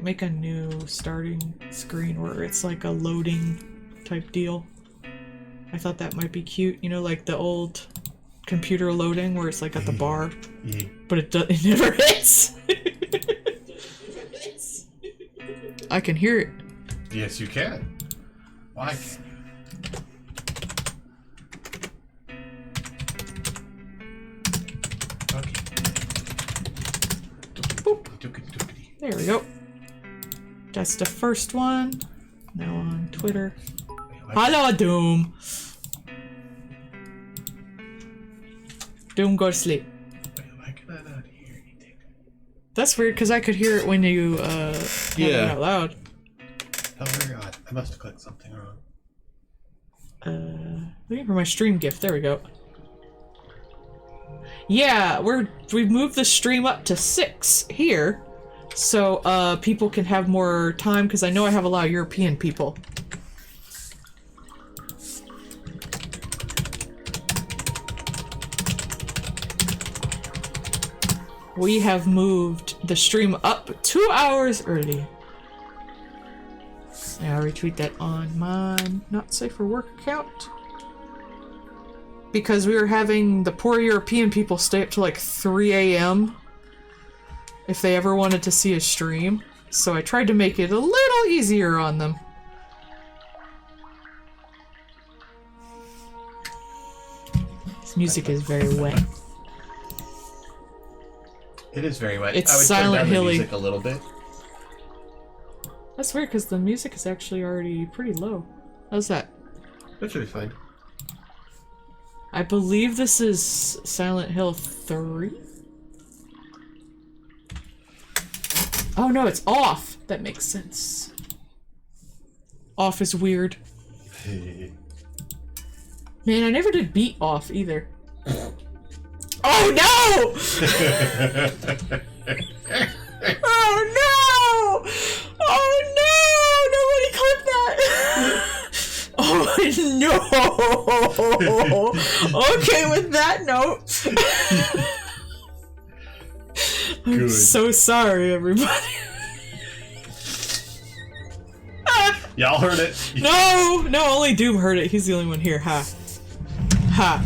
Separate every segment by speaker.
Speaker 1: make a new starting screen where it's like a loading type deal. I thought that might be cute. You know, like the old computer loading where it's like at the bar, but it never hits. I can hear it.
Speaker 2: Yes, you can. Why can't you?
Speaker 1: There we go. That's the first one. Now on Twitter. Hello, Doom. Doom, go to sleep.
Speaker 2: Why can I not hear anything?
Speaker 1: That's weird because I could hear it when you had it out loud.
Speaker 2: Oh, very odd. I must have clicked something wrong.
Speaker 1: Looking for my stream gift. There we go. Yeah, we've moved the stream up to 6 here, so people can have more time because I know I have a lot of European people. We have moved the stream up 2 hours early. I'll retweet that on my not safe for work account. Because we were having the poor European people stay up to like 3 a.m. if they ever wanted to see a stream. So I tried to make it a little easier on them. This music is very wet.
Speaker 2: It is very wet.
Speaker 1: It's
Speaker 2: I would
Speaker 1: Silent
Speaker 2: turn down
Speaker 1: Hilly.
Speaker 2: the music a little bit.
Speaker 1: That's weird because the music is actually already pretty low. How's that?
Speaker 2: That should be fine.
Speaker 1: I believe this is Silent Hill 3? Oh no, it's off! That makes sense. Off is weird. Man, I never did beat off either. Oh no! Oh no! Oh no! Nobody clip that! Oh no! Okay, with that note. I'm
Speaker 2: Good.
Speaker 1: so sorry, everybody.
Speaker 2: Y'all heard it.
Speaker 1: No, only Doom heard it. He's the only one here. Ha. Ha.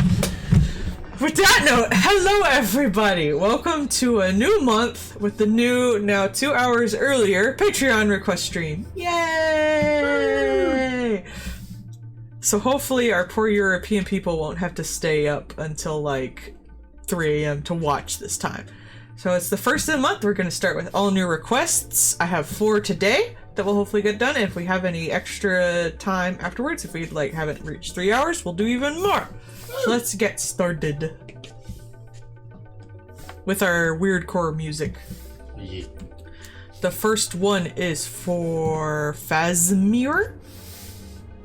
Speaker 1: With that note, hello everybody! Welcome to a new month with the new, now 2 hours earlier, Patreon request stream. Yay! So hopefully our poor European people won't have to stay up until like 3 a.m. to watch this time. So it's the first of the month. We're going to start with all new requests. I have 4 today that will hopefully get done. And if we have any extra time afterwards, if we like haven't reached 3 hours, we'll do even more. So let's get started with our weird core music.
Speaker 2: Yeah.
Speaker 1: The first one is for Fazmir.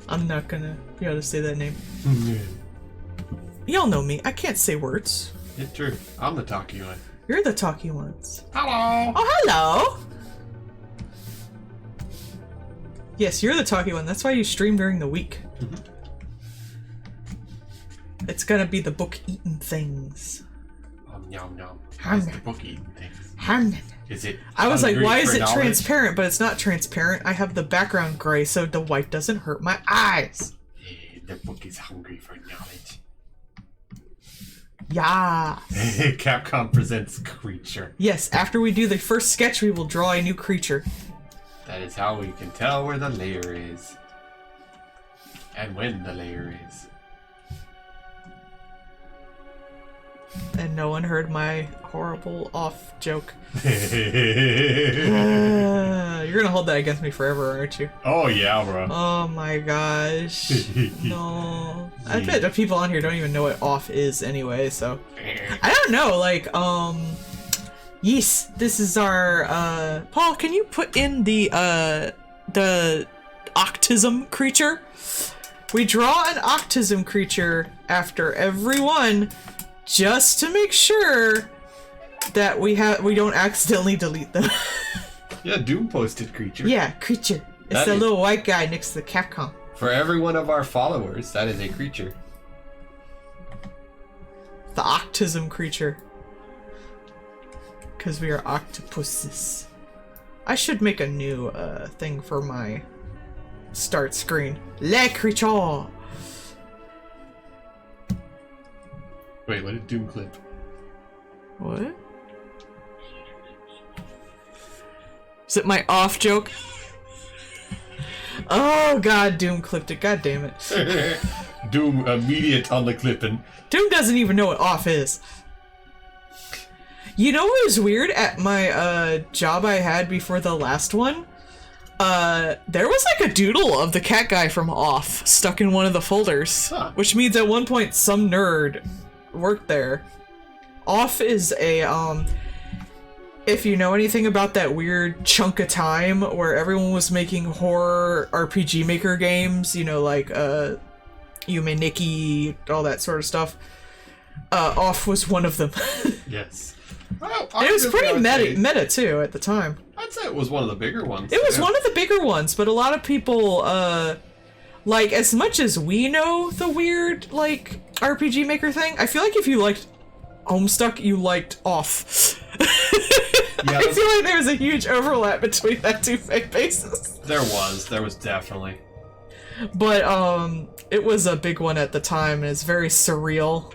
Speaker 1: I'm not gonna be able to say that name. Y'all know me. I can't say words.
Speaker 2: It's true. I'm the talky one.
Speaker 1: You're the talky ones.
Speaker 2: Hello.
Speaker 1: Oh, hello! Yes, you're the talky one. That's why you stream during the week. It's gonna be the book eating things.
Speaker 2: Nom nom. How's the book eating things? Is it?
Speaker 1: I was like, why is it
Speaker 2: knowledge?
Speaker 1: transparent? But it's not transparent. I have the background gray so the white doesn't hurt my eyes.
Speaker 2: Yeah, the book is hungry for knowledge.
Speaker 1: Yeah.
Speaker 2: Capcom presents Creature.
Speaker 1: Yes, after we do the first sketch, we will draw a new creature.
Speaker 2: That is how we can tell where the layer is. And when the layer is.
Speaker 1: And no one heard my horrible off joke. You're gonna hold that against me forever, aren't you?
Speaker 2: Oh yeah, bro.
Speaker 1: Oh my gosh. No. I bet the people on here don't even know what off is anyway, so. I don't know, like, yes, this is our, Paul, can you put in the octism creature? We draw an octism creature after every one, just to make sure that we don't accidentally delete them.
Speaker 2: Yeah, Doom posted Creature.
Speaker 1: Yeah, creature. It's
Speaker 2: That
Speaker 1: the
Speaker 2: is-
Speaker 1: little white guy next to the Capcom.
Speaker 2: For every one of our followers, that is a creature.
Speaker 1: The octism creature. Because we are octopuses. I should make a new thing for my start screen. Le creature.
Speaker 2: Wait, what did Doom clip?
Speaker 1: What? Is it my off joke? Oh god, Doom clipped it. God damn it.
Speaker 2: Doom immediate on the clipping.
Speaker 1: Doom doesn't even know what off is. You know what was weird at my job I had before the last one? There was like a doodle of the cat guy from Off stuck in one of the folders.
Speaker 2: Huh.
Speaker 1: Which means at one point some nerd worked there. Off is a, if you know anything about that weird chunk of time where everyone was making horror RPG Maker games, you know, like, Yume Nikki, all that sort of stuff. Off was one of them.
Speaker 2: Yes. Well,
Speaker 1: It was pretty
Speaker 2: say,
Speaker 1: meta too at the time.
Speaker 2: I'd say it was one of the bigger ones.
Speaker 1: It was one of the bigger ones, but a lot of people, like, as much as we know the weird, like, RPG Maker thing, I feel like if you liked Homestuck, you liked Off.
Speaker 2: Yeah,
Speaker 1: I feel like there was a huge overlap between that two fan bases.
Speaker 2: There was definitely.
Speaker 1: But, it was a big one at the time, and it's very surreal.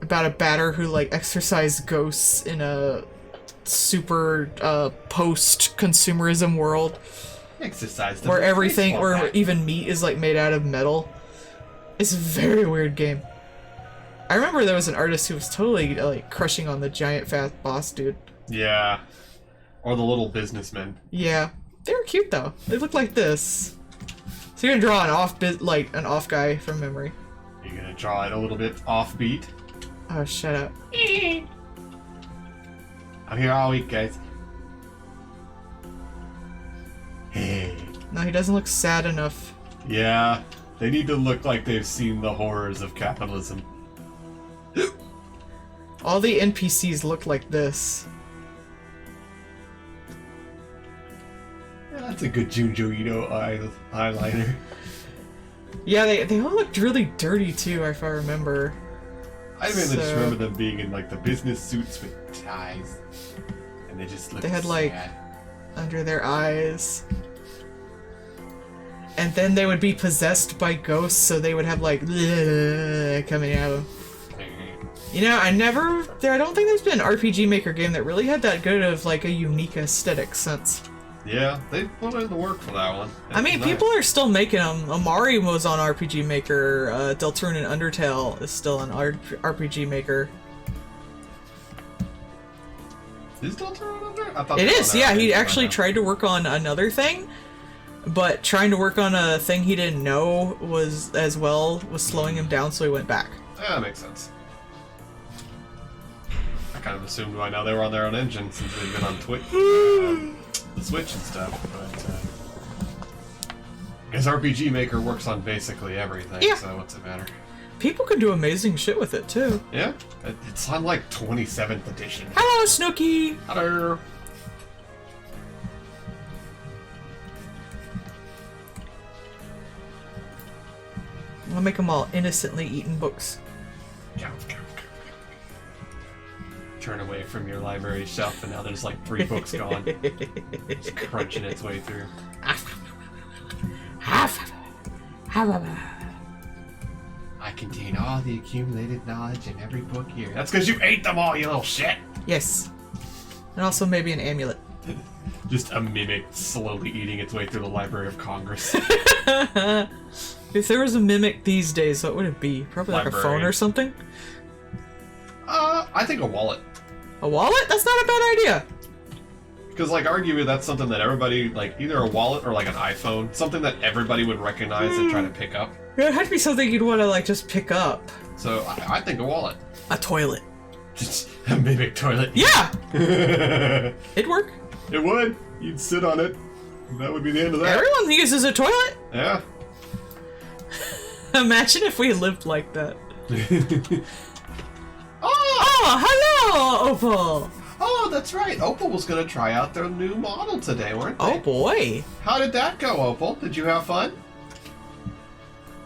Speaker 1: About a batter who, like, exorcised ghosts in a super, post-consumerism world.
Speaker 2: Exercise.
Speaker 1: Where everything, where even meat is, like, made out of metal. It's a very weird game. I remember there was an artist who was totally, like, crushing on the giant fat boss dude.
Speaker 2: Yeah. Or the little businessmen.
Speaker 1: Yeah. They were cute, though. They looked like this. So you're gonna draw an an off guy from memory.
Speaker 2: You're gonna draw it a little bit offbeat.
Speaker 1: Oh, shut up.
Speaker 2: I'm here all week, guys. Hey.
Speaker 1: No, he doesn't look sad enough.
Speaker 2: Yeah, they need to look like they've seen the horrors of capitalism.
Speaker 1: All the NPCs look like this.
Speaker 2: Yeah, that's a good Junjo Ito eyeliner.
Speaker 1: Yeah, they all looked really dirty too, if I remember.
Speaker 2: I mainly just remember them being in like the business suits with ties, and they just looked.
Speaker 1: They had
Speaker 2: sad.
Speaker 1: like under their eyes, and then they would be possessed by ghosts, so they would have like coming out of them. You know, I don't think there's been an RPG Maker game that really had that good of like a unique aesthetic sense.
Speaker 2: Yeah, they put in the work for that one.
Speaker 1: I mean, people are still making them. Amari was on RPG Maker. Deltarune and Undertale is still on RPG Maker.
Speaker 2: Is Deltarune on there? I thought
Speaker 1: It is, yeah. He actually
Speaker 2: right
Speaker 1: tried to work on another thing, but trying to work on a thing he didn't know was slowing him down, so he went back.
Speaker 2: Yeah, that makes sense. I kind of assumed by now they were on their own engine since they've been on Twitch. The Switch and stuff, but because RPG Maker works on basically everything,
Speaker 1: Yeah.
Speaker 2: so what's it matter?
Speaker 1: People can do amazing shit with it too.
Speaker 2: Yeah, it's on like 27th edition.
Speaker 1: Hello, Snooky.
Speaker 2: Hello.
Speaker 1: I'll make them all innocently eating books.
Speaker 2: Turn away from your library shelf, and now there's like 3 books gone. It's crunching its way through. I contain all the accumulated knowledge in every book here. That's because you ate them all, you little shit!
Speaker 1: Yes. And also maybe an amulet.
Speaker 2: Just a mimic slowly eating its way through the Library of Congress.
Speaker 1: If there was a mimic these days, what would it be? Probably like a phone
Speaker 2: Librarian.
Speaker 1: or something?
Speaker 2: I think a wallet.
Speaker 1: A wallet? That's not a bad idea.
Speaker 2: Because, like, arguably that's something that everybody, like, either a wallet or, like, an iPhone. Something that everybody would recognize and try to pick up.
Speaker 1: It had to be something you'd want to, like, just pick up.
Speaker 2: So, I think a wallet.
Speaker 1: A toilet.
Speaker 2: Just a mimic toilet.
Speaker 1: Yeah!
Speaker 2: It
Speaker 1: It'd work.
Speaker 2: would. You'd sit on it. That would be the end of that.
Speaker 1: Everyone uses a toilet.
Speaker 2: Yeah.
Speaker 1: Imagine if we lived like that.
Speaker 2: Oh!
Speaker 1: Oh, hello, Opal!
Speaker 2: Oh, that's right. Opal was going to try out their new model today, weren't they?
Speaker 1: Oh, boy.
Speaker 2: How did that go, Opal? Did you have fun?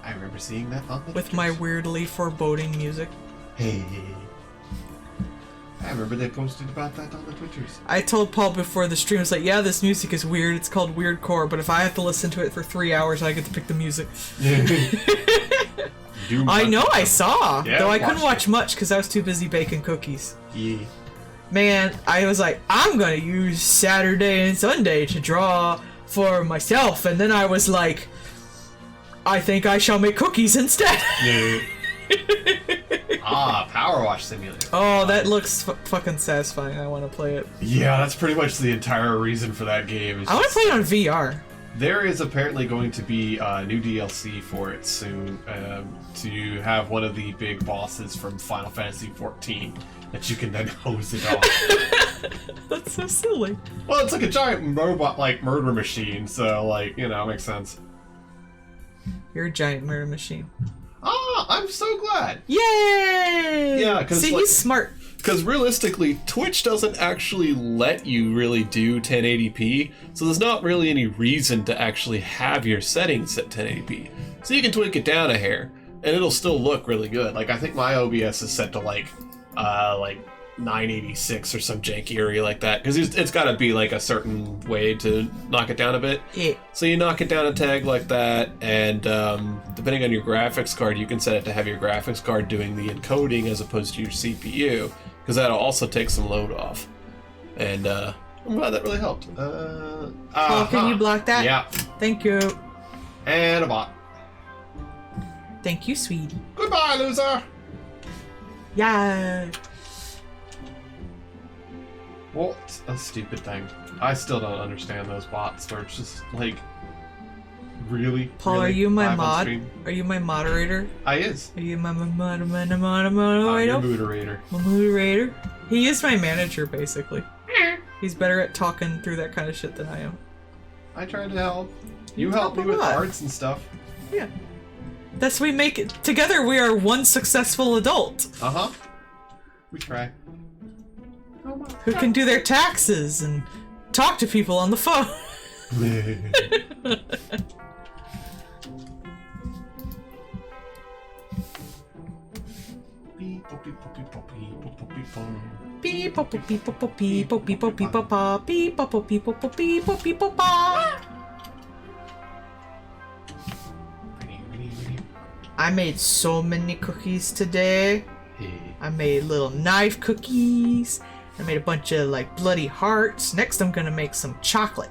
Speaker 2: I remember seeing that on the
Speaker 1: With my weirdly foreboding music.
Speaker 2: Hey. I remember they posted about that on the Twitters.
Speaker 1: I told Paul before the stream, I was like, yeah, this music is weird. It's called weirdcore, but if I have to listen to it for 3 hours, I get to pick the music. I know, I saw.
Speaker 2: Yeah,
Speaker 1: though I couldn't watch much because I was too busy baking cookies.
Speaker 2: Yeah.
Speaker 1: Man, I was like, I'm gonna use Saturday and Sunday to draw for myself. And then I was like, I think I shall make cookies instead.
Speaker 2: Yeah. Power Wash Simulator.
Speaker 1: Oh, that looks fucking satisfying. I want to play it.
Speaker 2: Yeah, that's pretty much the entire reason for that game.
Speaker 1: I want to play it on VR.
Speaker 2: There is apparently going to be a new DLC for it soon to have one of the big bosses from Final Fantasy XIV that you can then hose it off.
Speaker 1: That's so silly.
Speaker 2: Well, it's like a giant robot, like, murder machine, so, like, you know, it makes sense.
Speaker 1: You're a giant murder machine.
Speaker 2: I'm so glad.
Speaker 1: Yay!
Speaker 2: Yeah, because
Speaker 1: see, he's smart.
Speaker 2: Because realistically, Twitch doesn't actually let you really do 1080p, so there's not really any reason to actually have your settings at 1080p. So you can tweak it down a hair, and it'll still look really good. Like, I think my OBS is set to like 986 or some janky like that, because it's got to be like a certain way to knock it down a bit.
Speaker 1: Yeah.
Speaker 2: So you knock it down a tag like that, and depending on your graphics card, you can set it to have your graphics card doing the encoding as opposed to your CPU, because that'll also take some load off. And I'm glad that really helped.
Speaker 1: Oh, can you block that?
Speaker 2: Yeah.
Speaker 1: Thank you.
Speaker 2: And a bot.
Speaker 1: Thank you, sweetie.
Speaker 2: Goodbye, loser.
Speaker 1: Yeah.
Speaker 2: What a stupid thing. I still don't understand those bots where it's just like, really?
Speaker 1: Paul,
Speaker 2: really
Speaker 1: are you my
Speaker 2: live on
Speaker 1: mod?
Speaker 2: stream?
Speaker 1: Are you my moderator?
Speaker 2: I is.
Speaker 1: Are you my moderator?
Speaker 2: Moderator.
Speaker 1: My moderator? He is my manager, basically. He's better at talking through that kind of shit than I am.
Speaker 2: I tried to help. You helped me with arts and stuff.
Speaker 1: Yeah. That's we make it together. We are one successful adult.
Speaker 2: We try.
Speaker 1: Who can do their taxes and talk to people on the phone. I made so many cookies today. I made little knife cookies. I made a bunch of like bloody hearts. Next I'm gonna make some chocolate.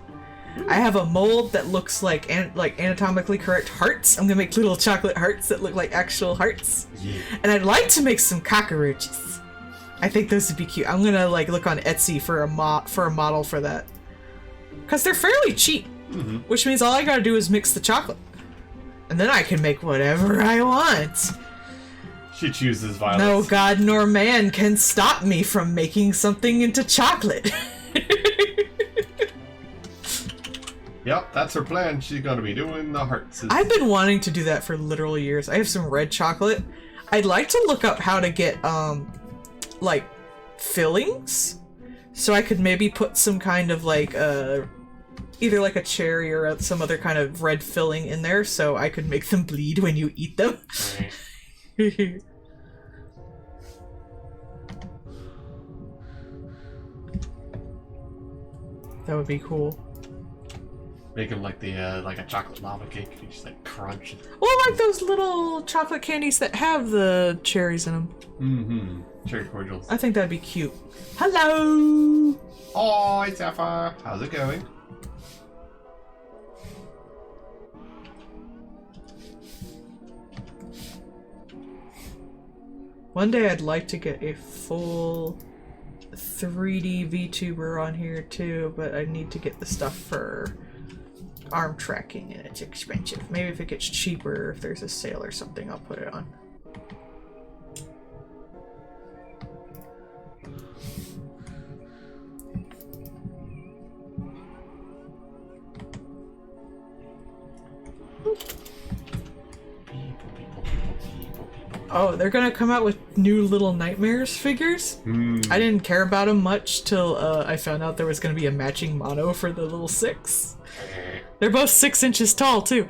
Speaker 1: I have a mold that looks like anatomically correct hearts. I'm gonna make little chocolate hearts that look like actual hearts. Yeah. And I'd like to make some cockroaches. I think those would be cute. I'm gonna like look on Etsy for a model for that. Cause they're fairly cheap. Which means all I gotta do is mix the chocolate. And then I can make whatever I want.
Speaker 2: She chooses violence.
Speaker 1: No god nor man can stop me from making something into chocolate.
Speaker 2: Yep, that's her plan. She's gonna be doing the hearts.
Speaker 1: I've been wanting to do that for literal years. I have some red chocolate. I'd like to look up how to get, like, fillings. So I could maybe put some kind of, like, either like a cherry or some other kind of red filling in there so I could make them bleed when you eat them. Right. That would be cool.
Speaker 2: Make them like the like a chocolate lava cake. You just like crunch it.
Speaker 1: Well, like those little chocolate candies that have the cherries in them.
Speaker 2: Cherry cordials.
Speaker 1: I think that'd be cute. Hello.
Speaker 2: Oh, it's Sapphire. How's it going?
Speaker 1: One day I'd like to get a full 3D VTuber on here too, but I need to get the stuff for arm tracking and it's expensive. Maybe if it gets cheaper, if there's a sale or something, I'll put it on. Oh, they're gonna come out with new Little Nightmares figures. I didn't care about them much till I found out there was gonna be a matching mono for the little 6. They're both 6 inches tall too.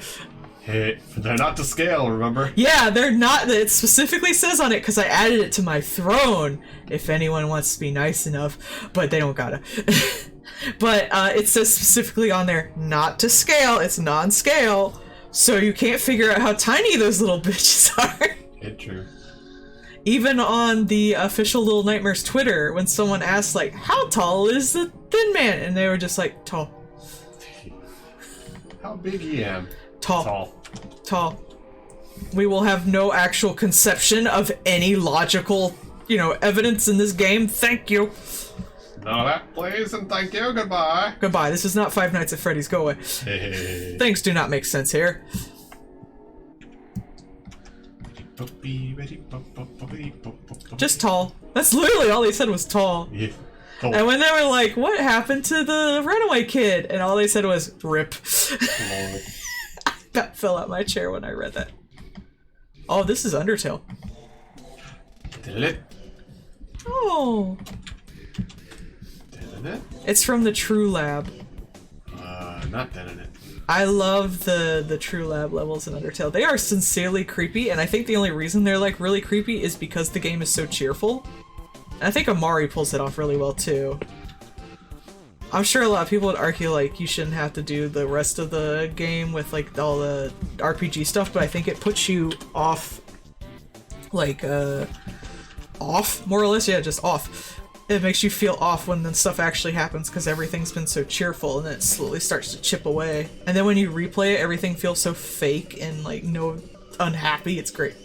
Speaker 2: They're not to scale, remember?
Speaker 1: Yeah, they're not. It specifically says on it because I added it to my throne. If anyone wants to be nice enough, but they don't gotta. But it says specifically on there, not to scale. It's non-scale, so you can't figure out how tiny those little bitches are.
Speaker 2: True.
Speaker 1: Even on the official Little Nightmares Twitter, when someone asked, like, how tall is the Thin Man? And they were just like, tall.
Speaker 2: How big he am?
Speaker 1: Tall. Tall. We will have no actual conception of any logical, evidence in this game. Thank you.
Speaker 2: No, that please, and thank you. Goodbye.
Speaker 1: Goodbye. This is not Five Nights at Freddy's. Go away. Things do not make sense here. Just tall. That's literally all they said was tall.
Speaker 2: Yeah. Oh.
Speaker 1: And when they were like, what happened to the runaway kid? And all they said was, rip. I about fell out my chair when I read that. Oh, this is Undertale.
Speaker 2: Did it?
Speaker 1: Oh.
Speaker 2: Did it?
Speaker 1: It's from the True Lab.
Speaker 2: Not did it.
Speaker 1: I love the True Lab levels in Undertale. They are sincerely creepy, and I think the only reason they're like really creepy is because the game is so cheerful. And I think Amari pulls it off really well too. I'm sure a lot of people would argue like you shouldn't have to do the rest of the game with like all the RPG stuff, but I think it puts you off, like off more or less. Yeah, just off. It makes you feel off when the stuff actually happens because everything's been so cheerful, and then it slowly starts to chip away. And then when you replay it, everything feels so fake and like unhappy. It's great.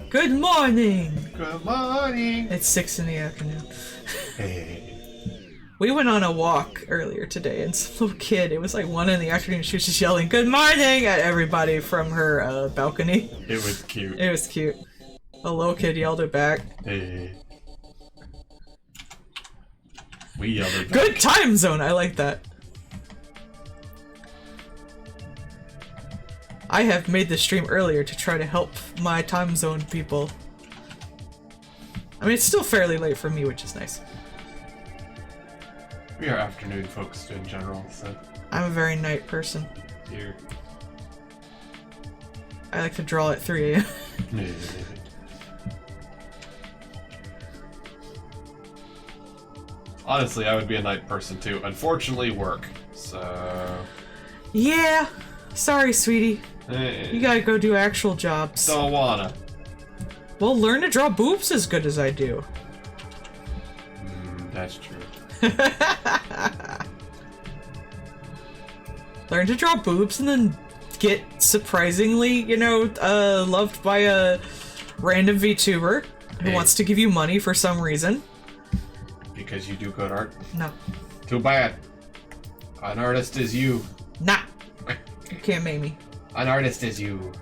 Speaker 1: Good morning!
Speaker 2: Good morning!
Speaker 1: It's 6 in the afternoon.
Speaker 2: Hey.
Speaker 1: We went on a walk earlier today, and some little kid, it was like 1 in the afternoon, she was just yelling, good morning at everybody from her balcony.
Speaker 2: It was cute.
Speaker 1: It was cute. A little kid yelled it back.
Speaker 2: Hey. We yelled it back.
Speaker 1: Good time zone! I like that. I have made the stream earlier to try to help my time zone people. I mean, it's still fairly late for me, which is nice.
Speaker 2: We are afternoon folks in general, so.
Speaker 1: I'm a very night person.
Speaker 2: Here.
Speaker 1: I like to draw at 3 a.m.
Speaker 2: Honestly, I would be a night person too. Unfortunately, work. So.
Speaker 1: Yeah. Sorry, sweetie. You gotta go do actual jobs.
Speaker 2: Don't wanna.
Speaker 1: Well, learn to draw boobs as good as I do.
Speaker 2: That's true.
Speaker 1: Learn to draw boobs and then get surprisingly, loved by a random VTuber who wants to give you money for some reason.
Speaker 2: Because you do good art?
Speaker 1: No.
Speaker 2: Too bad. An artist is you.
Speaker 1: Nah. You can't make me.
Speaker 2: An artist is you.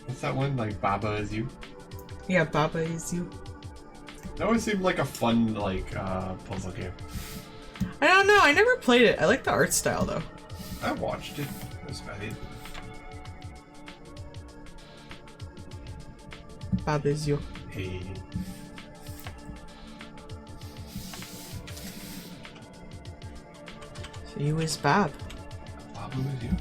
Speaker 2: What's that one? Like Baba is you?
Speaker 1: Yeah, Baba is you.
Speaker 2: That always seemed like a fun, puzzle game.
Speaker 1: I don't know. I never played it. I like the art style, though.
Speaker 2: I watched it. It was funny.
Speaker 1: Baba is you.
Speaker 2: Hey.
Speaker 1: So you is Bob.
Speaker 2: Baba is you.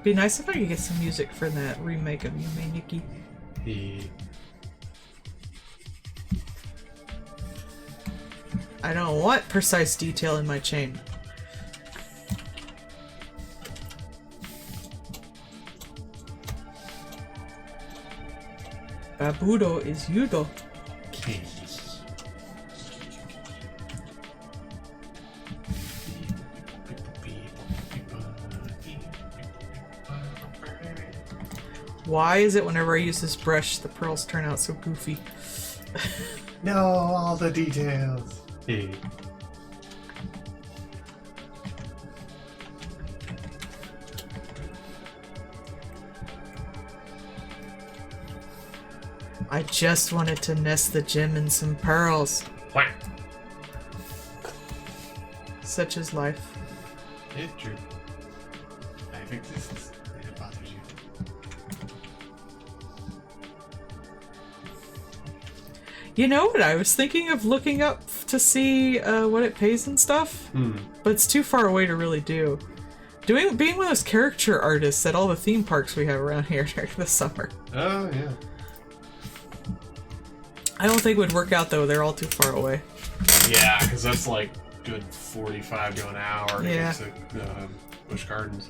Speaker 1: Be nice if I could get some music for that remake of Yume Nikki.
Speaker 2: Hey.
Speaker 1: I don't want precise detail in my chain. Babudo is Yudo.
Speaker 2: Okay.
Speaker 1: Why is it whenever I use this brush, the pearls turn out so goofy?
Speaker 2: No, all the details. Hey.
Speaker 1: I just wanted to nest the gem in some pearls.
Speaker 2: Whack.
Speaker 1: Such is life.
Speaker 2: It's true. Life exists, and it bothers you.
Speaker 1: You know what? I was thinking of looking up to see what it pays and stuff, but it's too far away to really do. Being one of those caricature artists at all the theme parks we have around here during the summer.
Speaker 2: Oh, yeah.
Speaker 1: I don't think it would work out though, they're all too far away.
Speaker 2: Yeah, because that's like good 45 to an hour to
Speaker 1: Yeah.
Speaker 2: get to Busch Gardens.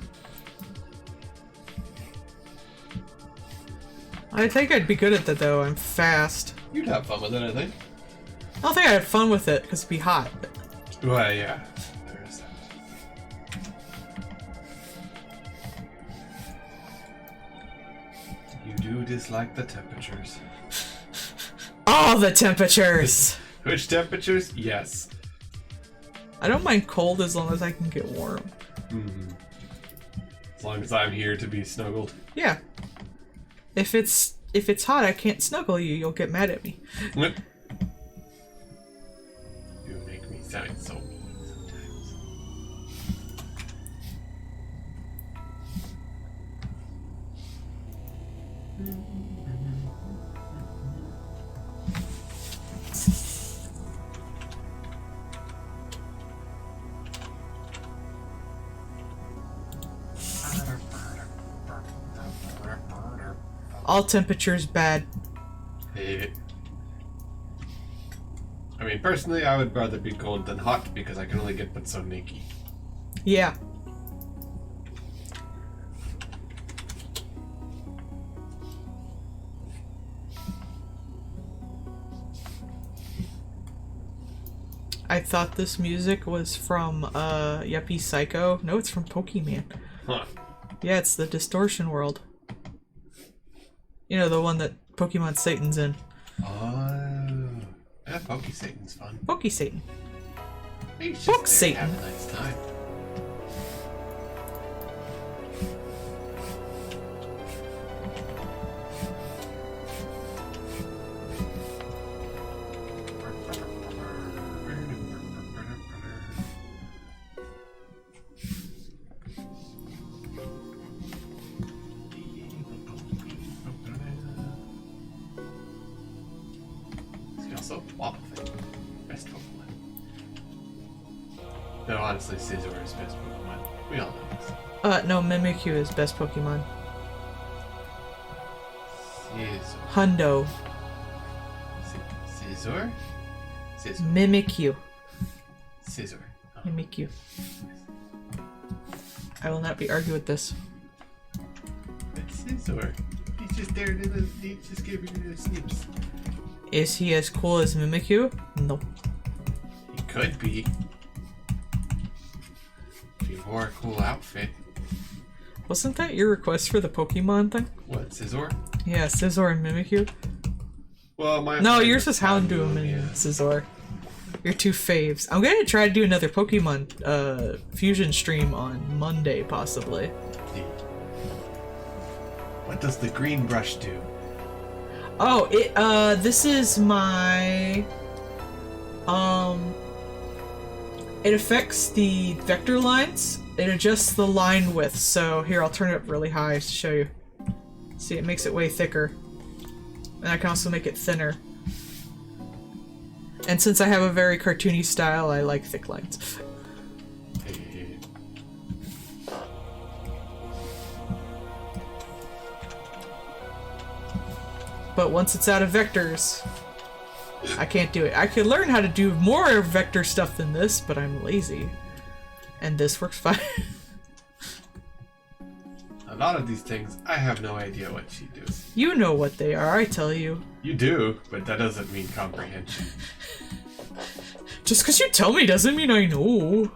Speaker 1: I think I'd be good at that though, I'm fast.
Speaker 2: You'd have fun with it, I think.
Speaker 1: I don't think I'd have fun with it, because it'd be hot.
Speaker 2: Well, yeah. There is that. You do dislike the temperatures.
Speaker 1: All the temperatures!
Speaker 2: Which temperatures? Yes.
Speaker 1: I don't mind cold as long as I can get warm.
Speaker 2: Mm-hmm. As long as I'm here to be snuggled.
Speaker 1: Yeah. If it's hot, I can't snuggle you, you'll get mad at me.
Speaker 2: You make me sound so mean sometimes.
Speaker 1: All temperatures bad.
Speaker 2: I mean, personally, I would rather be cold than hot because I can only get but so naked.
Speaker 1: Yeah. I thought this music was from Yuppie Psycho. No, it's from Pokemon.
Speaker 2: Huh.
Speaker 1: Yeah, it's the Distortion World. You know, the one that Pokemon Satan's in.
Speaker 2: Oh. Yeah, Poke Satan's fun.
Speaker 1: Poke Satan.
Speaker 2: He's just
Speaker 1: Poke
Speaker 2: there to
Speaker 1: Satan.
Speaker 2: have a nice time. Also, Wobbuffet. Best Pokemon. No, honestly, Scizor is best Pokemon. We all know this.
Speaker 1: No, Mimikyu is best Pokemon.
Speaker 2: Scizor.
Speaker 1: Hundo.
Speaker 2: Scizor? Scizor.
Speaker 1: Mimikyu.
Speaker 2: Scizor. Oh.
Speaker 1: Mimikyu. I will not be argued with this.
Speaker 2: But Scizor. He's just there to he just gave you the snips.
Speaker 1: Is he as cool as Mimikyu? No.
Speaker 2: He could be. If he wore a cool outfit.
Speaker 1: Wasn't that your request for the Pokemon thing?
Speaker 2: What, Scizor?
Speaker 1: Yeah, Scizor and Mimikyu.
Speaker 2: Well, my
Speaker 1: No, yours is Houndoom and
Speaker 2: yeah.
Speaker 1: Scizor. Your two faves. I'm gonna try to do another Pokemon fusion stream on Monday, possibly.
Speaker 2: What does the green brush do?
Speaker 1: Oh, this is my, it affects the vector lines. It adjusts the line width, so here, I'll turn it up really high to show you. See, it makes it way thicker. And I can also make it thinner. And since I have a very cartoony style, I like thick lines. But once it's out of vectors, I can't do it. I could learn how to do more vector stuff than this, but I'm lazy. And this works fine.
Speaker 2: A lot of these things, I have no idea what she does.
Speaker 1: You know what they are, I tell you.
Speaker 2: You do, but that doesn't mean comprehension.
Speaker 1: Just because you tell me doesn't mean I know.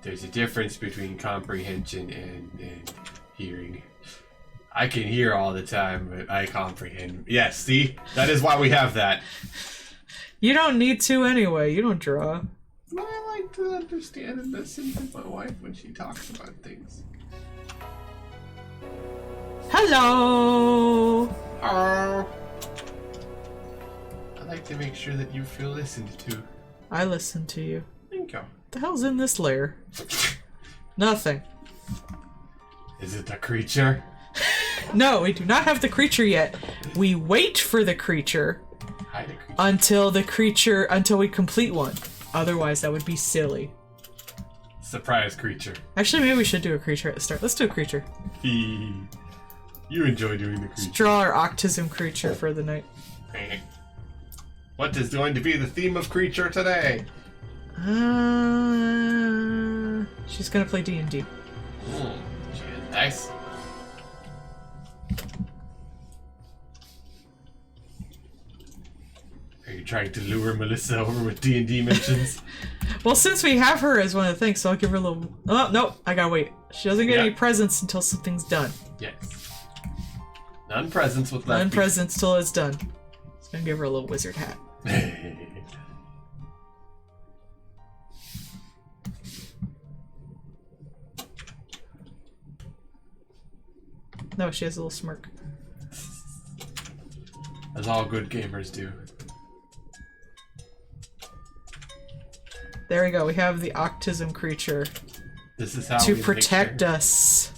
Speaker 2: There's a difference between comprehension and hearing. I can hear all the time, but I comprehend. Yes, see? That is why we have that.
Speaker 1: You don't need to anyway, you don't draw.
Speaker 2: I like to understand and listen to my wife when she talks about things.
Speaker 1: Hello!
Speaker 2: Oh. I like to make sure that you feel listened to.
Speaker 1: I listen to you.
Speaker 2: Thank you.
Speaker 1: the hell's in this lair? Nothing.
Speaker 2: Is it the creature?
Speaker 1: No, we do not have the creature yet. We wait for the creature until we complete one. Otherwise, that would be silly.
Speaker 2: Surprise creature.
Speaker 1: Actually, maybe we should do a creature at the start. Let's do a creature.
Speaker 2: You enjoy doing the creature.
Speaker 1: Let's draw our autism creature for the night.
Speaker 2: What is going to be the theme of creature today?
Speaker 1: She's gonna play D&D.
Speaker 2: She is nice. Are you trying to lure Melissa over with D&D mentions?
Speaker 1: Well, since we have her as one of the things, so I'll give her a little... Oh, no, I gotta wait. She doesn't get any presents until something's done.
Speaker 2: Yes. None presents with left.
Speaker 1: None presents till it's done. Just gonna give her a little wizard hat. No, she has a little smirk.
Speaker 2: As all good gamers do.
Speaker 1: There we go. We have the autism creature.
Speaker 2: This is how
Speaker 1: to protect us.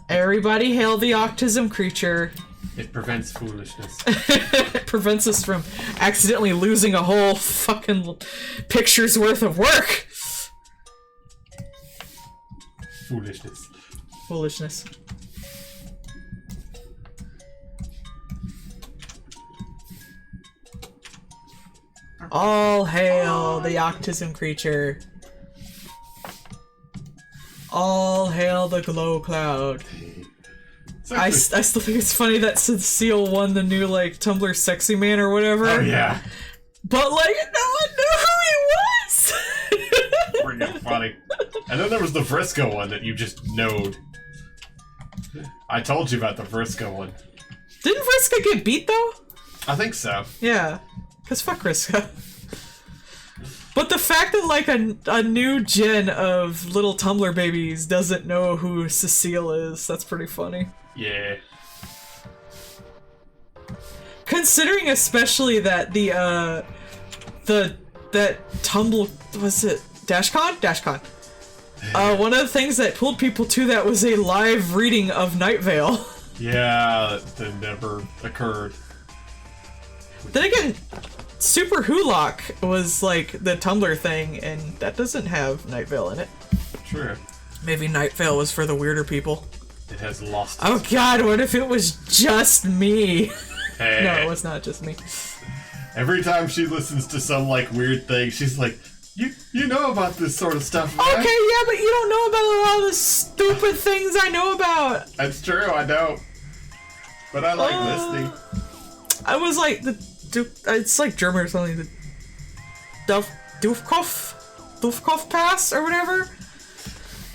Speaker 1: Everybody hail the autism creature.
Speaker 2: It prevents foolishness.
Speaker 1: It prevents us from accidentally losing a whole fucking picture's worth of work.
Speaker 2: Foolishness.
Speaker 1: Foolishness. All hail the autism creature. All hail the glow cloud. I still think it's funny that Cecile won the new, like, Tumblr sexy man or whatever.
Speaker 2: Oh, yeah.
Speaker 1: But, like, no one knew who he was!
Speaker 2: Freaking funny. And then there was the Vrisco one that you just knowed. I told you about the Vrisco one.
Speaker 1: Didn't Vriska get beat, though?
Speaker 2: I think so.
Speaker 1: Yeah. Because fuck Vriska. But the fact that, like, a new gen of little Tumblr babies doesn't know who Cecile is, that's pretty funny.
Speaker 2: Yeah.
Speaker 1: Considering especially that that Tumblr, was it DashCon? DashCon. One of the things that pulled people to that was a live reading of Night Vale.
Speaker 2: Yeah, that never occurred.
Speaker 1: Then again, Super Hulock was like the Tumblr thing, and that doesn't have Night Vale in it.
Speaker 2: True.
Speaker 1: Maybe Night Vale was for the weirder people.
Speaker 2: It has lost.
Speaker 1: Oh god, what if it was just me?
Speaker 2: Hey.
Speaker 1: No, it was not just me.
Speaker 2: Every time she listens to some, like, weird thing, she's like, you know about this sort of stuff, right?
Speaker 1: Okay, yeah, but you don't know about a lot of the stupid things I know about.
Speaker 2: That's true, I know. But I like listening.
Speaker 1: I was like, it's like German or something, the Dufkopf Pass or whatever.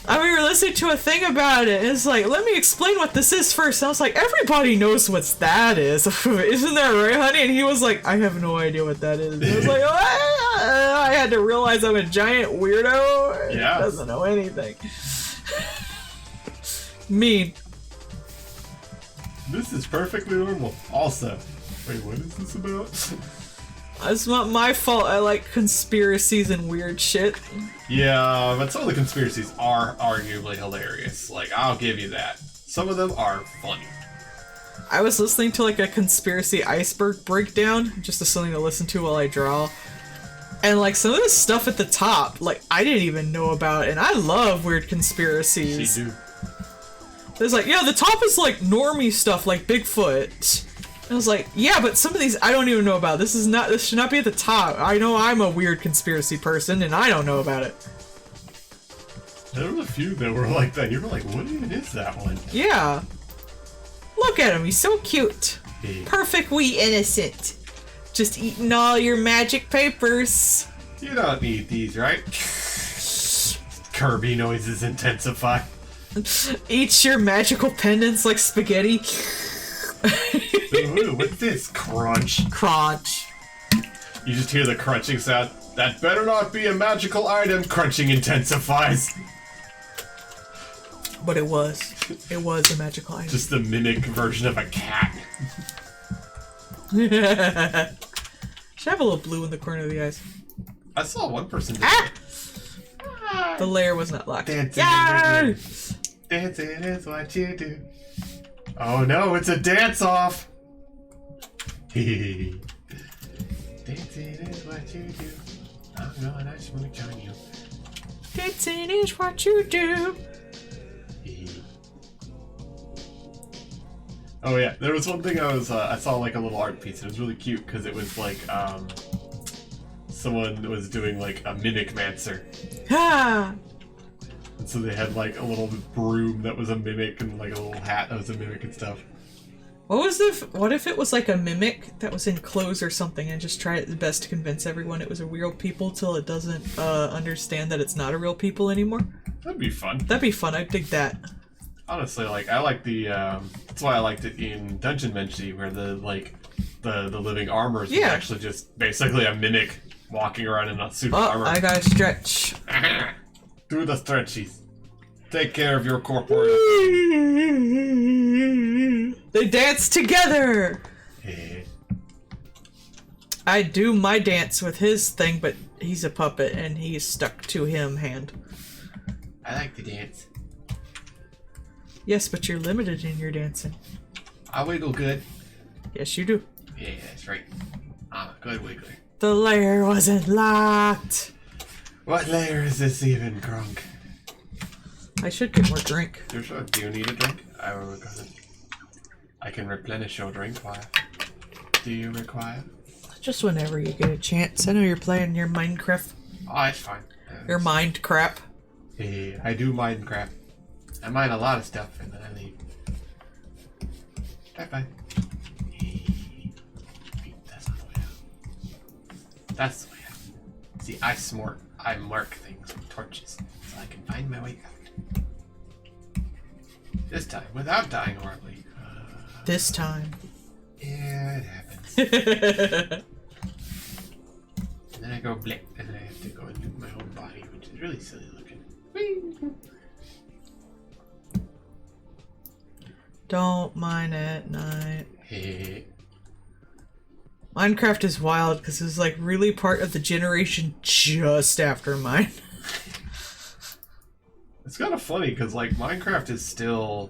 Speaker 1: I mean, we were listening to a thing about it, and it's like, let me explain what this is first. And I was like, everybody knows what that is. Isn't that right, honey? And he was like, I have no idea what that is. And I was like, I had to realize I'm a giant weirdo.
Speaker 2: Yeah.
Speaker 1: Doesn't know anything. Me.
Speaker 2: This is perfectly normal. Also, wait, what is this about?
Speaker 1: It's not my fault. I like conspiracies and weird shit.
Speaker 2: Yeah, but some of the conspiracies are arguably hilarious. Like, I'll give you that. Some of them are funny.
Speaker 1: I was listening to like a conspiracy iceberg breakdown, just as something to listen to while I draw. And like some of this stuff at the top, like I didn't even know about, and I love weird conspiracies.
Speaker 2: She do.
Speaker 1: There's like, yeah, the top is like normie stuff, like Bigfoot. I was like, yeah, but some of these I don't even know about. This should not be at the top. I know I'm a weird conspiracy person, and I don't know about it.
Speaker 2: There were a few that were like that. You were like, what even is that one?
Speaker 1: Yeah. Look at him, he's so cute.
Speaker 2: Hey.
Speaker 1: Perfect wee innocent. Just eating all your magic papers.
Speaker 2: You don't need these, right? Kirby noises intensify.
Speaker 1: Eats your magical pendants like spaghetti.
Speaker 2: Ooh, what's this? Crunch.
Speaker 1: Crunch.
Speaker 2: You just hear the crunching sound. That better not be a magical item. Crunching intensifies.
Speaker 1: But it was. It was a magical item.
Speaker 2: Just the mimic version of a cat.
Speaker 1: Should have a little blue in the corner of the eyes.
Speaker 2: I saw one person do
Speaker 1: Ah! The layer was not locked.
Speaker 2: Dancing,
Speaker 1: Yay!
Speaker 2: dancing is what you do. Oh no, it's a dance-off! Dancing is what you do. I'm gonna smooch on you.
Speaker 1: Dancing is what you do.
Speaker 2: Oh yeah, there was one thing I saw like a little art piece. It was really cute because it was like someone was doing like a mimic-mancer.
Speaker 1: Ah!
Speaker 2: And so they had like a little broom that was a mimic and like a little hat that was a mimic and stuff.
Speaker 1: What if it was like a mimic that was in clothes or something and just tried its best to convince everyone it was a real people till it doesn't understand that it's not a real people anymore?
Speaker 2: That'd be fun.
Speaker 1: That'd be fun. I'd dig that.
Speaker 2: Honestly, like I like the that's why I liked it in Dungeon Menchy, where the living armors was actually just basically a mimic walking around in a suit of armor.
Speaker 1: I gotta stretch.
Speaker 2: Do the stretchies. Take care of your corporeal.
Speaker 1: They dance together. I do my dance with his thing, but he's a puppet and he's stuck to him hand.
Speaker 2: I like to dance.
Speaker 1: Yes, but you're limited in your dancing.
Speaker 2: I wiggle good.
Speaker 1: Yes, you do.
Speaker 2: Yeah, that's right. I'm a good wiggler.
Speaker 1: The layer wasn't locked.
Speaker 2: What layer is this even, Grunk?
Speaker 1: I should get more drink.
Speaker 2: You sure? Do you need a drink? I can replenish your drink while. Do you require?
Speaker 1: Just whenever you get a chance. I know you're playing your Minecraft.
Speaker 2: Oh, it's fine.
Speaker 1: Your mind crap.
Speaker 2: Hey, I do Minecraft. I mine a lot of stuff and then I leave. Bye. That's not the way out. That's the way out. See, I mark things with torches so I can find my way out. This time, without dying horribly.
Speaker 1: This time.
Speaker 2: Yeah, it happens. And then I go blip, and then I have to go and nuke my own body, which is really silly looking. Whee!
Speaker 1: Don't mine at night.
Speaker 2: Hey.
Speaker 1: Minecraft is wild because it was like really part of the generation just after mine.
Speaker 2: It's kind of funny because like Minecraft is still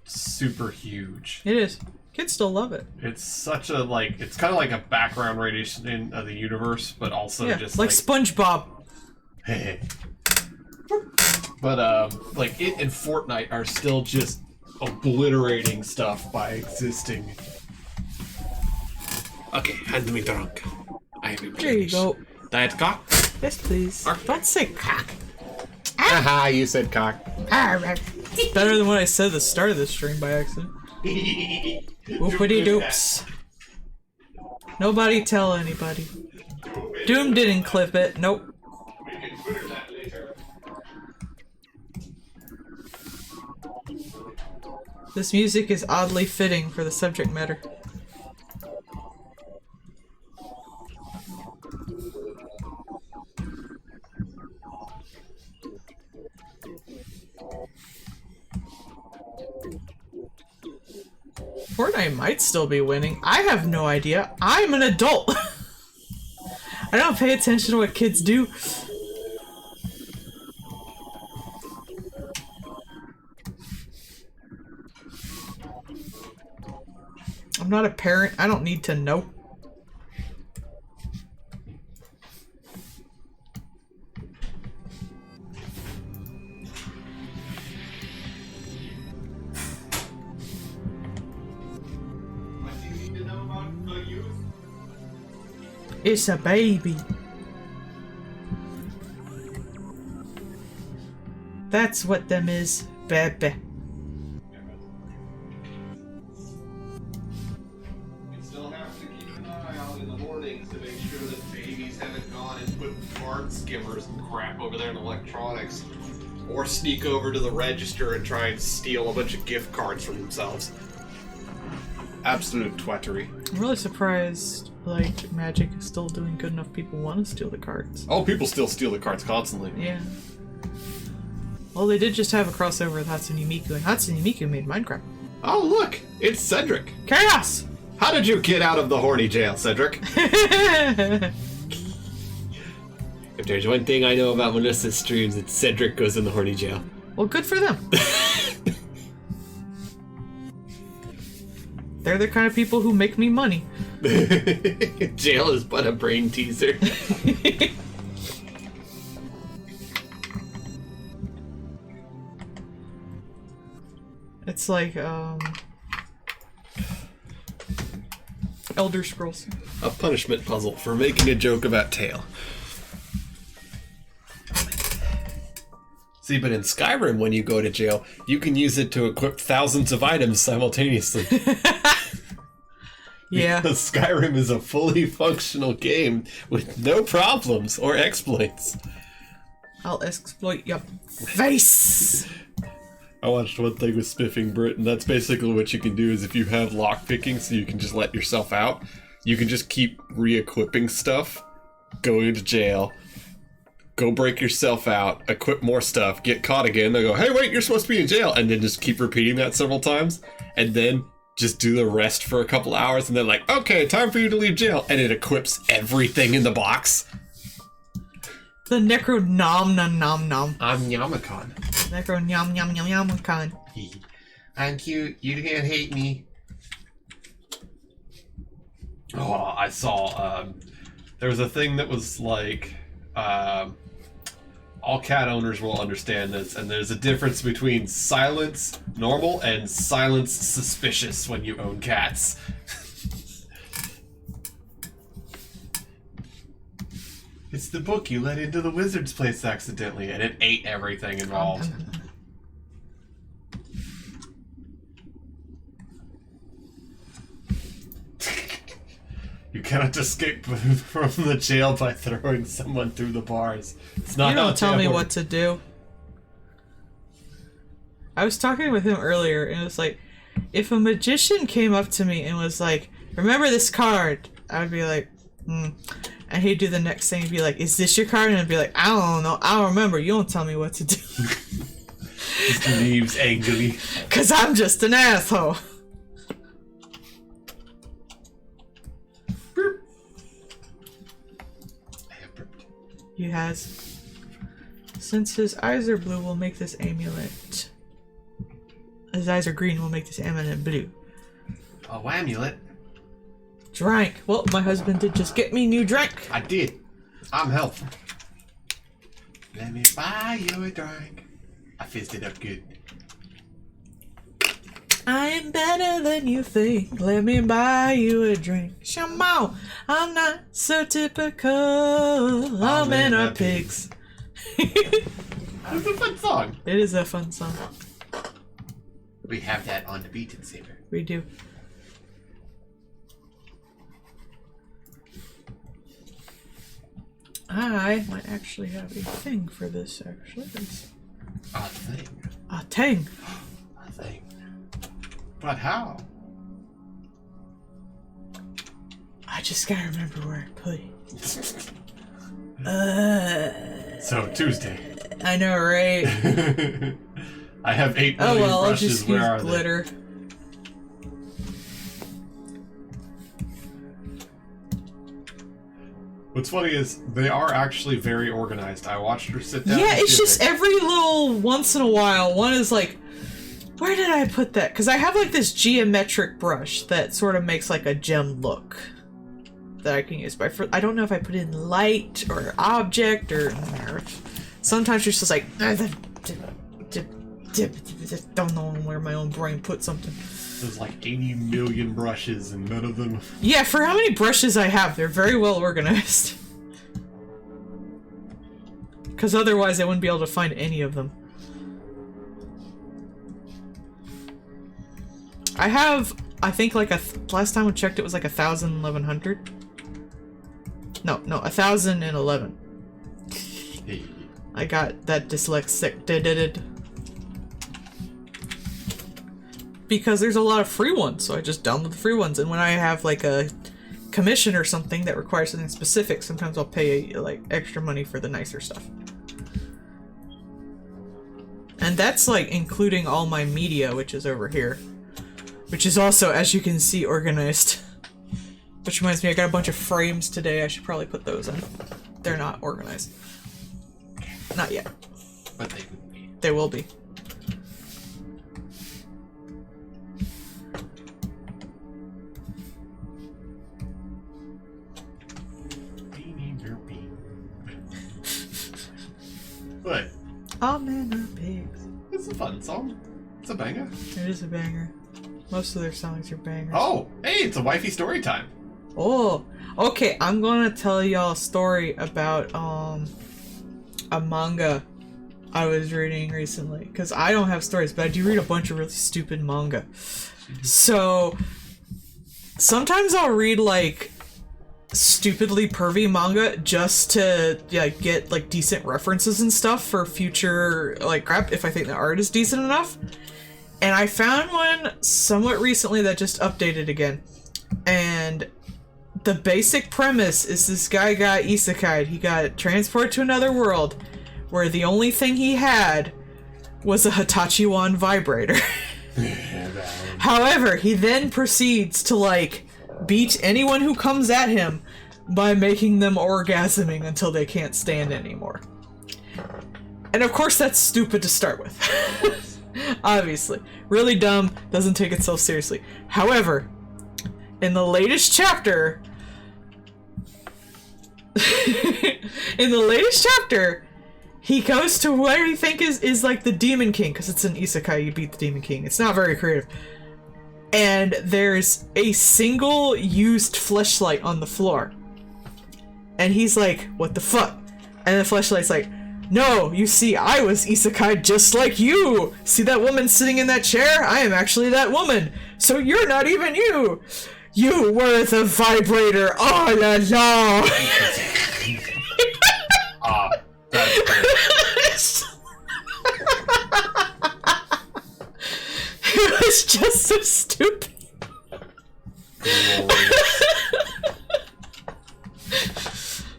Speaker 2: super huge.
Speaker 1: It is. Kids still love it.
Speaker 2: It's such a like it's kind of like a background radiation of the universe, but also just
Speaker 1: like SpongeBob.
Speaker 2: Hey. But like it and Fortnite are still just obliterating stuff by existing. Okay, hand me drunk. I am
Speaker 1: There you go.
Speaker 2: Diet cock?
Speaker 1: Yes, please. Don't say cock.
Speaker 2: Haha, you said cock.
Speaker 1: It's better than what I said at the start of the stream by accident. Whoopity doops. Nobody tell anybody. Doom didn't clip it. Nope. This music is oddly fitting for the subject matter. Fortnite might still be winning. I have no idea. I'm an adult. I don't pay attention to what kids do. I'm not a parent. I don't need to know. It's a baby. That's what them is, baby.
Speaker 2: You still have to keep an eye out in the mornings to make sure that babies haven't gone and put card skimmers and crap over there in electronics. Or sneak over to the register and try and steal a bunch of gift cards from themselves. Absolute twattery.
Speaker 1: I'm really surprised, like, Magic is still doing good enough people want to steal the cards.
Speaker 2: Oh, people still steal the cards constantly.
Speaker 1: Yeah. Well, they did just have a crossover with Hatsune Miku, and Hatsune Miku made Minecraft.
Speaker 2: Oh, look! It's Cedric!
Speaker 1: Chaos!
Speaker 2: How did you get out of the horny jail, Cedric?
Speaker 3: If there's one thing I know about Melissa's streams, it's Cedric goes in the horny jail.
Speaker 1: Well, good for them. They're the kind of people who make me money.
Speaker 3: Jail is but a brain teaser.
Speaker 1: It's like, Elder Scrolls.
Speaker 2: A punishment puzzle for making a joke about tail. See, but in Skyrim, when you go to jail, you can use it to equip thousands of items simultaneously.
Speaker 1: Yeah.
Speaker 2: Because Skyrim is a fully functional game with no problems or exploits.
Speaker 1: I'll exploit your face!
Speaker 2: I watched one thing with Spiffing Brit, and that's basically what you can do is if you have lockpicking, so you can just let yourself out, you can just keep re-equipping stuff, go into jail, go break yourself out, equip more stuff, get caught again, they go, hey wait, you're supposed to be in jail, and then just keep repeating that several times, and then just do the rest for a couple hours, and then like, okay, time for you to leave jail, and it equips everything in the box.
Speaker 1: The Necro Nom Nom Nom Nom.
Speaker 3: I'm Yamacon.
Speaker 1: Necro Nom Nom Nom Nom Con.
Speaker 3: I'm cute. You can't hate me.
Speaker 2: Oh, I saw, there was a thing that was like, all cat owners will understand this, and there's a difference between silence normal and silence suspicious when you own cats. It's the book you let into the wizard's place accidentally, and it ate everything involved. You cannot escape from the jail by throwing someone through the bars. It's not.
Speaker 1: You don't tell me what to do. I was talking with him earlier, and it was like, if a magician came up to me and was like, remember this card, I would be like, And he'd do the next thing, he'd be like, is this your card? And I'd be like, I don't know, I don't remember, you don't tell me what to do.
Speaker 2: Just leaves angrily.
Speaker 1: Cause I'm just an asshole. He has. Since his eyes are blue, we'll make this amulet. His eyes are green, we'll make this amulet blue.
Speaker 3: Oh, amulet.
Speaker 1: Drink. Well, my husband did just get me new drink.
Speaker 3: I did. I'm helpful. Let me buy you a drink. I fizzed it up good.
Speaker 1: I am better than you think. Let me buy you a drink. Shamo, I'm not so typical. All men are pigs.
Speaker 3: It's a fun song.
Speaker 1: It is a fun song.
Speaker 3: We have that on the Beat and Saber.
Speaker 1: We do. I might actually have a thing for this, actually.
Speaker 3: A thing.
Speaker 1: A thing.
Speaker 3: A thing. But how?
Speaker 1: I just gotta remember where I put it.
Speaker 2: So, Tuesday.
Speaker 1: I know, right?
Speaker 2: I have 8
Speaker 1: Oh
Speaker 2: million
Speaker 1: well, I'll
Speaker 2: brushes.
Speaker 1: just
Speaker 2: Where
Speaker 1: use
Speaker 2: are
Speaker 1: glitter.
Speaker 2: they? What's funny is they are actually very organized. I watched her sit down.
Speaker 1: Yeah,
Speaker 2: and
Speaker 1: it's
Speaker 2: do
Speaker 1: just
Speaker 2: it.
Speaker 1: every little once in a while, one is like, where did I put that? Because I have like this geometric brush that sort of makes like a gem look that I can use. But I don't know if I put it in light or object or sometimes it's just like, don't know where my own brain put something.
Speaker 2: There's like 80 million brushes and none of them.
Speaker 1: Yeah, for how many brushes I have, they're very well organized. Because otherwise I wouldn't be able to find any of them. I have, I think like last time I checked it was like 1,000, 1,100. No, 1,011.
Speaker 2: Hey.
Speaker 1: I got that dyslexic did. Because there's a lot of free ones, so I just download the free ones. And when I have like a commission or something that requires something specific, sometimes I'll pay like extra money for the nicer stuff. And that's like including all my media, which is over here. Which is also, as you can see, organized. Which reminds me, I got a bunch of frames today. I should probably put those in. They're not organized. Not yet.
Speaker 3: But they would be.
Speaker 1: They will be.
Speaker 3: What?
Speaker 1: All men are pigs.
Speaker 3: It's a fun song. It's a banger.
Speaker 1: It is a banger. Most of their songs are bangers.
Speaker 3: Oh, hey, it's a wifey story time.
Speaker 1: Oh, okay. I'm gonna tell y'all a story about a manga I was reading recently. Because I don't have stories, but I do read a bunch of really stupid manga. So sometimes I'll read like stupidly pervy manga just to get like decent references and stuff for future like crap if I think the art is decent enough. And I found one somewhat recently that just updated again. And the basic premise is this guy got isekai'd. He got transported to another world where the only thing he had was a Hitachi wand vibrator. However, he then proceeds to like beat anyone who comes at him by making them orgasming until they can't stand anymore. And of course that's stupid to start with. Obviously. Really dumb, doesn't take itself seriously. However, in the latest chapter... he goes to where he think is like the Demon King, because it's an isekai, you beat the Demon King. It's not very creative. And there's a single used fleshlight on the floor. And he's like, what the fuck? And the fleshlight's like, no, you see, I was isekai just like you! See that woman sitting in that chair? I am actually that woman! So you're not even you! You were the vibrator! Oh la la!
Speaker 3: Ah, that's great.
Speaker 1: It was just so stupid.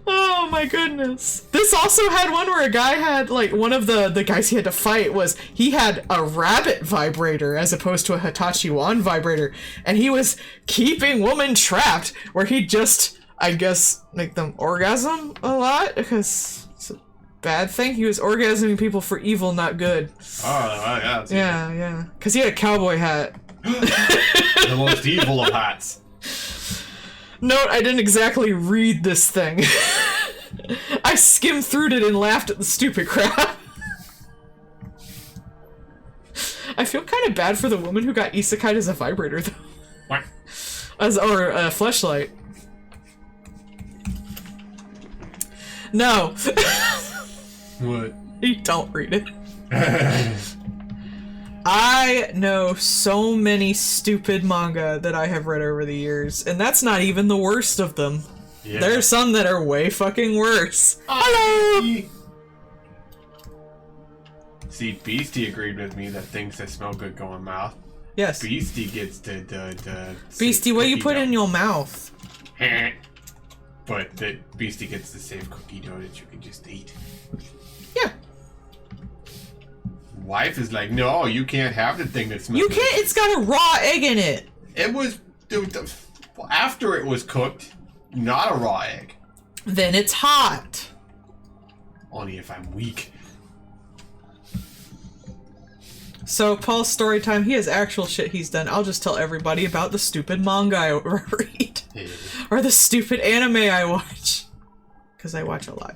Speaker 1: Oh my goodness. This also had one where a guy had, like, one of the guys he had to fight was, he had a rabbit vibrator as opposed to a Hitachi wand vibrator, and he was keeping women trapped, where he'd just, I guess, make them orgasm a lot, because it's a bad thing. He was orgasming people for evil, not good.
Speaker 3: Oh, yeah.
Speaker 1: Yeah. Because he had a cowboy hat.
Speaker 3: The most evil of hats.
Speaker 1: Note, I didn't exactly read this thing. I skimmed through it and laughed at the stupid crap. I feel kind of bad for the woman who got isekai'd as a vibrator, though.
Speaker 3: What?
Speaker 1: Or a fleshlight. No.
Speaker 3: What?
Speaker 1: You don't read it. I know so many stupid manga that I have read over the years, and that's not even the worst of them.
Speaker 3: Yeah.
Speaker 1: There are some that are way fucking worse. Hello!
Speaker 3: See, Beastie agreed with me that things that smell good go in mouth.
Speaker 1: Yes.
Speaker 3: Beastie gets the
Speaker 1: Beastie, what do you put in your mouth?
Speaker 3: But the Beastie gets the safe cookie dough that you can just eat.
Speaker 1: Yeah.
Speaker 3: Wife is like, no, you can't have the thing that smells.
Speaker 1: You can't, it's got a raw egg in it.
Speaker 3: It was, after it was cooked, not a raw egg.
Speaker 1: Then it's hot.
Speaker 3: Only if I'm weak.
Speaker 1: So, Paul's story time, he has actual shit he's done. I'll just tell everybody about the stupid manga I read.
Speaker 3: Yeah.
Speaker 1: Or the stupid anime I watch. Because I watch a lot.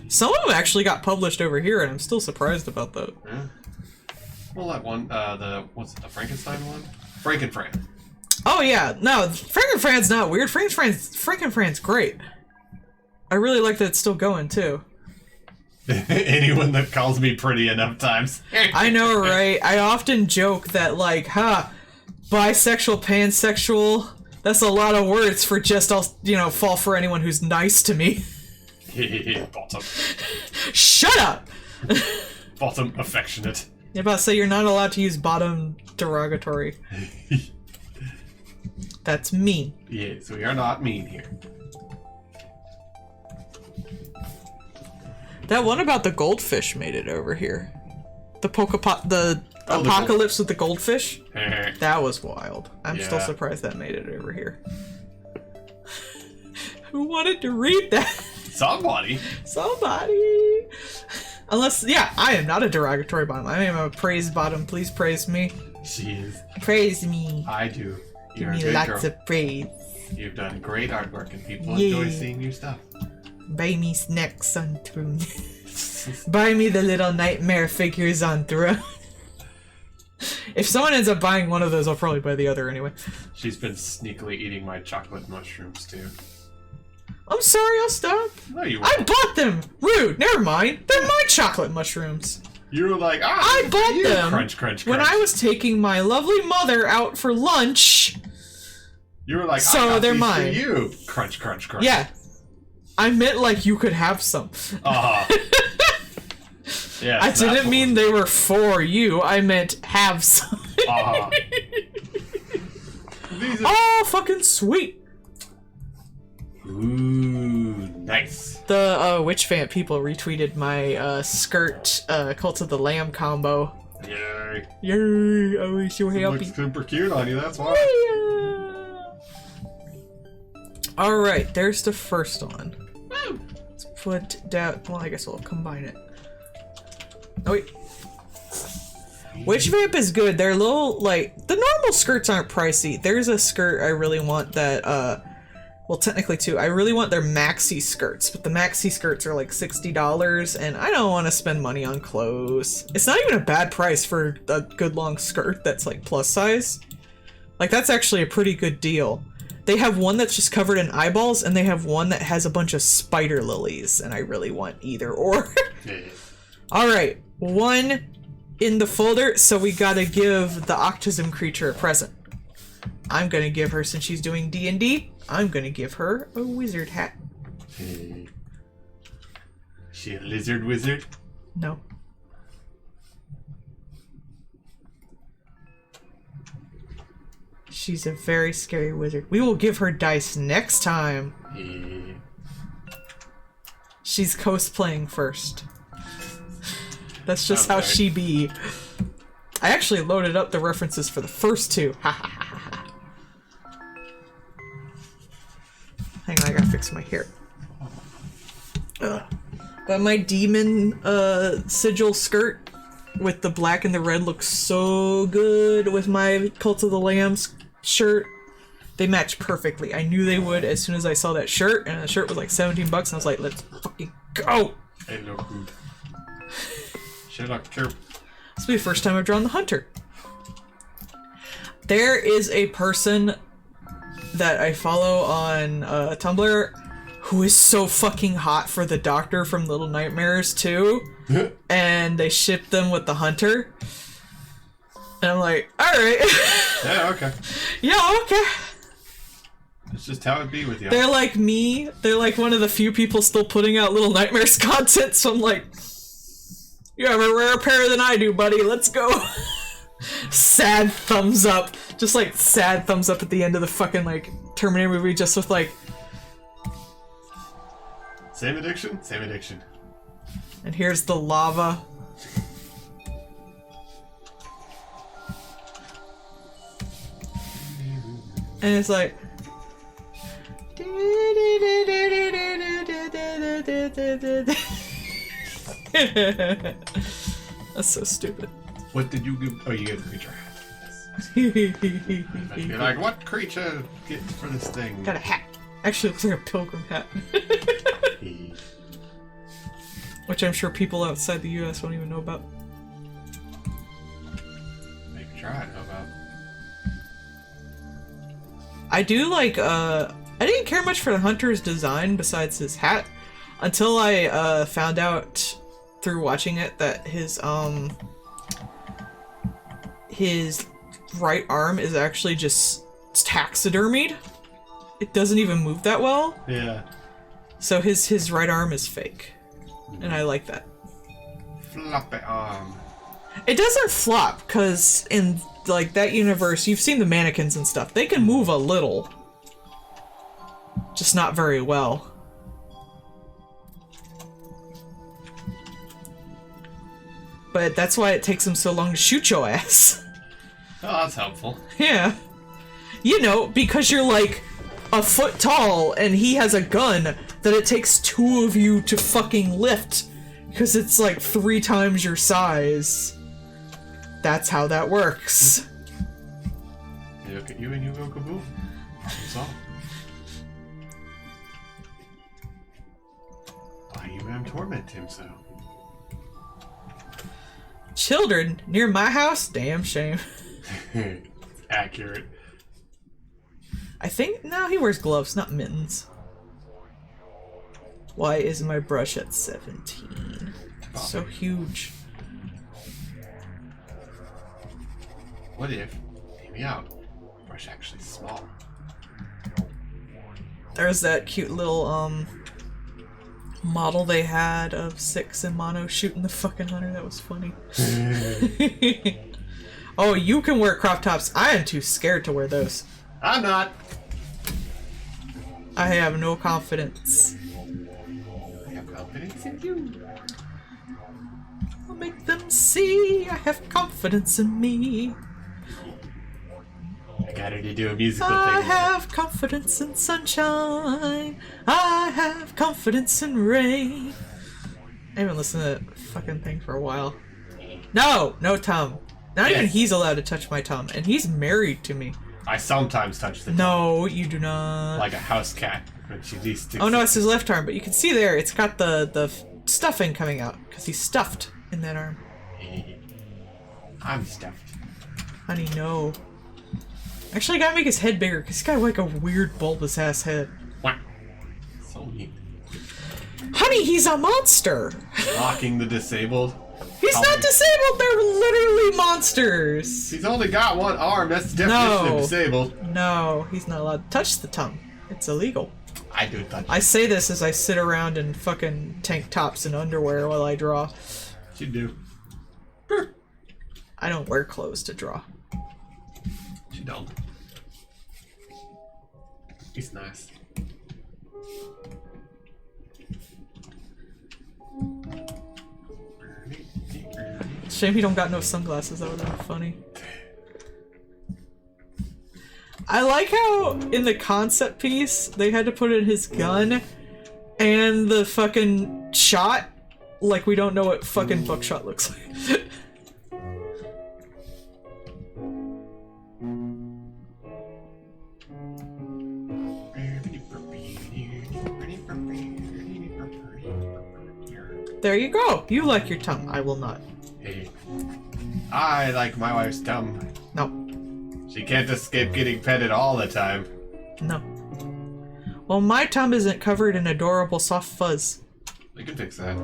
Speaker 1: Some of them actually got published over here, and I'm still surprised about that.
Speaker 3: Yeah. Well, that one, what's it, the Frankenstein one? Frankenfran.
Speaker 1: Oh yeah, no, Frankenfran's not weird. Frankenfran's great. I really like that it's still going, too.
Speaker 3: Anyone that calls me pretty enough times.
Speaker 1: I know, right? I often joke that, like, bisexual, pansexual, that's a lot of words for just, fall for anyone who's nice to me.
Speaker 3: Bottom.
Speaker 1: Shut up!
Speaker 3: Bottom affectionate.
Speaker 1: You're about to say you're not allowed to use bottom derogatory. That's mean.
Speaker 3: Yes, we are not mean here.
Speaker 1: That one about the goldfish made it over here. The
Speaker 3: Oh,
Speaker 1: Apocalypse with the goldfish? That was wild. I'm still
Speaker 3: Yeah.
Speaker 1: surprised that made it over here. Who wanted to read that?
Speaker 3: Somebody.
Speaker 1: Somebody. Unless, yeah, I am not a derogatory bottom. I am a praise bottom. Please praise me.
Speaker 3: Jeez.
Speaker 1: Praise me.
Speaker 3: I do.
Speaker 1: Give
Speaker 3: You're a
Speaker 1: me
Speaker 3: good
Speaker 1: lots
Speaker 3: girl.
Speaker 1: of praise.
Speaker 3: You've done great artwork and people
Speaker 1: Yeah.
Speaker 3: enjoy seeing your stuff.
Speaker 1: Buy me snacks on throne. Buy me the little nightmare figures on throne. If someone ends up buying one of those, I'll probably buy the other anyway.
Speaker 3: She's been sneakily eating my chocolate mushrooms too.
Speaker 1: I'm sorry, I'll stop.
Speaker 3: No, you
Speaker 1: I
Speaker 3: won't.
Speaker 1: bought them! Rude, never mind. They're my chocolate mushrooms.
Speaker 3: You were like, ah,
Speaker 1: I
Speaker 3: good for
Speaker 1: bought
Speaker 3: you.
Speaker 1: them
Speaker 3: Crunch, crunch, crunch.
Speaker 1: when I was taking my lovely mother out for lunch.
Speaker 3: You were like,
Speaker 1: So
Speaker 3: I got
Speaker 1: they're
Speaker 3: these
Speaker 1: mine.
Speaker 3: For you. Crunch, crunch, crunch.
Speaker 1: Yeah. I meant like you could have some.
Speaker 3: Yeah.
Speaker 1: I didn't mean they were for you. I meant have some.
Speaker 3: These are...
Speaker 1: Oh, fucking sweet.
Speaker 3: Ooh, nice.
Speaker 1: The Witch Vamp people retweeted my skirt Cult of the Lamb combo.
Speaker 3: Yay.
Speaker 1: Yay! I wish you were
Speaker 3: It
Speaker 1: happy.
Speaker 3: looks super cute on you, that's why.
Speaker 1: Alright, there's the first one. Let's put down. Well, I guess we'll combine it. Oh, wait. Witch Vamp is good. They're little, like, the normal skirts aren't pricey. There's a skirt I really want that, well, technically two. I really want their maxi skirts, but the maxi skirts are like $60, and I don't want to spend money on clothes. It's not even a bad price for a good long skirt that's like plus size. Like, that's actually a pretty good deal. They have one that's just covered in eyeballs, and they have one that has a bunch of spider lilies, and I really want either or. Alright, one in the folder, so we gotta give the Octism creature a present. I'm gonna give her, since she's doing D&D, I'm gonna give her a wizard hat.
Speaker 3: She a lizard wizard?
Speaker 1: No. She's a very scary wizard. We will give her dice next time. She's cosplaying first. That's just how she be. I actually loaded up the references for the first two. Ha ha ha ha. Hang on, I gotta fix my hair. Ugh. But my demon sigil skirt with the black and the red looks so good with my Cult of the Lambs shirt. They match perfectly. I knew they would as soon as I saw that shirt, and the shirt was like $17 and I was like, let's fucking go!
Speaker 3: They look good. She look cute.
Speaker 1: This will be the first time I've drawn the hunter. There is a person that I follow on Tumblr who is so fucking hot for the doctor from Little Nightmares 2, and they ship them with the hunter. And I'm like, alright.
Speaker 3: Yeah, okay.
Speaker 1: Yeah, okay.
Speaker 3: That's just how it be with you.
Speaker 1: They're like me. They're like one of the few people still putting out Little Nightmares content, so I'm like, you have a rarer pair than I do, buddy. Let's go. Sad thumbs up. Just like sad thumbs up at the end of the fucking like Terminator movie, just with like,
Speaker 3: Same addiction? Same addiction.
Speaker 1: and here's the lava. And it's like, that's so stupid.
Speaker 3: What did you give? Oh, you gave the creature a hat. You're like, what creature gets for this thing?
Speaker 1: Got a hat. Actually, it looks like a pilgrim hat. Which I'm sure people outside the US won't even know about.
Speaker 3: Maybe try it. How about?
Speaker 1: I do like, I didn't care much for the Hunter's design besides his hat until I found out through watching it that his right arm is actually just taxidermied. It doesn't even move that well.
Speaker 3: Yeah.
Speaker 1: So his right arm is fake. And I like that.
Speaker 3: Floppy arm.
Speaker 1: It doesn't flop, because in like that universe, you've seen the mannequins and stuff. They can move a little. Just not very well. But that's why it takes him so long to shoot your ass.
Speaker 2: Oh, that's helpful.
Speaker 1: Yeah. You know, because you're like a foot tall and he has a gun that it takes 2 of you to fucking lift. Because it's like 3 times your size. That's how that works.
Speaker 3: They look at you and you go kaboom. That's all. Why you gonna torment him so?
Speaker 1: Children near my house? Damn shame.
Speaker 3: Accurate.
Speaker 1: I think, no, he wears gloves, not mittens. Why is my brush at 17? It's so huge.
Speaker 3: What if, hear me out, brush actually small?
Speaker 1: There's that cute little, model they had of 6 in mono shooting the fucking hunter. That was funny. Oh, you can wear crop tops. I am too scared to wear those.
Speaker 3: I'm not.
Speaker 1: I have no confidence.
Speaker 3: I have confidence in you.
Speaker 1: I'll make them see I have confidence in me.
Speaker 3: I got her to do a musical thing.
Speaker 1: I have confidence in sunshine. I have confidence in rain. I haven't listened to that fucking thing for a while. No! No tongue. Not even he's allowed to touch my tongue, and he's married to me.
Speaker 3: I sometimes touch the
Speaker 1: No, you do not.
Speaker 3: like a house cat when she least.
Speaker 1: Oh no, it's his left arm, but you can see there, it's got the stuffing coming out, because he's stuffed in that arm.
Speaker 3: I'm stuffed.
Speaker 1: Honey, no. Actually, I gotta make his head bigger, because he's got like a weird bulbous ass head.
Speaker 3: Wow. So neat.
Speaker 1: Honey, he's a monster!
Speaker 3: Locking the disabled.
Speaker 1: He's not disabled, they're literally monsters!
Speaker 3: He's only got one arm, that's the definition
Speaker 1: No.
Speaker 3: of disabled.
Speaker 1: No, he's not allowed to touch the tongue. It's illegal.
Speaker 3: I do touch
Speaker 1: I say this as I sit around in fucking tank tops and underwear while I draw.
Speaker 3: You do.
Speaker 1: I don't wear clothes to draw.
Speaker 3: She don't. He's nice.
Speaker 1: Shame he don't got no sunglasses, that would've been funny. I like how in the concept piece they had to put in his gun and the fucking shot like we don't know what fucking buckshot looks like. There you go. You like your tongue. I will not.
Speaker 3: Hey. I like my wife's tongue.
Speaker 1: No.
Speaker 3: She can't escape getting petted all the time.
Speaker 1: No. Well, my tongue isn't covered in adorable soft fuzz.
Speaker 3: We can fix that.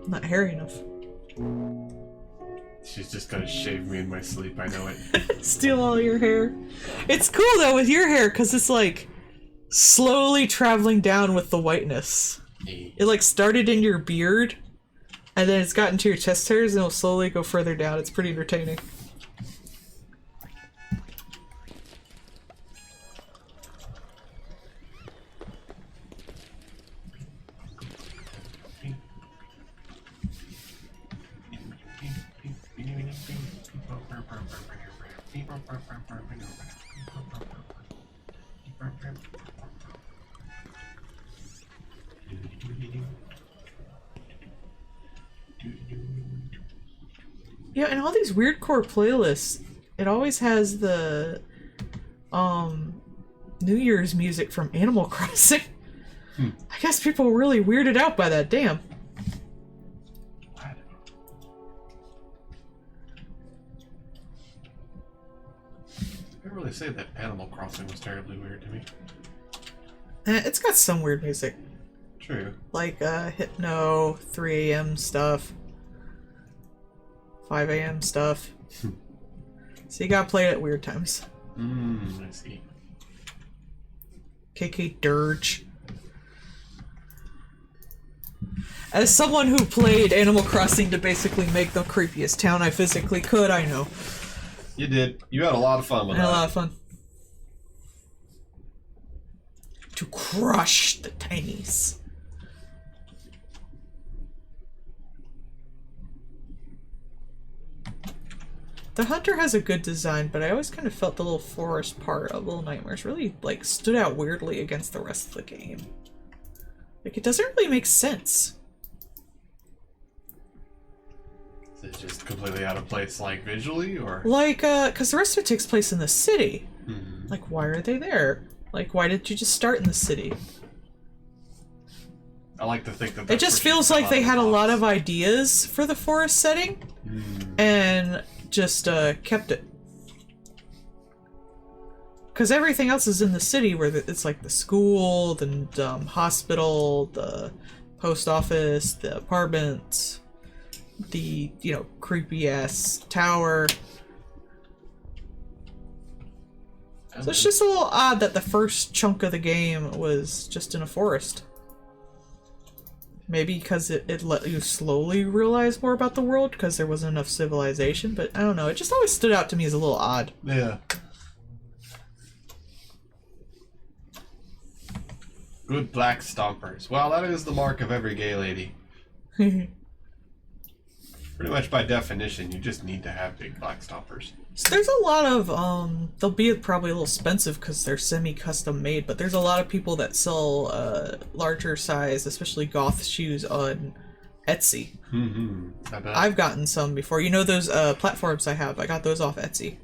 Speaker 1: Not hairy enough.
Speaker 3: She's just gonna shave me in my sleep, I know it.
Speaker 1: Steal all your hair. It's cool though with your hair because it's like slowly traveling down with the whiteness.
Speaker 3: Hey.
Speaker 1: It like started in your beard and then it's gotten to your chest hairs and it'll slowly go further down. It's pretty entertaining. Yeah, and all these weird core playlists, it always has the New Year's music from Animal Crossing. I guess people were really weirded out by that, damn.
Speaker 3: What? I can't really say that Animal Crossing was terribly weird to me.
Speaker 1: It's got some weird music.
Speaker 3: True.
Speaker 1: Like Hypno, 3 a.m. stuff. 5 a.m. stuff. So you gotta play it at weird times.
Speaker 3: I see.
Speaker 1: KK Dirge. As someone who played Animal Crossing to basically make the creepiest town I physically could, I know.
Speaker 3: You did. You had a lot of fun with
Speaker 1: I had
Speaker 3: that.
Speaker 1: a lot of fun. To crush the tinies. The hunter has a good design, but I always kind of felt the little forest part of Little Nightmares really, like, stood out weirdly against the rest of the game. Like, it doesn't really make sense.
Speaker 3: Is it just completely out of place, like, visually, or?
Speaker 1: Like, because the rest of it takes place in the city.
Speaker 3: Hmm.
Speaker 1: Like, why are they there? Like, why did you just start in the city?
Speaker 3: I like to think that
Speaker 1: It
Speaker 3: that's
Speaker 1: just
Speaker 3: where she
Speaker 1: feels
Speaker 3: fell
Speaker 1: like
Speaker 3: out
Speaker 1: they
Speaker 3: of
Speaker 1: had
Speaker 3: the
Speaker 1: a lot
Speaker 3: box.
Speaker 1: of ideas for the forest setting, and just kept it. Because everything else is in the city, where it's like the school, the hospital, the post office, the apartment, the, you know, creepy-ass tower. So it's just a little odd that the first chunk of the game was just in a forest. Maybe because it let you slowly realize more about the world because there wasn't enough civilization, but I don't know. It just always stood out to me as a little odd.
Speaker 3: Yeah. Good black stompers. Well, that is the mark of every gay lady. Pretty much by definition, you just need to have big black stompers.
Speaker 1: So there's a lot of, they'll be probably a little expensive because they're semi-custom made, but there's a lot of people that sell larger size, especially goth shoes on Etsy.
Speaker 3: Mm-hmm. I bet.
Speaker 1: I've gotten some before. You know those platforms I have? I got those off Etsy.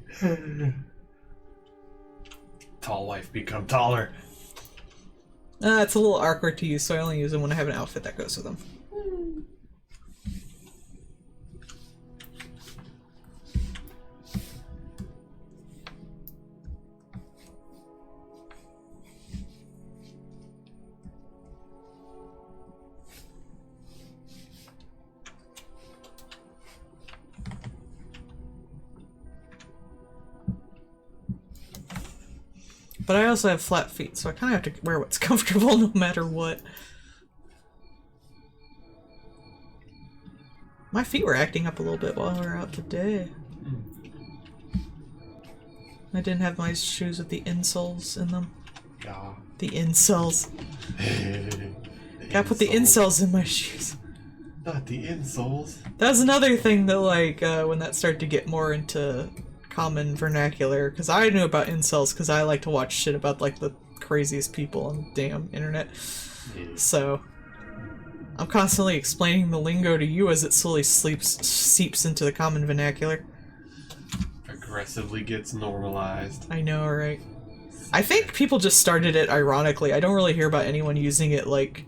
Speaker 3: Tall wife become taller.
Speaker 1: It's a little awkward to use, so I only use them when I have an outfit that goes with them. But I also have flat feet, so I kind of have to wear what's comfortable no matter what. My feet were acting up a little bit while we were out today. I didn't have my shoes with the insoles in them.
Speaker 3: Yeah.
Speaker 1: The insoles. Gotta put the insoles in my shoes.
Speaker 3: Not the insoles.
Speaker 1: That was another thing that, like, when that started to get more into common vernacular, because I knew about incels because I like to watch shit about, like, the craziest people on the damn internet.
Speaker 3: Yeah.
Speaker 1: So I'm constantly explaining the lingo to you as it slowly seeps into the common vernacular.
Speaker 3: Aggressively gets normalized.
Speaker 1: I know, right? I think people just started it ironically. I don't really hear about anyone using it, like,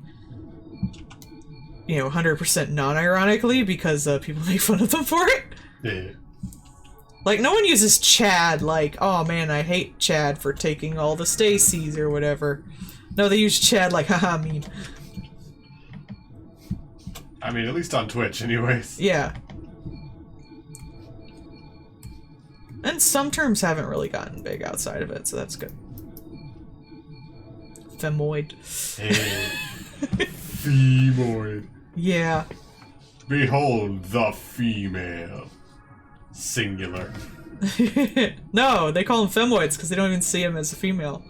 Speaker 1: you know, 100% non-ironically because people make fun of them for it.
Speaker 3: Yeah.
Speaker 1: Like, no one uses Chad like, oh man, I hate Chad for taking all the Stacys or whatever. No, they use Chad like, haha, mean.
Speaker 3: I mean, at least on Twitch, anyways.
Speaker 1: Yeah. And some terms haven't really gotten big outside of it, so that's good. Femoid.
Speaker 3: Hey. Femoid.
Speaker 1: Yeah.
Speaker 3: Behold the female. Singular.
Speaker 1: No, they call them femoids because they don't even see him as a female.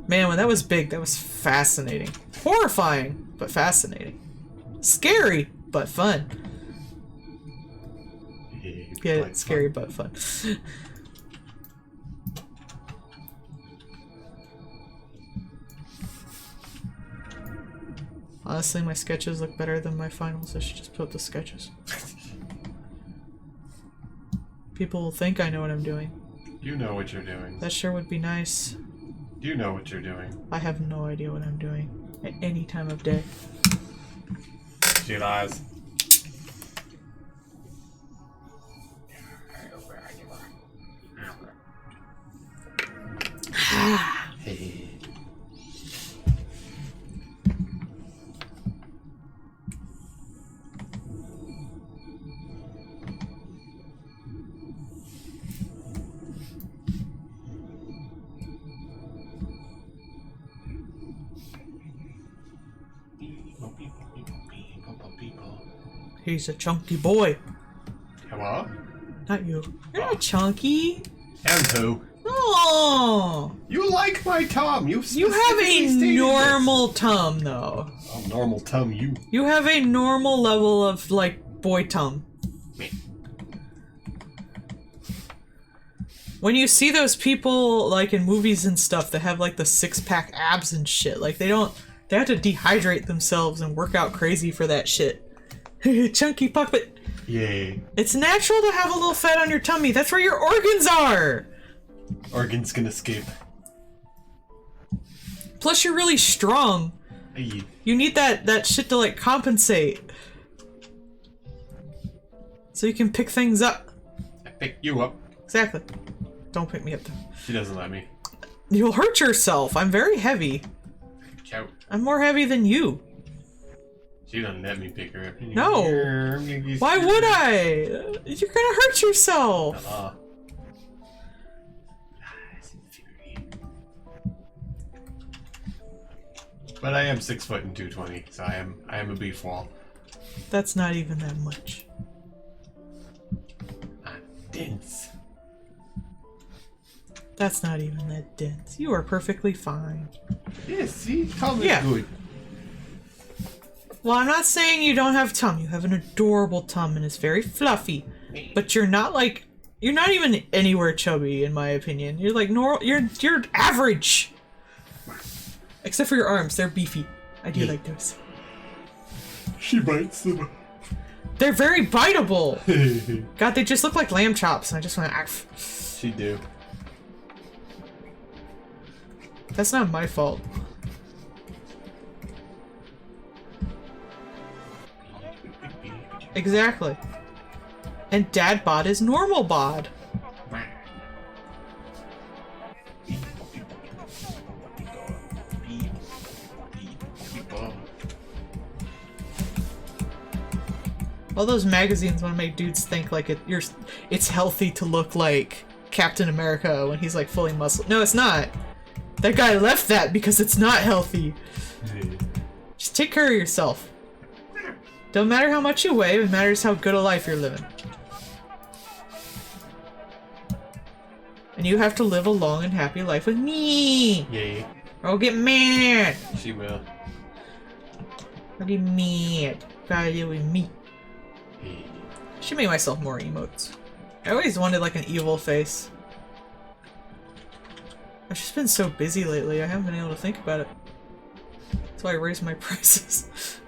Speaker 1: Man, when that was big, that was fascinating. Horrifying, but fascinating. Scary, but fun. Yeah,
Speaker 3: Like
Speaker 1: it's scary, but fun. Honestly, my sketches look better than my finals. I should just put the sketches. People will think I know what I'm doing.
Speaker 3: You know what you're doing.
Speaker 1: That sure would be nice.
Speaker 3: You know what you're doing.
Speaker 1: I have no idea what I'm doing at any time of day.
Speaker 3: She lies. Hey.
Speaker 1: He's a chunky boy.
Speaker 3: What?
Speaker 1: Not you. You're not chunky.
Speaker 3: And who?
Speaker 1: Oh,
Speaker 3: You like my tum.
Speaker 1: you have
Speaker 3: specifically
Speaker 1: a
Speaker 3: stated
Speaker 1: normal tum, though.
Speaker 3: this. Oh, normal tum, you.
Speaker 1: You have a normal level of, like, boy tum.
Speaker 3: Me.
Speaker 1: When you see those people, like, in movies and stuff that have, like, the six-pack abs and shit, like, they have to dehydrate themselves and work out crazy for that shit. Chunky puppet.
Speaker 3: Yay.
Speaker 1: It's natural to have a little fat on your tummy. That's where your organs are!
Speaker 3: Organs can escape.
Speaker 1: Plus, you're really strong.
Speaker 3: Hey.
Speaker 1: You need that shit to, like, compensate. So you can pick things up.
Speaker 3: I pick you up.
Speaker 1: Exactly. Don't pick me up, though.
Speaker 3: She doesn't let me.
Speaker 1: You'll hurt yourself. I'm very heavy.
Speaker 3: Chow.
Speaker 1: I'm more heavy than you.
Speaker 3: She doesn't let me pick her up.
Speaker 1: No. Why would I? You're gonna hurt yourself.
Speaker 3: But I am 6 foot and 220, so I am a beef wall.
Speaker 1: That's not even that much.
Speaker 3: I'm dense.
Speaker 1: That's not even that dense. You are perfectly fine.
Speaker 3: Yes, see? Tom is
Speaker 1: Yeah.
Speaker 3: good.
Speaker 1: Well, I'm not saying you don't have tum. You have an adorable tum and it's very fluffy. But you're not like... You're not even anywhere chubby, in my opinion. You're like normal... You're average! Except for your arms. They're beefy. I do like those.
Speaker 3: She bites them.
Speaker 1: They're very biteable! God, they just look like lamb chops, and I just went...
Speaker 3: She do.
Speaker 1: That's not my fault. Exactly. And dad bod is normal bod. All those magazines want to make dudes think like it's healthy to look like Captain America when he's like fully muscled. No, it's not. That guy left that because it's not healthy. Just take care of yourself. Don't matter how much you weigh, it matters how good a life you're living. And you have to live a long and happy life with me!
Speaker 3: Yay.
Speaker 1: Or I'll get mad!
Speaker 3: She will.
Speaker 1: I'll get mad. Gotta live with me.
Speaker 3: Hey.
Speaker 1: I should make myself more emotes. I always wanted like an evil face. I've just been so busy lately, I haven't been able to think about it. That's why I raised my prices.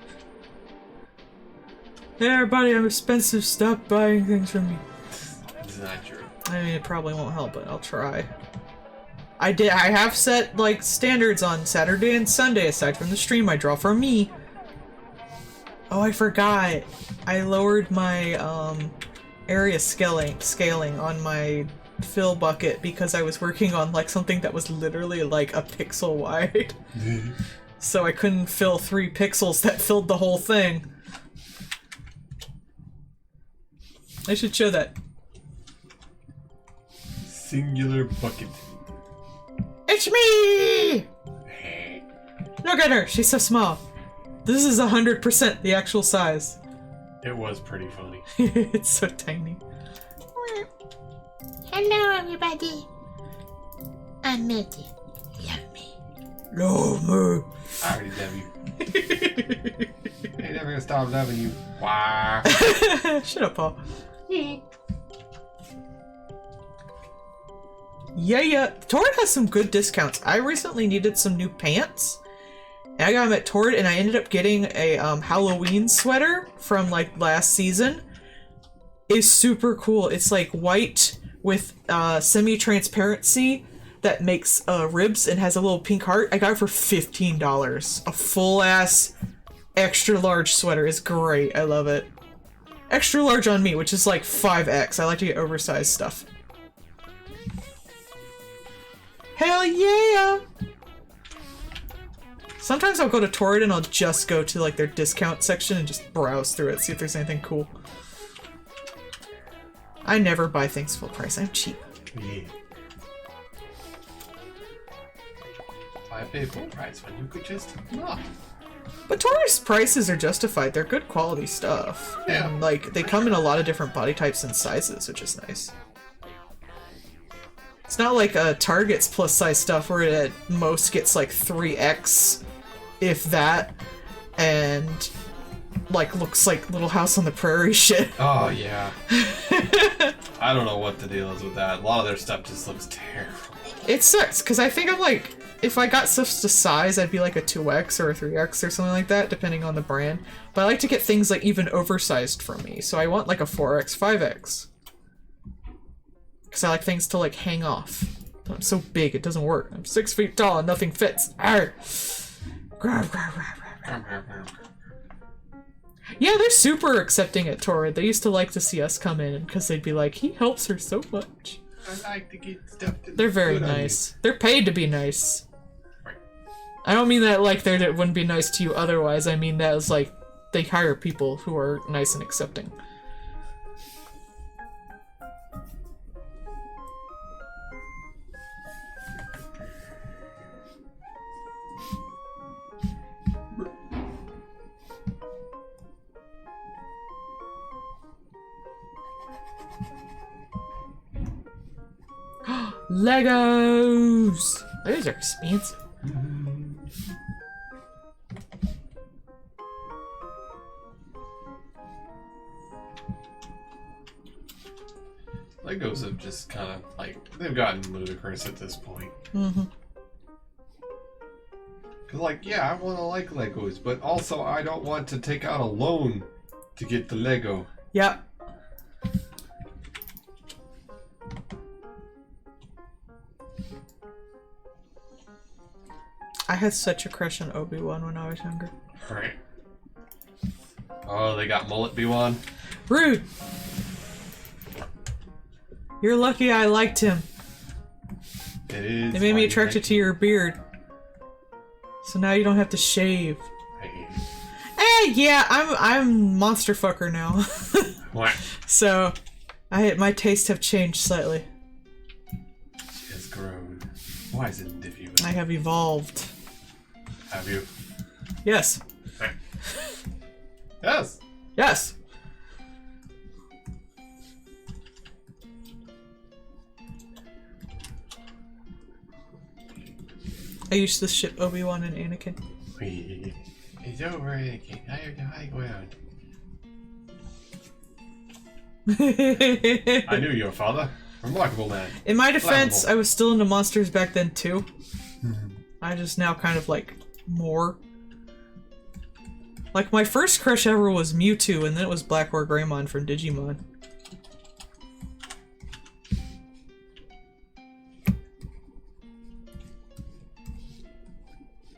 Speaker 1: Hey everybody, I'm expensive, stop buying things from me.
Speaker 3: It's not true.
Speaker 1: I mean, it probably won't help, but I'll try. I have set, like, standards on Saturday and Sunday, aside from the stream I draw for me. Oh, I forgot. I lowered my, area scaling on my fill bucket because I was working on, like, something that was literally, like, a pixel wide. So I couldn't fill 3 pixels that filled the whole thing. I should show that.
Speaker 3: Singular bucket.
Speaker 1: It's me! Look at her, she's so small. This is 100% the actual size.
Speaker 3: It was pretty funny.
Speaker 1: It's so tiny.
Speaker 4: Hello, everybody. I'm Melle-d. Love me.
Speaker 1: Love me.
Speaker 3: I already love you. Ain't never gonna stop loving you. Wow.
Speaker 1: Shut up, Paul. Yeah. Torrid has some good discounts. I recently needed some new pants. And I got them at Torrid, and I ended up getting a Halloween sweater from like last season. It's super cool. It's like white with semi-transparency that makes ribs and has a little pink heart. I got it for $15. A full-ass extra large sweater is great. I love it. Extra large on me, which is like 5X. I like to get oversized stuff. Hell yeah! Sometimes I'll go to Torrid and I'll just go to like their discount section and just browse through it, see if there's anything cool. I never buy things full price. I'm cheap.
Speaker 3: Yeah. I pay full price when you could just not.
Speaker 1: But Torrid's prices are justified. They're good quality stuff.
Speaker 3: Yeah.
Speaker 1: And like they come in a lot of different body types and sizes, which is nice. It's not like Target's plus size stuff where it at most gets like 3X, if that, and like looks like Little House on the Prairie shit.
Speaker 3: Oh yeah. I don't know what the deal is with that. A lot of their stuff just looks terrible.
Speaker 1: It sucks, because I think I'm like, if I got stuff to size, I'd be like a 2X or a 3X or something like that, depending on the brand. But I like to get things like even oversized for me, so I want like a 4X, 5X. Because I like things to like hang off. But I'm so big, it doesn't work. I'm 6 feet tall and nothing fits. Arr. Yeah, they're super accepting at Torrid. They used to like to see us come in because they'd be like, he helps her so much.
Speaker 3: I like to get stuff to
Speaker 1: They're very nice. They're paid to be nice. I don't mean that like they wouldn't be nice to you otherwise. I mean that as like they hire people who are nice and accepting. Legos! Those are expensive.
Speaker 3: Legos have just kind of like they've gotten ludicrous at this point.
Speaker 1: Mm-hmm.
Speaker 3: Cause like, yeah, I want to like Legos, but also I don't want to take out a loan to get the Lego.
Speaker 1: Yep. I had such a crush on Obi-Wan when I was younger.
Speaker 3: Right. Oh, they got mullet B1.
Speaker 1: Rude! You're lucky I liked him.
Speaker 3: It is.
Speaker 1: They made me attracted to your beard. So now you don't have to shave. Yeah, I'm monster fucker now.
Speaker 3: What?
Speaker 1: So, my tastes have changed slightly.
Speaker 3: She has grown. Why is it diffusing?
Speaker 1: I have evolved.
Speaker 3: Have you?
Speaker 1: Yes.
Speaker 3: Yes.
Speaker 1: Yes. I used to ship Obi-Wan and Anakin.
Speaker 3: It's over, Anakin. High ground. I knew your father. Remarkable man.
Speaker 1: In my defense, I was still into monsters back then too. I just now kind of like more. Like my first crush ever was Mewtwo, and then it was Blackmore Greymon from Digimon.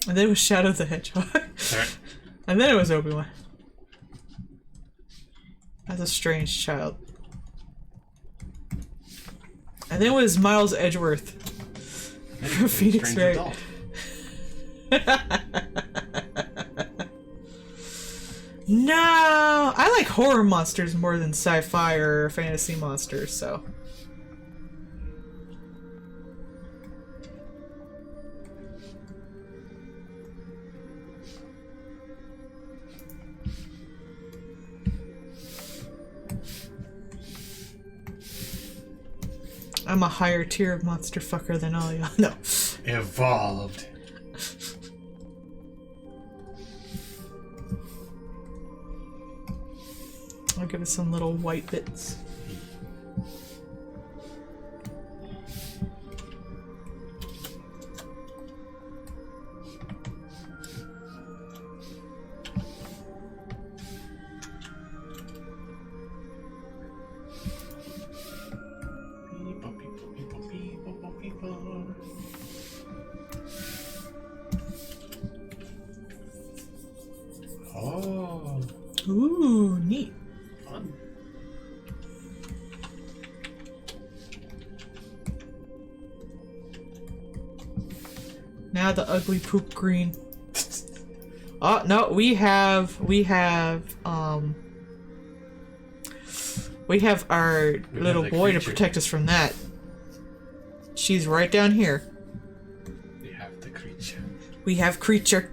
Speaker 1: And then it was Shadow the Hedgehog. And then it was Obi-Wan. That's a strange child. And then it was Miles Edgeworth from Phoenix Wright. No! I like horror monsters more than sci-fi or fantasy monsters, so... I'm a higher tier of monster fucker than all y'all. No.
Speaker 3: Evolved.
Speaker 1: I'll give it some little white bits.
Speaker 3: Oh.
Speaker 1: Ooh, neat.
Speaker 3: Fun.
Speaker 1: Now the ugly poop green. Oh no, we have our little boy to protect us from that. She's right down here.
Speaker 3: We have the creature.
Speaker 1: We have creature.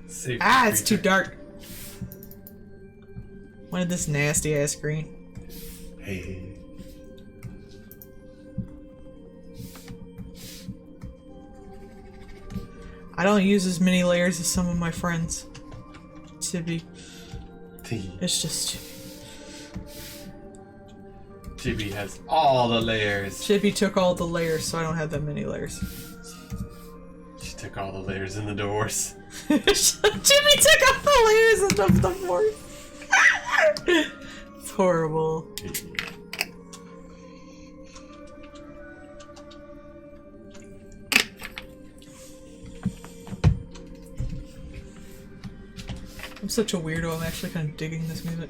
Speaker 3: Save
Speaker 1: Ah,
Speaker 3: the
Speaker 1: it's too
Speaker 3: creature.
Speaker 1: dark. Wanted this nasty ass green.
Speaker 3: Hey.
Speaker 1: I don't use as many layers as some of my friends. Chibi. It's just Chibi.
Speaker 3: Chibi has all the layers.
Speaker 1: Chibi took all the layers, so I don't have that many layers.
Speaker 3: She took all the layers in the doors.
Speaker 1: Chibi took all the layers of the divorce. It's horrible. I'm such a weirdo, I'm actually kind of digging this music.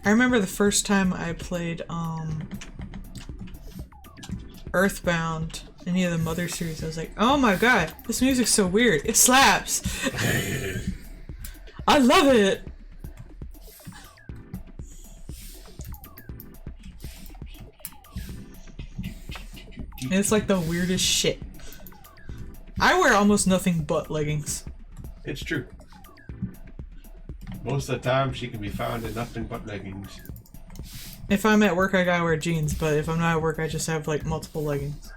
Speaker 1: I remember the first time I played Earthbound, any of the Mother series, I was like, oh my god, this music's so weird. It slaps. I love it. And it's like the weirdest shit. I wear almost nothing but leggings.
Speaker 3: It's true. Most of the time, she can be found in nothing but leggings.
Speaker 1: If I'm at work, I gotta wear jeans, but if I'm not at work, I just have like multiple leggings.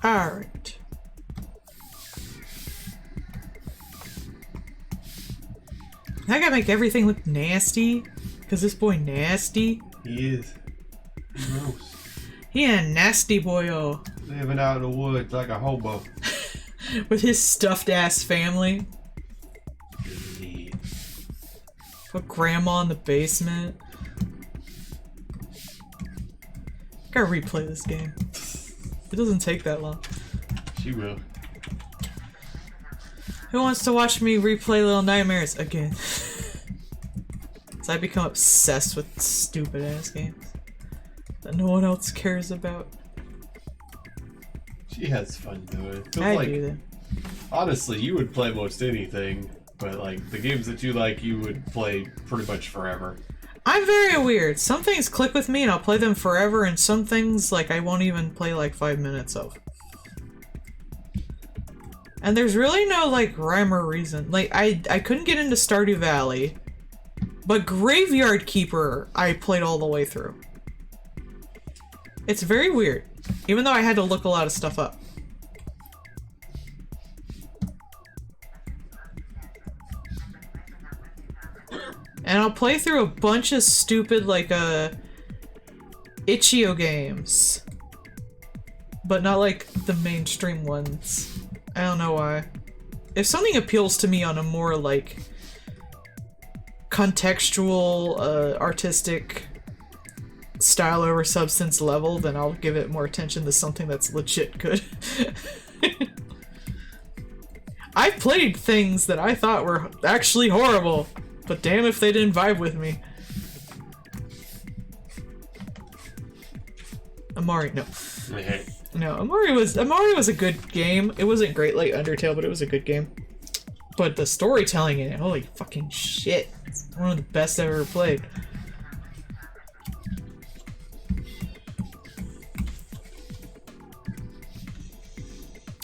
Speaker 1: Alright. I gotta make everything look nasty, because this boy nasty.
Speaker 3: He is. He's gross.
Speaker 1: He a nasty boyo.
Speaker 3: Living out in the woods like a hobo.
Speaker 1: With his stuffed ass family.
Speaker 3: Yeah.
Speaker 1: Put grandma in the basement. Gotta replay this game. It doesn't take that long.
Speaker 3: She will.
Speaker 1: Who wants to watch me replay Little Nightmares again? So I become obsessed with stupid ass games that no one else cares about.
Speaker 3: She has fun doing it.
Speaker 1: I
Speaker 3: Like,
Speaker 1: do that.
Speaker 3: honestly, you would play most anything, but like the games that you like, you would play pretty much forever.
Speaker 1: I'm very weird. Some things click with me and I'll play them forever, and some things like I won't even play like 5 minutes of. And there's really no like rhyme or reason. Like I couldn't get into Stardew Valley, but Graveyard Keeper I played all the way through. It's very weird, even though I had to look a lot of stuff up. And I'll play through a bunch of stupid, like, Itch.io games. But not, like, the mainstream ones. I don't know why. If something appeals to me on a more, like, contextual, artistic style over substance level, then I'll give it more attention to something that's legit good. I've played things that I thought were actually horrible. But damn if they didn't vibe with me. Amari, no. No, Amari was a good game. It wasn't great like Undertale, but it was a good game. But the storytelling in it, holy fucking shit. It's one of the best I've ever played.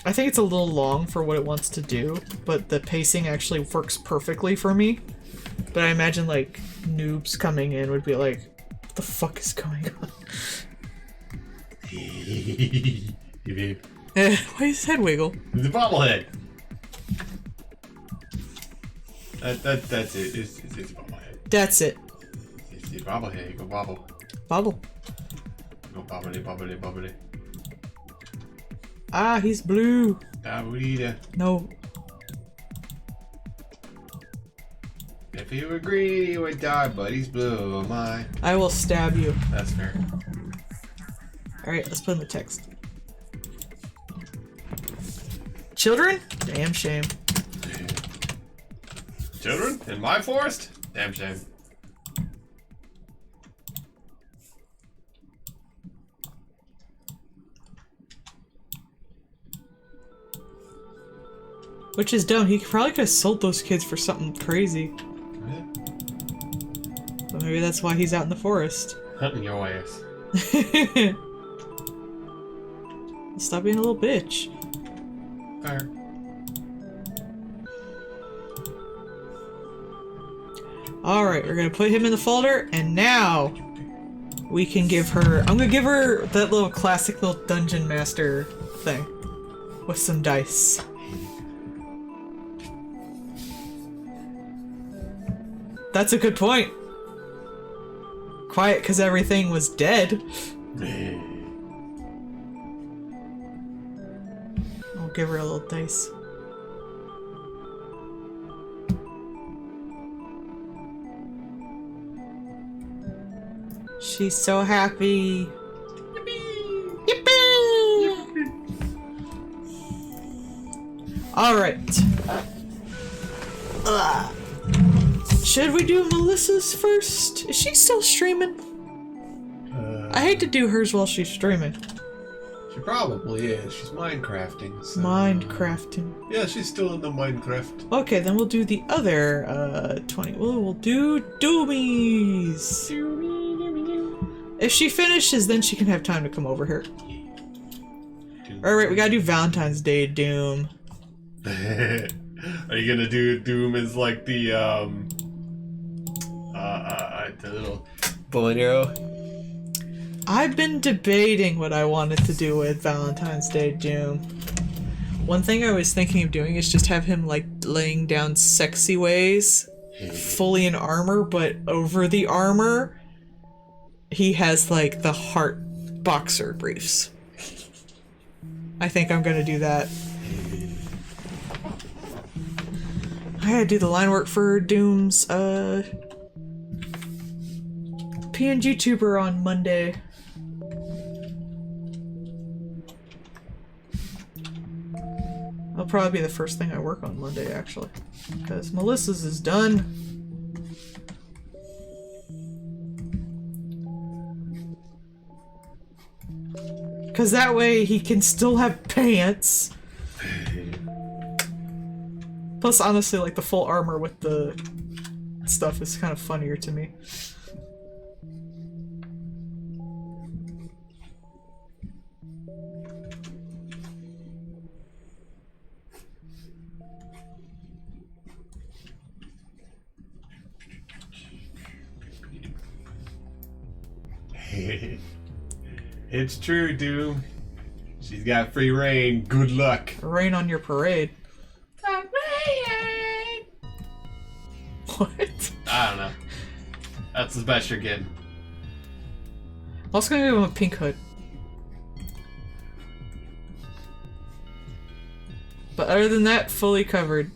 Speaker 1: I think it's a little long for what it wants to do, but the pacing actually works perfectly for me. But I imagine, like, noobs coming in would be like, what the fuck is going on?
Speaker 3: Hey, babe.
Speaker 1: Why does his head wiggle?
Speaker 3: The bobblehead. That's it. It's a bobblehead.
Speaker 1: That's it.
Speaker 3: It's a bobblehead. You go bobble.
Speaker 1: Bobble.
Speaker 3: Go bobbly, bobbly, bobbly.
Speaker 1: Ah, he's blue.
Speaker 3: Dabuida.
Speaker 1: No.
Speaker 3: If you agree, you would die, but he's blue. Am I?
Speaker 1: I will stab you.
Speaker 3: That's fair.
Speaker 1: Alright, let's put in the text. Children? Damn shame.
Speaker 3: Children? In my forest? Damn shame.
Speaker 1: Which is dumb. He probably could have sold those kids for something crazy.
Speaker 3: Yeah.
Speaker 1: But maybe that's why he's out in the forest.
Speaker 3: Hunting your ass.
Speaker 1: Stop being a little bitch.
Speaker 3: Fair.
Speaker 1: Alright, we're gonna put him in the folder, and now we can give her. I'm gonna give her that little classic little dungeon master thing with some dice. That's a good point. Quiet because everything was dead. I'll give her a little dice. She's so happy. Yippee! Yippee! Alright. Should we do Melissa's first? Is she still streaming? I hate to do hers while she's streaming.
Speaker 3: She probably is. She's Minecrafting. So,
Speaker 1: Minecrafting.
Speaker 3: yeah, she's still in the Minecraft.
Speaker 1: Okay, then we'll do the other 20. We'll do Doomies. If she finishes, then she can have time to come over here. Alright, we gotta do Valentine's Day Doom.
Speaker 3: Are you gonna do Doom as like the little
Speaker 2: bow and arrow?
Speaker 1: I've been debating what I wanted to do with Valentine's Day Doom. One thing I was thinking of doing is just have him like laying down sexy ways, fully in armor, but over the armor, he has like the heart boxer briefs. I think I'm gonna do that. I gotta do the line work for Doom's PNG tuber on Monday. That'll probably be the first thing I work on Monday, actually. Because Melissa's is done. Because that way he can still have pants. Plus, honestly, like, the full armor with the stuff is kind of funnier to me.
Speaker 3: It's true, Doom. She's got free reign. Good luck.
Speaker 1: Rain on your parade. What?
Speaker 3: I don't know. That's the best you're getting.
Speaker 1: I was gonna give him a pink hood. But other than that, fully covered.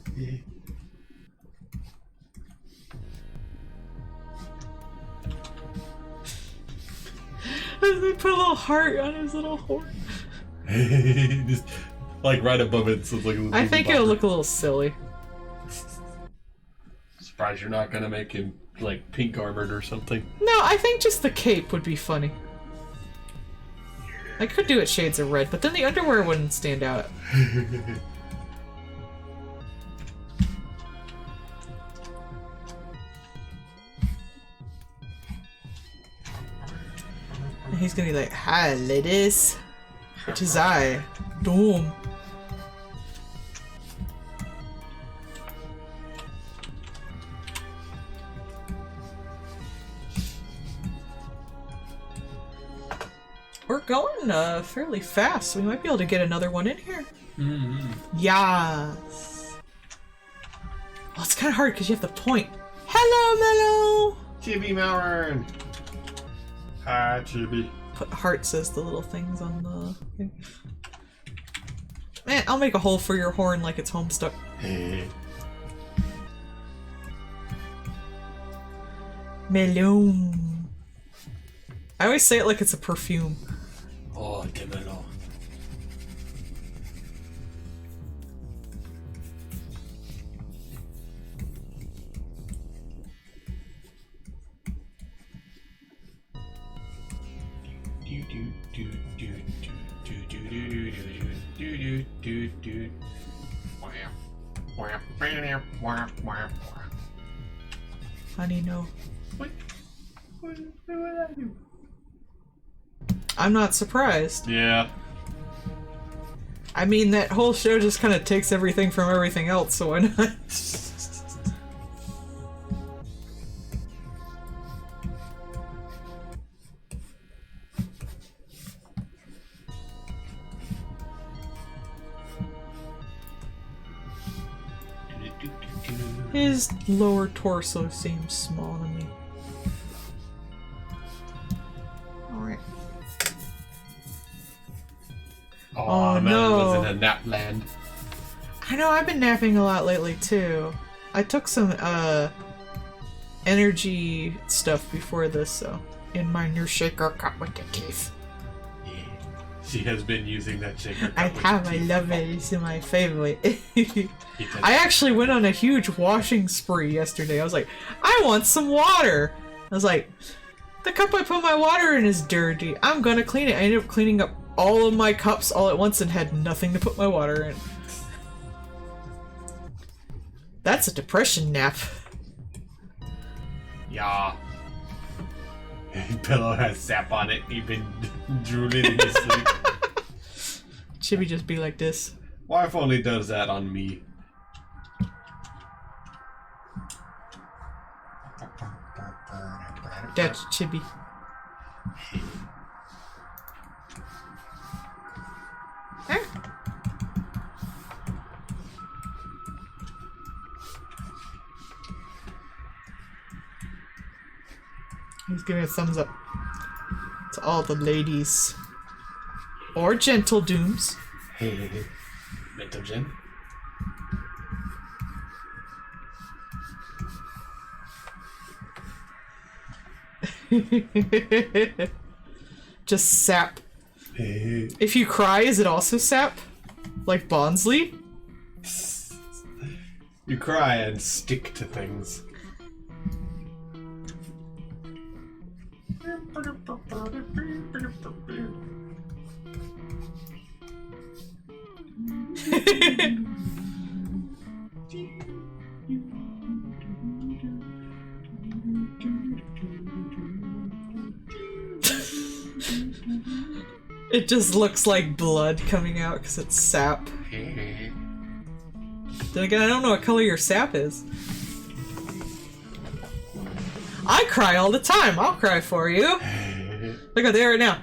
Speaker 1: They put a little heart on his little horn.
Speaker 3: Just like right above it, so it's like a little
Speaker 1: I think it'll look a little silly.
Speaker 3: Surprised you're not gonna make him like pink armored or something.
Speaker 1: No, I think just the cape would be funny. I could do it shades of red, but then the underwear wouldn't stand out. And he's gonna be like, "Hi, ladies. It is I, Doom." We're going fairly fast, so we might be able to get another one in here.
Speaker 3: Mm-hmm.
Speaker 1: Yes. Well, it's kind of hard because you have to point. Hello, Mello!
Speaker 3: Chibi Malvern. Hi, Chibi.
Speaker 1: Put hearts as the little things on the thing. Man, I'll make a hole for your horn like it's Homestuck. Melon. I always say it like it's a perfume.
Speaker 3: Oh, dímelo.
Speaker 1: Honey, no.
Speaker 3: What did I do?
Speaker 1: I'm not surprised.
Speaker 3: Yeah.
Speaker 1: I mean, that whole show just kind of takes everything from everything else, so why not? His lower torso seems small to me. Alright.
Speaker 3: Oh,
Speaker 1: no.
Speaker 3: was in a nap land.
Speaker 1: I know, I've been napping a lot lately too. I took some energy stuff before this, so in my new shaker cup with the teeth.
Speaker 3: Yeah. She has been using that shaker cup.
Speaker 1: I
Speaker 3: with
Speaker 1: have,
Speaker 3: the
Speaker 1: I
Speaker 3: teeth.
Speaker 1: love it. It's my favorite.
Speaker 3: He said-
Speaker 1: I actually went on a huge washing spree yesterday. I was like, I want some water. I was like, the cup I put my water in is dirty. I'm gonna clean it. I ended up cleaning up all of my cups all at once and had nothing to put my water in. That's a depression nap.
Speaker 3: Yeah. Pillow has sap on it. You've been drooling in your sleep.
Speaker 1: Chibi just be like this.
Speaker 3: Wife only does that on me.
Speaker 1: That's Chibi. He's giving a thumbs up to all the ladies. Or gentle dooms.
Speaker 3: Mental Gen.
Speaker 1: Just sap. If you cry, is it also sap? Like Bondsley?
Speaker 3: You cry and stick to things.
Speaker 1: It just looks like blood coming out because it's sap. Then again, I don't know what color your sap is. I cry all the time. I'll cry for you. Look at there right now.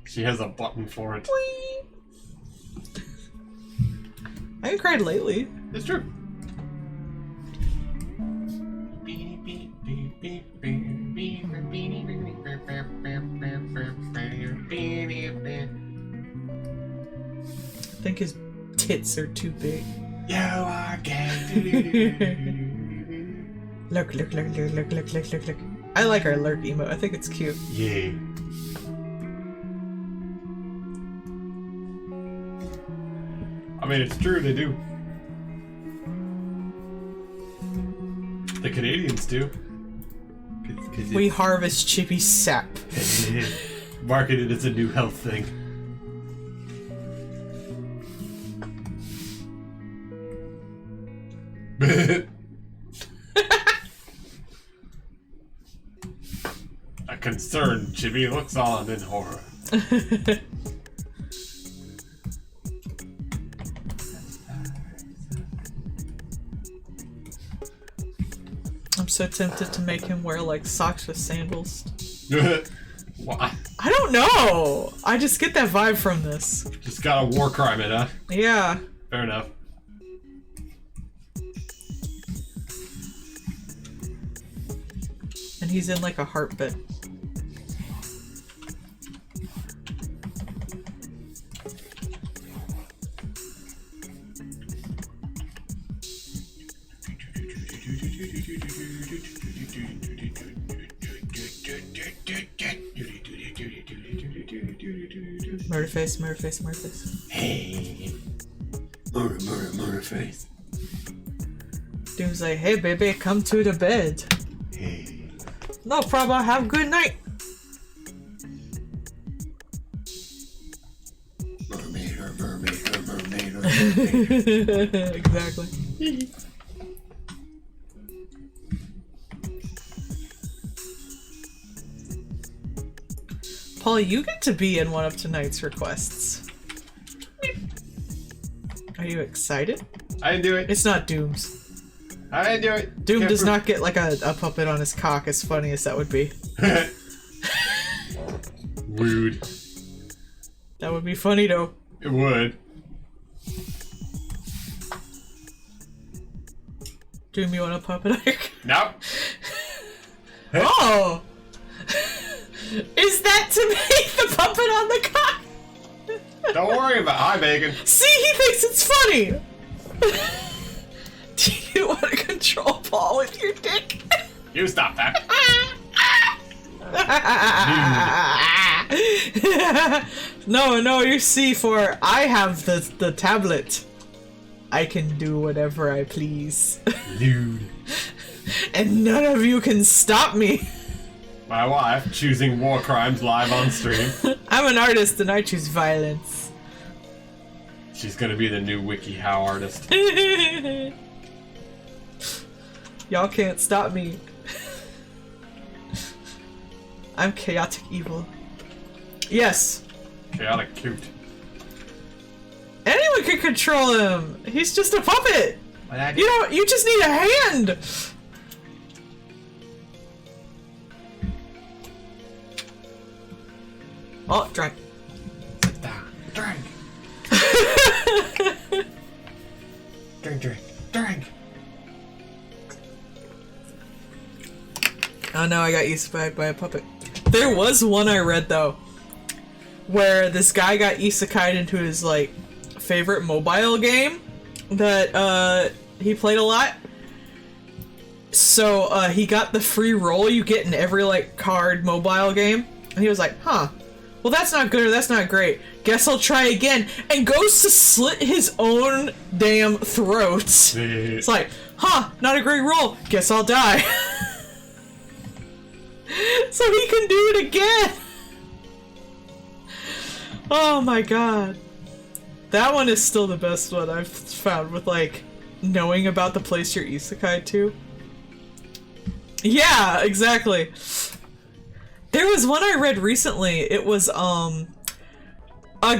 Speaker 3: She has a button for it.
Speaker 1: I haven't cried lately.
Speaker 3: It's true.
Speaker 1: I think his tits are too big.
Speaker 3: You are gay.
Speaker 1: Look. I like our lurk emote. I think it's cute.
Speaker 3: Yeah. I mean, it's true, they do. The Canadians do. Cause
Speaker 1: We harvest chippy sap.
Speaker 3: marketed as a new health thing. A concerned Chibi looks on in horror.
Speaker 1: I'm so tempted to make him wear like socks with sandals.
Speaker 3: Why?
Speaker 1: I don't know. I just get that vibe from this.
Speaker 3: Just got a war crime it, huh?
Speaker 1: Yeah.
Speaker 3: Fair enough.
Speaker 1: And he's in like a heartbeat. Murderface.
Speaker 3: Hey. Murderface.
Speaker 1: Doom's like, hey baby, come to the bed.
Speaker 3: Hey.
Speaker 1: No problem, have a good night.
Speaker 3: Mermaid, her mermaid, her mermaid, her mermaid.
Speaker 1: Exactly. Paul, you get to be in one of tonight's requests. Are you excited?
Speaker 3: I didn't do it.
Speaker 1: It's not Doom's.
Speaker 3: I didn't do it.
Speaker 1: Doom does not get like a puppet on his cock, as funny as that would be.
Speaker 3: Rude.
Speaker 1: That would be funny though.
Speaker 3: It would.
Speaker 1: Doom, you want a puppet on your cock?
Speaker 3: Nope.
Speaker 1: Oh! Is that to make the puppet on the cock?
Speaker 3: Don't worry about it. Hi, Bacon.
Speaker 1: See, he thinks it's funny! Do you want to control Paul with your dick?
Speaker 3: You stop that.
Speaker 1: No, you see, for I have the tablet. I can do whatever I please.
Speaker 3: Dude.
Speaker 1: And none of you can stop me.
Speaker 3: My wife choosing war crimes live on stream.
Speaker 1: I'm an artist and I choose violence.
Speaker 3: She's gonna be the new WikiHow artist.
Speaker 1: Y'all can't stop me. I'm chaotic evil. Yes.
Speaker 3: Chaotic cute.
Speaker 1: Anyone can control him. He's just a puppet. You just need a hand. Oh, drink.
Speaker 3: Sit down. Drink. Drink.
Speaker 1: Oh no, I got isekai by a puppet. There was one I read though, where this guy got isekai'd into his like favorite mobile game that he played a lot. So he got the free roll you get in every like card mobile game, and he was like, huh, well that's not good or that's not great. Guess I'll try again, and goes to slit his own damn throat. It's like, huh, not a great roll. Guess I'll die. So he can do it again. Oh my god. That one is still the best one I've found, with like knowing about the place you're isekai to. Yeah, exactly. There was one I read recently. It was a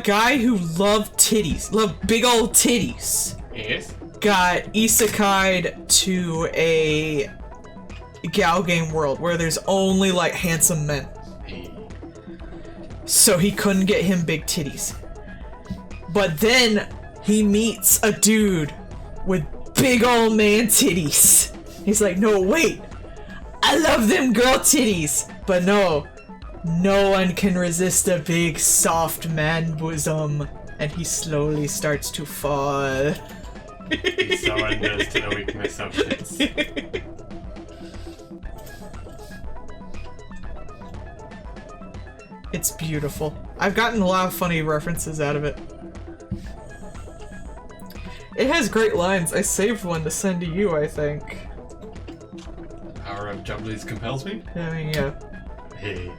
Speaker 1: guy who loved titties, loved big old titties.
Speaker 3: Yes.
Speaker 1: Got isekai'd to a gal game world where there's only like handsome men. So he couldn't get him big titties. But then he meets a dude with big old man titties. He's like, no, wait. I love them girl titties. But no one can resist a big soft man bosom. And he slowly starts to fall.
Speaker 3: He's so undoes to the weakness of tits.
Speaker 1: It's beautiful. I've gotten a lot of funny references out of it. It has great lines. I saved one to send to you, I think.
Speaker 3: Power of Jumblies compels me?
Speaker 1: I mean, yeah.
Speaker 3: Hey.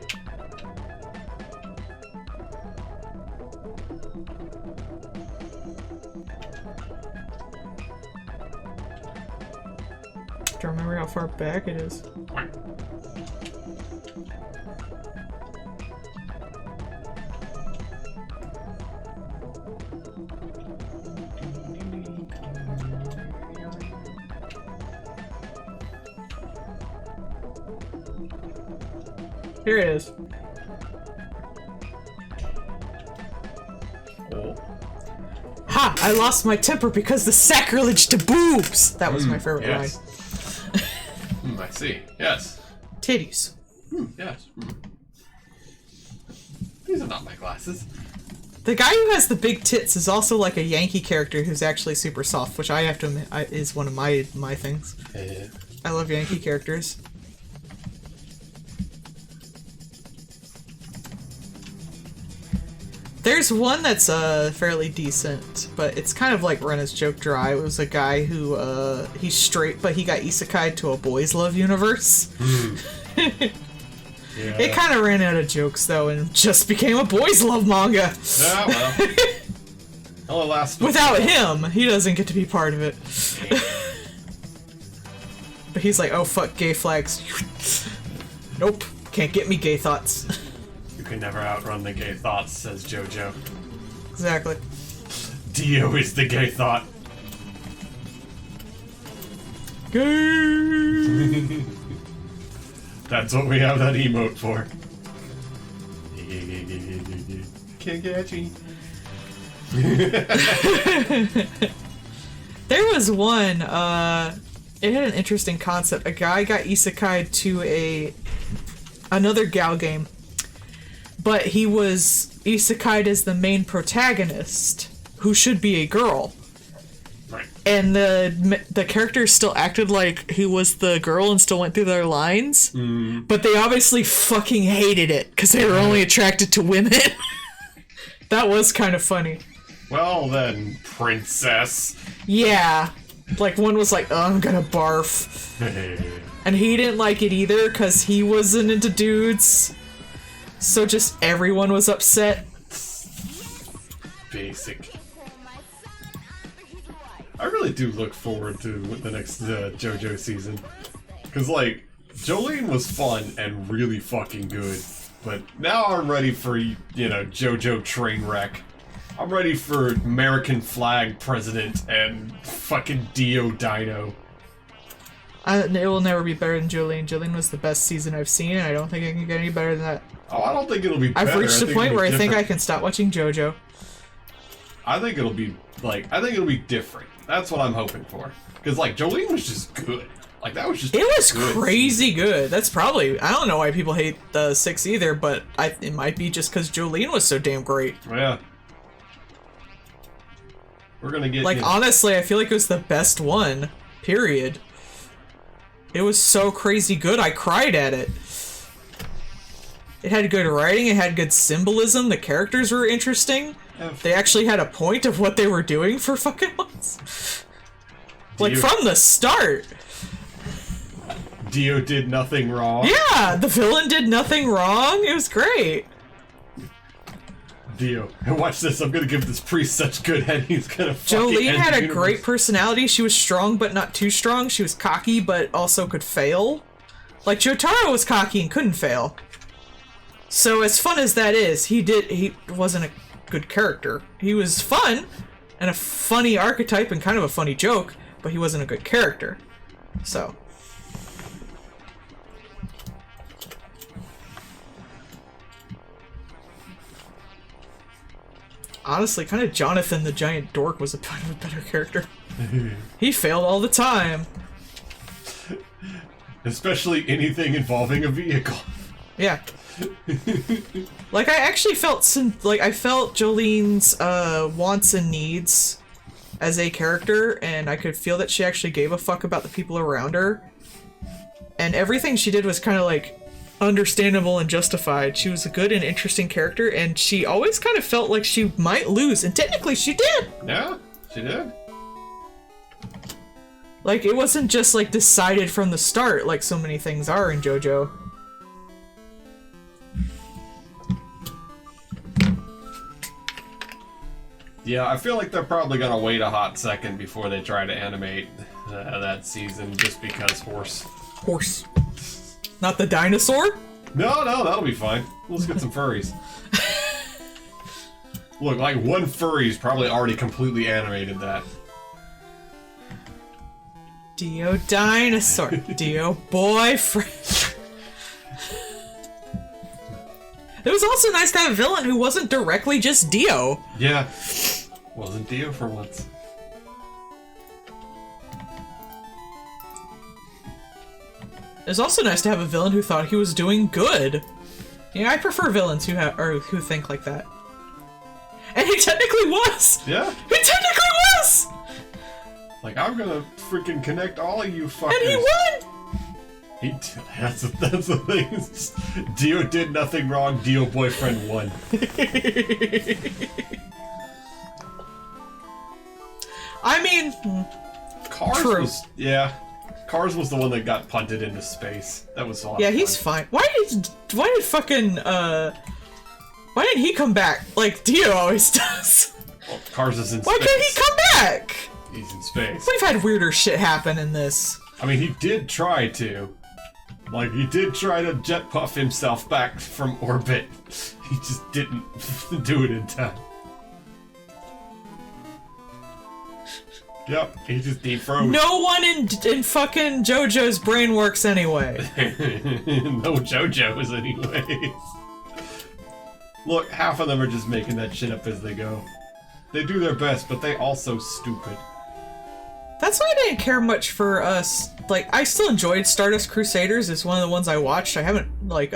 Speaker 1: Do you remember how far back it is? Here it is.
Speaker 3: Oh.
Speaker 1: Ha! I lost my temper because the sacrilege to boobs! That was my favorite
Speaker 3: yes.
Speaker 1: line.
Speaker 3: I see. Yes.
Speaker 1: Titties.
Speaker 3: Yes. These are not my glasses.
Speaker 1: The guy who has the big tits is also like a Yankee character who's actually super soft, which I have to admit is one of my things. I love Yankee characters. There's one that's fairly decent, but it's kind of like run as joke dry. It was a guy who he's straight, but he got isekai'd to a boys love universe.
Speaker 3: Yeah.
Speaker 1: It kind of ran out of jokes though, and just became a boys love manga.
Speaker 3: Yeah, well. Oh, last
Speaker 1: Without him, he doesn't get to be part of it. But he's like, oh fuck, gay flags. Nope, can't get me gay thoughts.
Speaker 3: You can never outrun the gay thoughts, says JoJo.
Speaker 1: Exactly.
Speaker 3: Dio is the gay thought.
Speaker 1: Gay!
Speaker 3: That's what we have that emote for. Can't get you.
Speaker 1: There was one, it had an interesting concept. A guy got isekai'd to another gal game, but he was isekai'd as the main protagonist, who should be a girl.
Speaker 3: Right.
Speaker 1: And the character still acted like he was the girl and still went through their lines, but they obviously fucking hated it because they were only attracted to women. That was kind of funny.
Speaker 3: Well then, princess.
Speaker 1: Yeah. Like, one was like, oh, I'm gonna barf. And he didn't like it either because he wasn't into dudes. So just everyone was upset.
Speaker 3: Basic. I really do look forward to the next JoJo season. Because, like, Jolene was fun and really fucking good. But now I'm ready for, you know, JoJo Trainwreck. I'm ready for American Flag President and fucking Dio Dino.
Speaker 1: It will never be better than Jolene. Jolene was the best season I've seen, and I don't think I can get any better than that.
Speaker 3: Oh, I don't think it'll be better.
Speaker 1: I've reached a point where I think I can stop watching JoJo.
Speaker 3: I think it'll be, like, I think it'll be different. That's what I'm hoping for. Because, like, Jolene was just good. Like, that was just
Speaker 1: It was
Speaker 3: good.
Speaker 1: crazy good. That's probably... I don't know why people hate the 6 either, but it might be just because Jolene was so damn great.
Speaker 3: Yeah. We're gonna get...
Speaker 1: Like, honestly, I feel like it was the best one. Period. It was so crazy good, I cried at it. It had good writing, it had good symbolism, the characters were interesting. They actually had a point of what they were doing for fucking once. Like, from the start.
Speaker 3: Dio did nothing wrong.
Speaker 1: Yeah, the villain did nothing wrong. It was great.
Speaker 3: Dio, and watch this. I'm gonna give this priest such good head. He's gonna fucking
Speaker 1: Jolene
Speaker 3: end
Speaker 1: had
Speaker 3: the
Speaker 1: a
Speaker 3: universe.
Speaker 1: great personality. She was strong, but not too strong. She was cocky, but also could fail. Like, Jotaro was cocky and couldn't fail. So, as fun as that is, he wasn't a good character. He was fun, and a funny archetype, and kind of a funny joke, but he wasn't a good character. So... honestly, kind of Jonathan the Giant Dork was a better character. He failed all the time.
Speaker 3: Especially anything involving a vehicle.
Speaker 1: Yeah. Like, I actually felt I felt Jolene's wants and needs as a character, and I could feel that she actually gave a fuck about the people around her. And everything she did was kind of like understandable and justified. She was a good and interesting character, and she always kind of felt like she might lose, and technically she did.
Speaker 3: Yeah, she did.
Speaker 1: Like, it wasn't just like decided from the start like so many things are in JoJo.
Speaker 3: Yeah, I feel like they're probably gonna wait a hot second before they try to animate that season, just because horse.
Speaker 1: Not the dinosaur?
Speaker 3: No, that'll be fine. Let's get some furries. Look, like one furry's probably already completely animated that.
Speaker 1: Dio dinosaur. Dio boyfriend. It was also nice to have a villain who wasn't directly just Dio.
Speaker 3: Yeah. Wasn't Dio for once.
Speaker 1: It was also nice to have a villain who thought he was doing good. Yeah, I prefer villains who think like that. And he technically was!
Speaker 3: Yeah.
Speaker 1: He technically was!
Speaker 3: Like, I'm gonna freaking connect all of you fuckers.
Speaker 1: And he won!
Speaker 3: That's the thing. Dio did nothing wrong, Dio boyfriend won.
Speaker 1: I mean...
Speaker 3: Cars
Speaker 1: True.
Speaker 3: was... Yeah. Cars was the one that got punted into space. That was a lot
Speaker 1: Yeah,
Speaker 3: of fun.
Speaker 1: he's fine. Why did fucking, why didn't he come back like Dio always does?
Speaker 3: Well, Cars is in
Speaker 1: Why
Speaker 3: space.
Speaker 1: can't he come back?
Speaker 3: He's in space.
Speaker 1: We've had weirder shit happen in this.
Speaker 3: I mean, he did try to. Like, he did try to jet puff himself back from orbit. He just didn't do it in time. Yep, he just defroze.
Speaker 1: No one in fucking JoJo's brain works anyway.
Speaker 3: No JoJo's anyways. Look, half of them are just making that shit up as they go. They do their best, but they also stupid.
Speaker 1: That's why I didn't care much for us. Like, I still enjoyed Stardust Crusaders. It's one of the ones I watched. I haven't, like,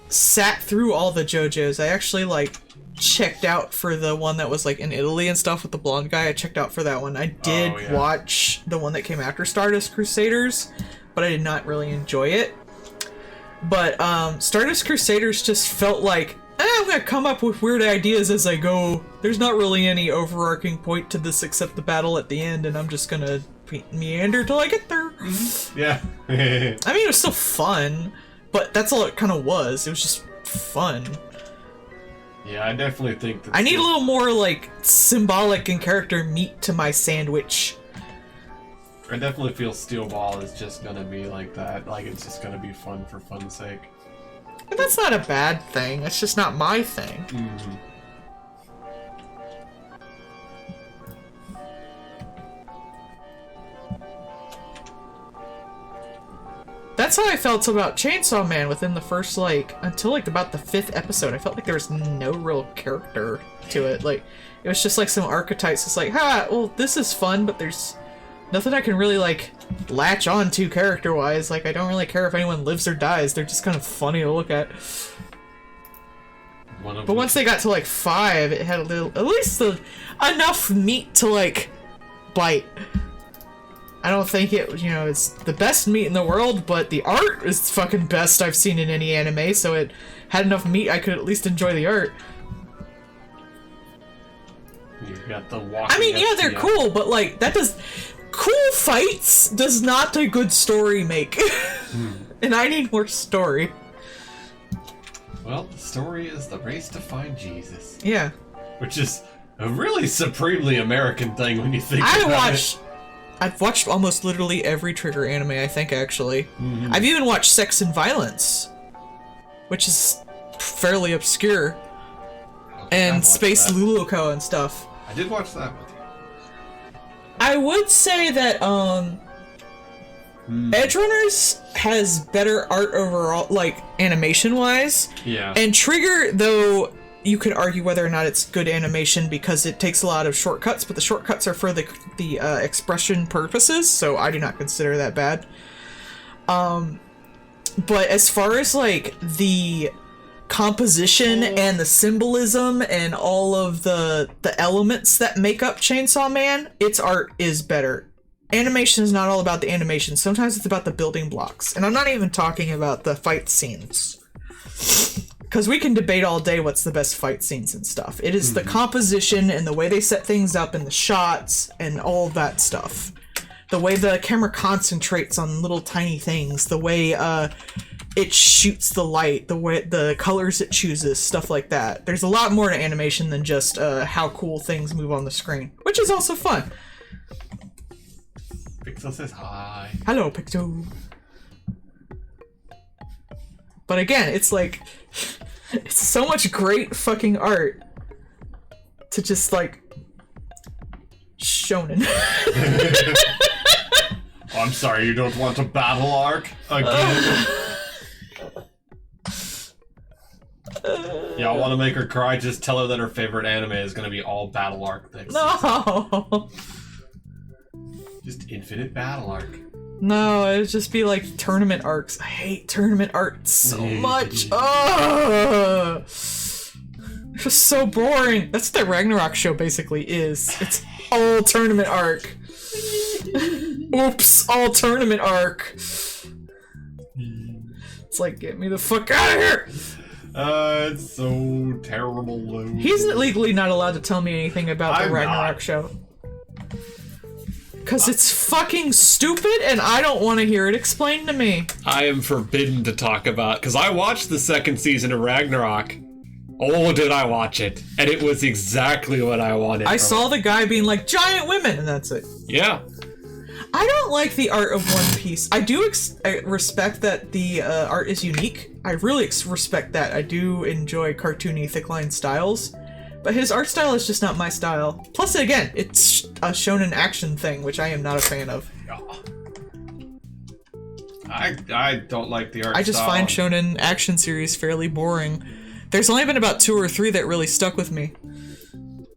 Speaker 1: sat through all the JoJo's. I actually, like, checked out for the one that was, like, in Italy and stuff with the blonde guy. I checked out for that one. I did watch the one that came after Stardust Crusaders, but I did not really enjoy it. But, Stardust Crusaders just felt like, I'm gonna come up with weird ideas as I go. There's not really any overarching point to this except the battle at the end, and I'm just gonna meander till I get there.
Speaker 3: Yeah.
Speaker 1: I mean, it was still fun, but that's all it kind of was. It was just fun.
Speaker 3: Yeah, I definitely think that.
Speaker 1: I need a little more, like, symbolic and character meat to my sandwich.
Speaker 3: I definitely feel Steel Ball is just gonna be like that. Like, it's just gonna be fun for fun's sake.
Speaker 1: And that's not a bad thing. It's just not my thing.
Speaker 3: Mm-hmm.
Speaker 1: That's how I felt about Chainsaw Man within the first, like, until, like, about the 5th episode. I felt like there was no real character to it. Like, it was just, like, some archetypes. It's like, well, this is fun, but there's nothing I can really, like, latch on to character-wise. Like, I don't really care if anyone lives or dies. They're just kind of funny to look at. But once they got to, like, 5, it had a little, at least enough meat to, like, bite. I don't think it, you know, it's the best meat in the world, but the art is the fucking best I've seen in any anime, so it had enough meat I could at least enjoy the art.
Speaker 3: You got the walking.
Speaker 1: I mean, yeah, they're cool, but, like, that does... Cool fights does not a good story make. And I need more story.
Speaker 3: Well, the story is the race to find Jesus.
Speaker 1: Yeah.
Speaker 3: Which is a really supremely American thing when you think about it.
Speaker 1: I've watched almost literally every Trigger anime, I think, actually. Mm-hmm. I've even watched Sex and Violence, which is fairly obscure. And Space Luluko and stuff.
Speaker 3: I did watch that with you.
Speaker 1: I would say that, Edgerunners has better art overall, like, animation-wise.
Speaker 3: Yeah.
Speaker 1: And Trigger, though, you could argue whether or not it's good animation because it takes a lot of shortcuts, but the shortcuts are for the expression purposes, so I do not consider that bad. But as far as, like, the composition and the symbolism and all of the elements that make up Chainsaw Man, its art is better. Animation is not all about the animation. Sometimes it's about the building blocks. And I'm not even talking about the fight scenes. Because we can debate all day what's the best fight scenes and stuff. It is the composition and the way they set things up and the shots and all that stuff. The way the camera concentrates on little tiny things. The way it shoots the light. The way the colors it chooses. Stuff like that. There's a lot more to animation than just how cool things move on the screen. Which is also fun.
Speaker 3: Pixel says hi.
Speaker 1: Hello, Picto. But again, it's like... It's so much great fucking art to just, like... Shonen.
Speaker 3: Oh, I'm sorry, you don't want a battle arc again? Y'all want to make her cry? Just tell her that her favorite anime is going to be all battle arc things.
Speaker 1: No!
Speaker 3: Just infinite battle arc.
Speaker 1: No, it would just be like tournament arcs. I hate tournament arcs so much. Oh, it's just so boring. That's what the Ragnarok show basically is. It's all tournament arc. Oops, all tournament arc. It's like, get me the fuck out of here.
Speaker 3: It's so terrible.
Speaker 1: He's legally not allowed to tell me anything about the Ragnarok show. Because it's fucking stupid and I don't want to hear it explained to me.
Speaker 2: I am forbidden to talk about, because I watched the second season of Ragnarok, Oh, did I watch it? And it was exactly what I wanted.
Speaker 1: I saw the guy being like, giant women, and that's it.
Speaker 2: Yeah.
Speaker 1: I don't like the art of One Piece. I do I respect that the art is unique. I really respect that. I do enjoy cartoony, thick-line styles. But his art style is just not my style. Plus, again, it's a shonen action thing, which I am not a fan of.
Speaker 3: I don't like the art
Speaker 1: I just
Speaker 3: style.
Speaker 1: find shonen action series fairly boring. There's only been about 2 or 3 that really stuck with me.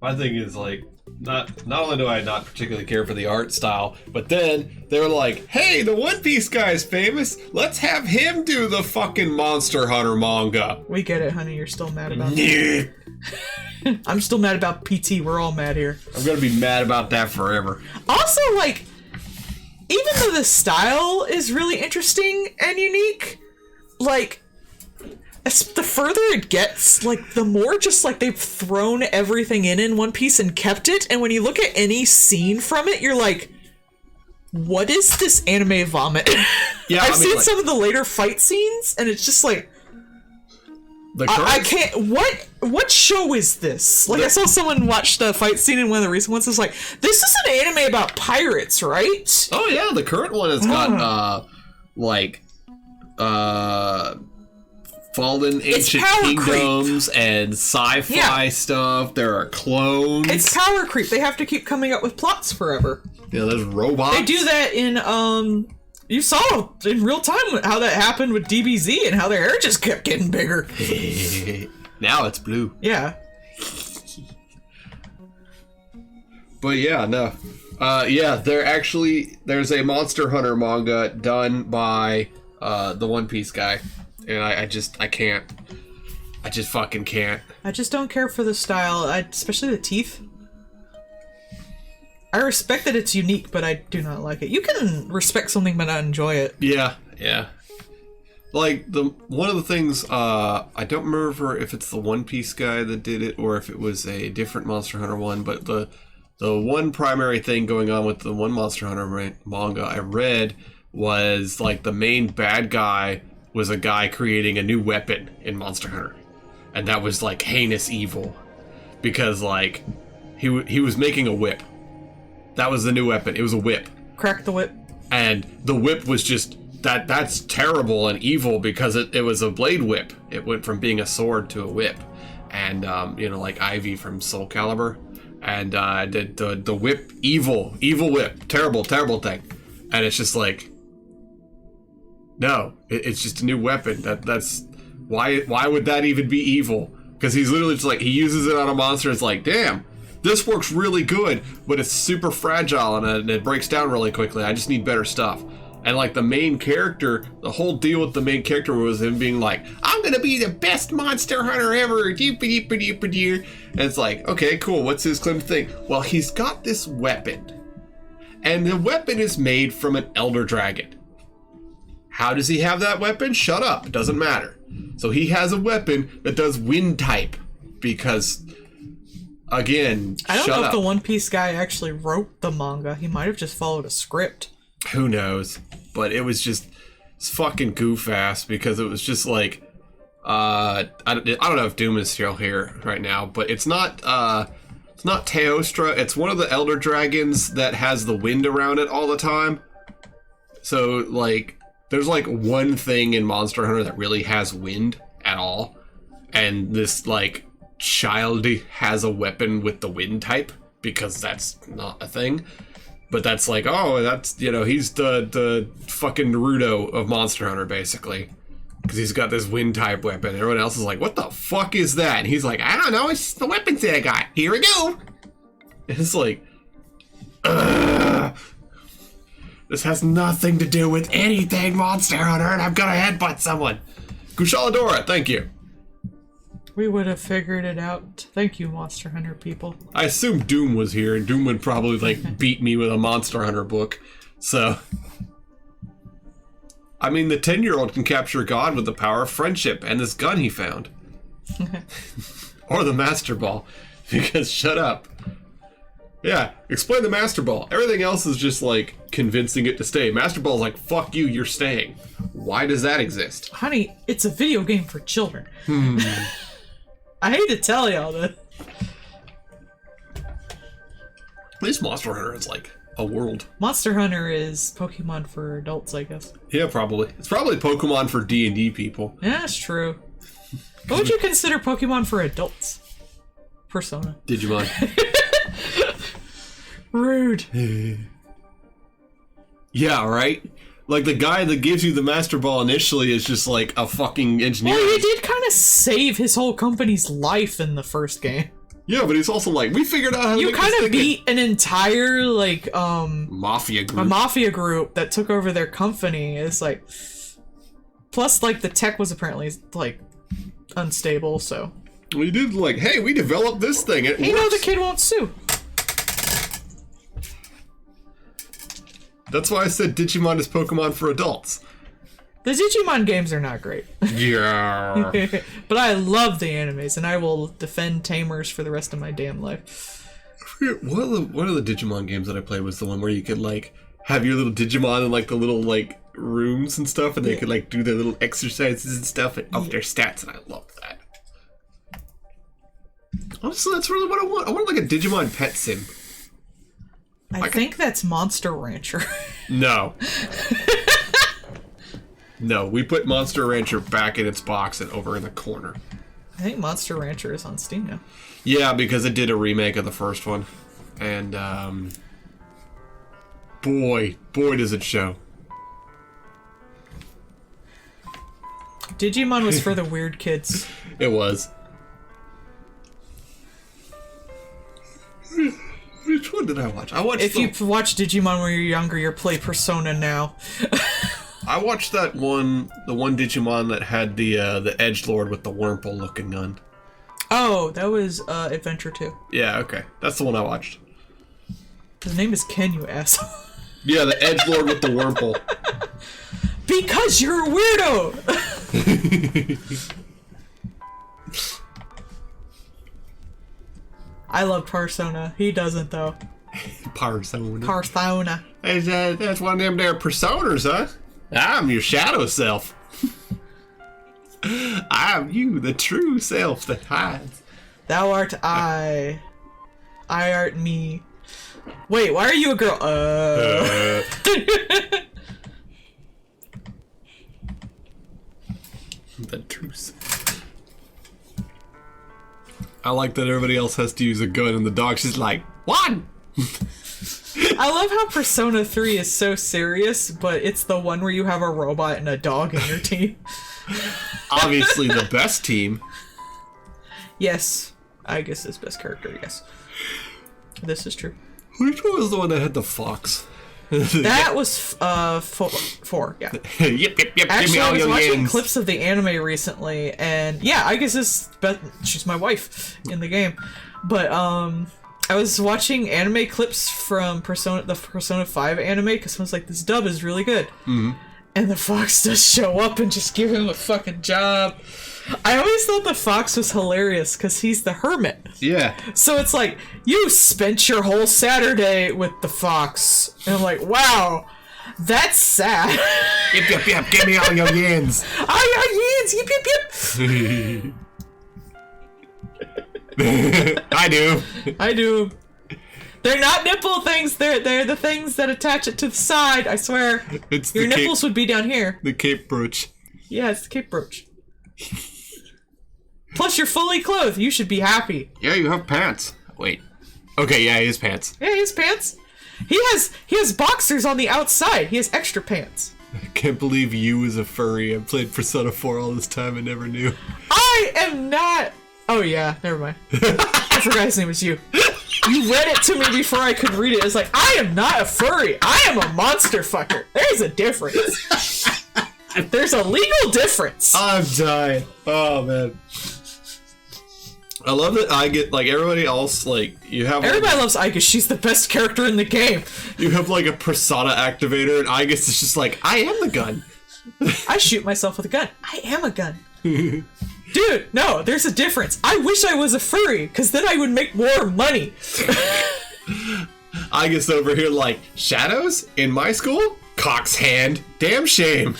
Speaker 2: My thing is, like, not only do I not particularly care for the art style, but then they were like, hey, the One Piece guy's famous. Let's have him do the fucking Monster Hunter manga.
Speaker 1: We get it, honey. You're still mad about
Speaker 2: Yeah.
Speaker 1: that. I'm still mad about PT. We're all mad here.
Speaker 2: I'm gonna be mad about that forever.
Speaker 1: Also, like, even though the style is really interesting and unique, like, the further it gets, like, the more just, like, they've thrown everything in One Piece and kept it, and when you look at any scene from it, you're like, what is this anime vomit?
Speaker 2: Yeah,
Speaker 1: I've seen
Speaker 2: like,
Speaker 1: some of the later fight scenes, and it's just like,
Speaker 2: the
Speaker 1: I can't, what show is this? Like, I saw someone watch the fight scene in one of the recent ones, it's like, this is an anime about pirates, right?
Speaker 2: Oh yeah, the current one has got fallen ancient
Speaker 1: power
Speaker 2: kingdoms and sci-fi stuff. There are clones.
Speaker 1: It's power creep. They have to keep coming up with plots forever.
Speaker 2: Yeah, there's robots.
Speaker 1: They do that in, you saw in real time how that happened with DBZ and how their hair just kept getting bigger.
Speaker 2: Now it's blue.
Speaker 1: Yeah.
Speaker 2: But yeah, no. Yeah, there's a Monster Hunter manga done by the One Piece guy. And I just fucking can't.
Speaker 1: I just don't care for the style, especially the teeth. I respect that it's unique, but I do not like it. You can respect something but not enjoy it.
Speaker 2: Yeah. Like, one of the things, I don't remember if it's the One Piece guy that did it or if it was a different Monster Hunter one, but the one primary thing going on with the one Monster Hunter manga I read was, like, the main bad guy was a guy creating a new weapon in Monster Hunter. And that was, like, heinous evil. Because, like, he was making a whip. That was the new weapon. It was a whip.
Speaker 1: Crack the whip.
Speaker 2: And the whip was just... That's terrible and evil because it was a blade whip. It went from being a sword to a whip. And, like Ivy from Soul Calibur. And the whip, evil whip. Terrible thing. And it's just like... No, it's just a new weapon. That's why would that even be evil? Because he's literally just like, he uses it on a monster. It's like, damn, this works really good, but it's super fragile and it breaks down really quickly. I just need better stuff. And like the main character, the whole deal with the main character was him being like, I'm gonna be the best monster hunter ever. And it's like, okay, cool. What's his claim to thing? Well, he's got this weapon, and the weapon is made from an elder dragon. How does he have that weapon? Shut up. It doesn't matter. So he has a weapon that does wind type because, again,
Speaker 1: I don't
Speaker 2: shut
Speaker 1: know if
Speaker 2: up.
Speaker 1: the One Piece guy actually wrote the manga. He might have just followed a script.
Speaker 2: Who knows? But it was just fucking goof ass because it was just like, I don't know if Doom is still here right now, but it's not Teostra. It's one of the Elder Dragons that has the wind around it all the time. So, like, there's like one thing in Monster Hunter that really has wind at all. And this, like, Childy has a weapon with the wind type because that's not a thing. But that's like, oh, that's, he's the fucking Naruto of Monster Hunter, basically. Because he's got this wind type weapon. Everyone else is like, what the fuck is that? And he's like, I don't know, it's the weapons that I got. Here we go. And it's like, ugh. This has nothing to do with anything, Monster Hunter, and I'm gonna headbutt someone. Kushaladora, thank you.
Speaker 1: We would have figured it out. Thank you, Monster Hunter people.
Speaker 2: I assume Doom was here, and Doom would probably, like, beat me with a Monster Hunter book. So, I mean, the 10-year-old can capture God with the power of friendship and this gun he found. Or the Master Ball. Because, shut up. Yeah, explain the Master Ball. Everything else is just, like, convincing it to stay. Master Ball's like, fuck you, you're staying. Why does that exist?
Speaker 1: Honey, it's a video game for children. I hate to tell y'all this.
Speaker 2: At least Monster Hunter is like a world.
Speaker 1: Monster Hunter is Pokemon for adults, I guess.
Speaker 2: Yeah, probably. It's probably Pokemon for D&D people.
Speaker 1: Yeah, that's true. What would you consider Pokemon for adults? Persona.
Speaker 2: Digimon.
Speaker 1: Rude.
Speaker 2: Yeah, right? Like, the guy that gives you the Master Ball initially is just like a fucking engineer.
Speaker 1: Well, he did kind of save his whole company's life in the first game.
Speaker 2: Yeah, but he's also like, we figured out how to
Speaker 1: You
Speaker 2: make
Speaker 1: kind
Speaker 2: this
Speaker 1: of
Speaker 2: thing
Speaker 1: beat an entire, like,
Speaker 2: mafia
Speaker 1: a
Speaker 2: group.
Speaker 1: mafia group that took over their company. It's like... Plus, like, the tech was apparently, like, unstable, so...
Speaker 2: We did like, hey, we developed this thing. It
Speaker 1: You know
Speaker 2: works.
Speaker 1: the kid won't sue.
Speaker 2: That's why I said Digimon is Pokemon for adults.
Speaker 1: The Digimon games are not great.
Speaker 2: Yeah.
Speaker 1: But I love the animes, and I will defend Tamers for the rest of my damn life.
Speaker 2: One of the Digimon games that I played was the one where you could like have your little Digimon in like the little like rooms and stuff, and they could like do their little exercises and stuff and up their stats, and I love that. Honestly, that's really what I want. I want like a Digimon pet sim.
Speaker 1: I think that's Monster Rancher.
Speaker 2: No. No, we put Monster Rancher back in its box and over in the corner.
Speaker 1: I think Monster Rancher is on Steam now.
Speaker 2: Yeah, because it did a remake of the first one. And, boy does it show.
Speaker 1: Digimon was for the weird kids.
Speaker 2: It was. Which one did I watch? I watched
Speaker 1: If you watch Digimon when you're younger, you're play Persona now.
Speaker 2: I watched that one, the one Digimon that had the edgelord with the Wurmple looking gun.
Speaker 1: Oh, that was Adventure 2.
Speaker 2: Yeah, okay. That's the one I watched.
Speaker 1: His name is Ken, you asshole.
Speaker 2: Yeah, the edgelord with the Wurmple.
Speaker 1: Because you're a weirdo! I love Persona. He doesn't, though.
Speaker 2: Persona.
Speaker 1: Persona.
Speaker 2: That's one of them there personas, huh? I'm your shadow self. I'm you, the true self that hides.
Speaker 1: Thou art I. I art me. Wait, why are you a girl?
Speaker 2: The true self. I like that everybody else has to use a gun and the dog's just like, one!
Speaker 1: I love how Persona 3 is so serious, but it's the one where you have a robot and a dog in your team.
Speaker 2: Obviously the best team.
Speaker 1: Yes. I guess his best character, yes. This is true.
Speaker 2: Which one was the one that had the fox?
Speaker 1: That was four, yeah.
Speaker 2: Yep. Give me
Speaker 1: Actually, I
Speaker 2: all
Speaker 1: was
Speaker 2: your
Speaker 1: watching
Speaker 2: yens.
Speaker 1: clips of the anime recently, and yeah, I guess she's my wife in the game. But I was watching anime clips from the Persona 5 anime because I was like, this dub is really good. Mm-hmm. And the fox does show up and just give him a fucking job. I always thought the fox was hilarious because he's the hermit.
Speaker 2: Yeah.
Speaker 1: So it's like, you spent your whole Saturday with the fox. And I'm like, wow, that's sad.
Speaker 2: Yep. Give me all your yens.
Speaker 1: I got yins. Yip.
Speaker 2: I do.
Speaker 1: I do. They're not nipple things. They're the things that attach it to the side. I swear.
Speaker 2: It's
Speaker 1: Your
Speaker 2: the
Speaker 1: nipples would be down here.
Speaker 2: The cape brooch.
Speaker 1: Yeah, it's the cape brooch. Plus, you're fully clothed. You should be happy.
Speaker 2: Yeah, you have pants. Wait. Okay, yeah, he has pants.
Speaker 1: Yeah, he has pants. He has boxers on the outside. He has extra pants.
Speaker 2: I can't believe you as a furry. I've played Persona 4 all this time and never knew.
Speaker 1: I am not. Oh yeah, never mind. I forgot his name was you. You read it to me before I could read it. It's like, I am not a furry. I am a monster fucker. There's a difference. There's a legal difference.
Speaker 2: I'm dying. Oh, man. I love that I get, like, everybody else, like, you have...
Speaker 1: Everybody loves Aigis. She's the best character in the game.
Speaker 2: You have, like, a persona activator, and Aigis is just like, I am the gun.
Speaker 1: I shoot myself with a gun. I am a gun. Dude, no, there's a difference. I wish I was a furry, because then I would make more money.
Speaker 2: Aigis over here like, shadows? In my school? Cock's hand. Damn shame.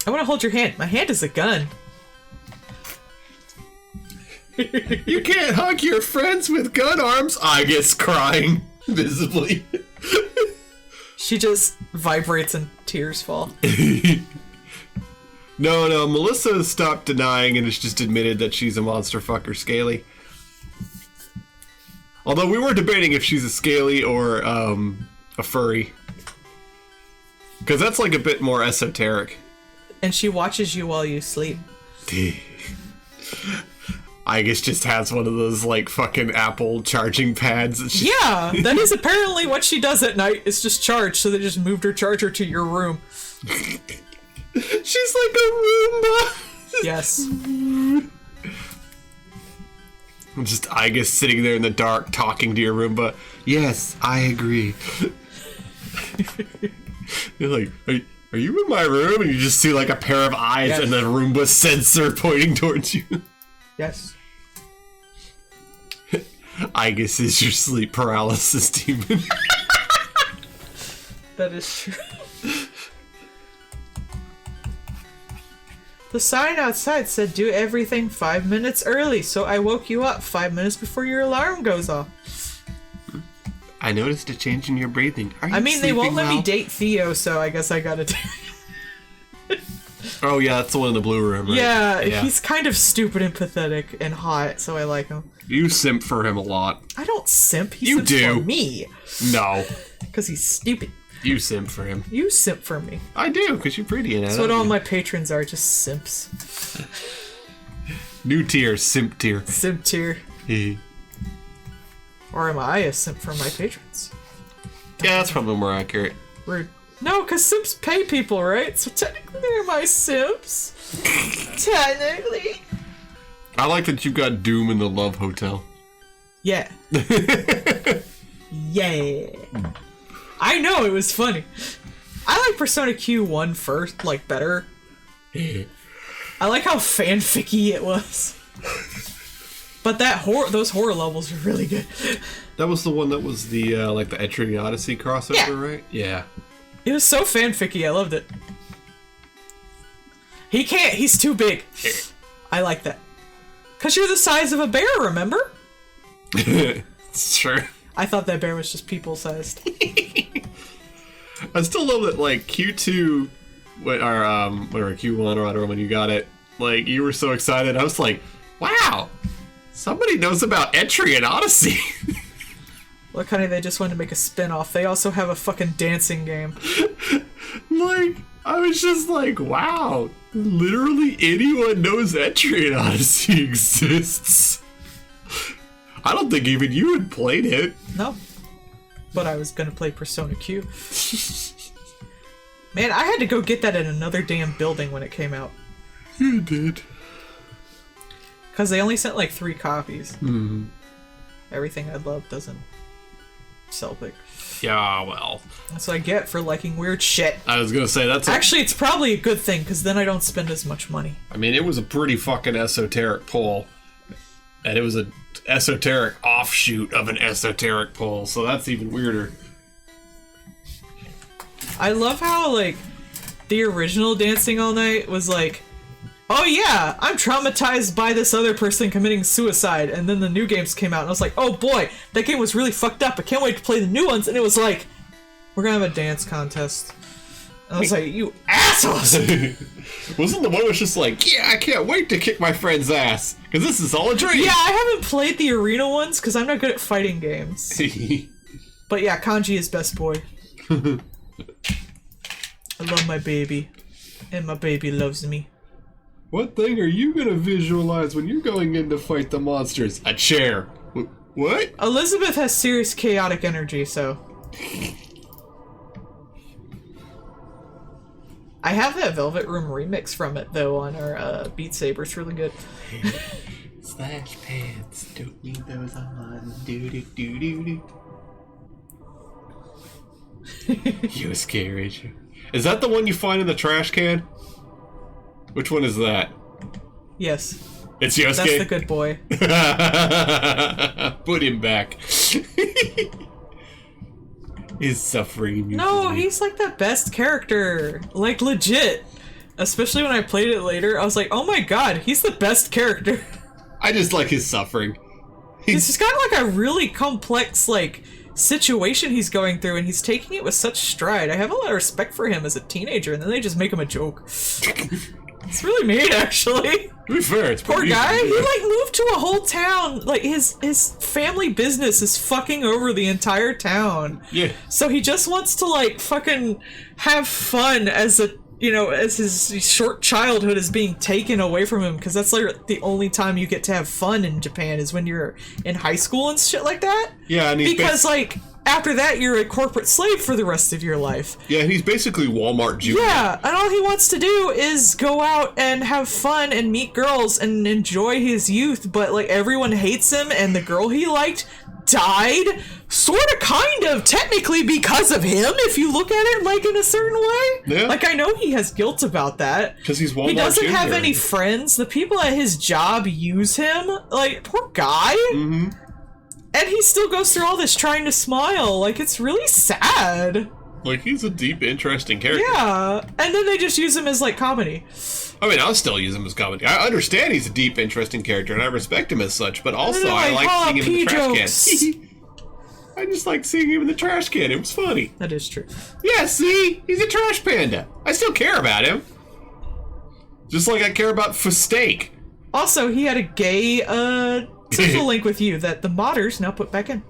Speaker 1: I want to hold your hand. My hand is a gun.
Speaker 2: You can't hug your friends with gun arms. Aigis crying visibly.
Speaker 1: She just vibrates and tears fall.
Speaker 2: No, Melissa has stopped denying and has just admitted that she's a monster fucker Scaly. Although we were debating if she's a Scaly or a furry. Because that's like a bit more esoteric.
Speaker 1: And she watches you while you sleep.
Speaker 2: I guess just has one of those like fucking Apple charging pads. That she...
Speaker 1: Yeah, that is apparently what she does at night. Is just charge, so they just moved her charger to your room.
Speaker 2: She's like a Roomba.
Speaker 1: Yes.
Speaker 2: Just I guess sitting there in the dark talking to your Roomba. Yes, I agree. You're like, are you in my room? And you just see like a pair of eyes and the Roomba sensor pointing towards you.
Speaker 1: Yes.
Speaker 2: I guess is your sleep paralysis demon.
Speaker 1: That is true. The sign outside said do everything 5 minutes early, so I woke you up 5 minutes before your alarm goes off.
Speaker 2: I noticed a change in your breathing. Are you
Speaker 1: I mean, they won't let
Speaker 2: well?
Speaker 1: me date Theo, so I guess I gotta do
Speaker 2: Oh yeah, that's the one in the blue room, right?
Speaker 1: Yeah, he's kind of stupid and pathetic and hot, so I like him.
Speaker 2: You simp for him a lot.
Speaker 1: I don't simp, he
Speaker 2: You
Speaker 1: simps
Speaker 2: do.
Speaker 1: for me.
Speaker 2: No.
Speaker 1: Because he's stupid.
Speaker 2: You simp for him.
Speaker 1: You simp for me.
Speaker 2: I do, because you're pretty and I
Speaker 1: That's
Speaker 2: love
Speaker 1: what all
Speaker 2: you.
Speaker 1: my patrons are, just simps.
Speaker 2: New tier, simp tier.
Speaker 1: Simp tier.
Speaker 2: Yeah,
Speaker 1: Or am I a simp for my patrons?
Speaker 2: that's probably more accurate.
Speaker 1: Rude. No, because simps pay people, right? So technically they're my simps. Technically.
Speaker 2: I like that you got Doom in the Love Hotel.
Speaker 1: Yeah. Yeah. I know, it was funny. I like Persona Q1 first, like, better. I like how fanficky it was. But those horror levels are really good.
Speaker 2: That was the one that was the, like, the Etrian Odyssey crossover,
Speaker 1: Yeah.
Speaker 2: right? Yeah.
Speaker 1: It was so fanficky, I loved it. He's too big. I like that. Because you're the size of a bear, remember?
Speaker 2: It's true.
Speaker 1: I thought that bear was just people-sized.
Speaker 2: I still love that, like, Q2, whatever, Q1 or whatever, when you got it, like, you were so excited. I was like, wow, somebody knows about Etrian Odyssey.
Speaker 1: Look, honey, they just wanted to make a spin-off. They also have a fucking dancing game.
Speaker 2: Like, I was just like, wow, literally anyone knows Etrian Odyssey exists. I don't think even you had played it.
Speaker 1: No. But I was gonna play Persona Q. Man, I had to go get that in another damn building when it came out.
Speaker 2: You did.
Speaker 1: Because they only sent like 3 copies.
Speaker 2: Mm-hmm.
Speaker 1: Everything I love doesn't sell big.
Speaker 2: Yeah, well.
Speaker 1: That's what I get for liking weird shit.
Speaker 2: I was gonna say, that's
Speaker 1: Actually, it's probably a good thing, because then I don't spend as much money.
Speaker 2: I mean, it was a pretty fucking esoteric poll. And it was a esoteric offshoot of an esoteric poll, so that's even weirder.
Speaker 1: I love how, like, the original Dancing All Night was like, oh yeah, I'm traumatized by this other person committing suicide, and then the new games came out, and I was like, oh boy, that game was really fucked up, I can't wait to play the new ones, and it was like, we're gonna have a dance contest. And I was like, you assholes!
Speaker 2: Wasn't the one that was just like, yeah, I can't wait to kick my friend's ass, because this is all a dream!
Speaker 1: Yeah, I haven't played the arena ones, because I'm not good at fighting games. But yeah, Kanji is best boy. I love my baby, and my baby loves me.
Speaker 2: What thing are you gonna visualize when you're going in to fight the monsters? A chair. What?
Speaker 1: Elizabeth has serious chaotic energy, so... I have that Velvet Room remix from it, though, on our Beat Saber. It's really good.
Speaker 2: Slash pants, don't need those on. Do do do do do. You scare Rachel. Is that the one you find in the trash can? Which one is that?
Speaker 1: Yes.
Speaker 2: It's Yosuke?
Speaker 1: That's the good boy.
Speaker 2: Put him back. His suffering.
Speaker 1: No, he's like the best character. Like, legit. Especially when I played it later, I was like, oh my god, he's the best character.
Speaker 2: I just like his suffering.
Speaker 1: He's just got like a really complex like situation he's going through, and he's taking it with such stride. I have a lot of respect for him as a teenager, and then they just make him a joke. It's really mean, actually.
Speaker 2: To be fair, it's
Speaker 1: poor
Speaker 2: pretty
Speaker 1: guy.
Speaker 2: easy.
Speaker 1: He like moved to a whole town. Like his family business is fucking over the entire town.
Speaker 2: Yeah.
Speaker 1: So he just wants to like fucking have fun as a as his short childhood is being taken away from him, because that's like the only time you get to have fun in Japan is when you're in high school and shit like that.
Speaker 2: Yeah, and he's
Speaker 1: because like after that you're a corporate slave for the rest of your life.
Speaker 2: Yeah, he's basically Walmart Junior.
Speaker 1: Yeah, and all he wants to do is go out and have fun and meet girls and enjoy his youth, but like everyone hates him, and the girl he liked died sort of kind of technically because of him, if you look at it like in a certain way.
Speaker 2: Yeah.
Speaker 1: Like I know he has guilt about that.
Speaker 2: Because he's Walmart
Speaker 1: He doesn't
Speaker 2: Junior.
Speaker 1: have any friends. The people at his job use him. Like, poor guy.
Speaker 2: Mm-hmm.
Speaker 1: And he still goes through all this trying to smile. Like, it's really sad.
Speaker 2: Like, he's a deep, interesting character.
Speaker 1: Yeah. And then they just use him as, like, comedy.
Speaker 2: I mean, I'll still use him as comedy. I understand he's a deep, interesting character, and I respect him as such, but also I like seeing him in the trash can. I just like seeing him in the trash can. It was funny.
Speaker 1: That is true.
Speaker 2: Yeah, see? He's a trash panda. I still care about him. Just like I care about Steak.
Speaker 1: Also, he had a gay, social link with you that the modders now put back in.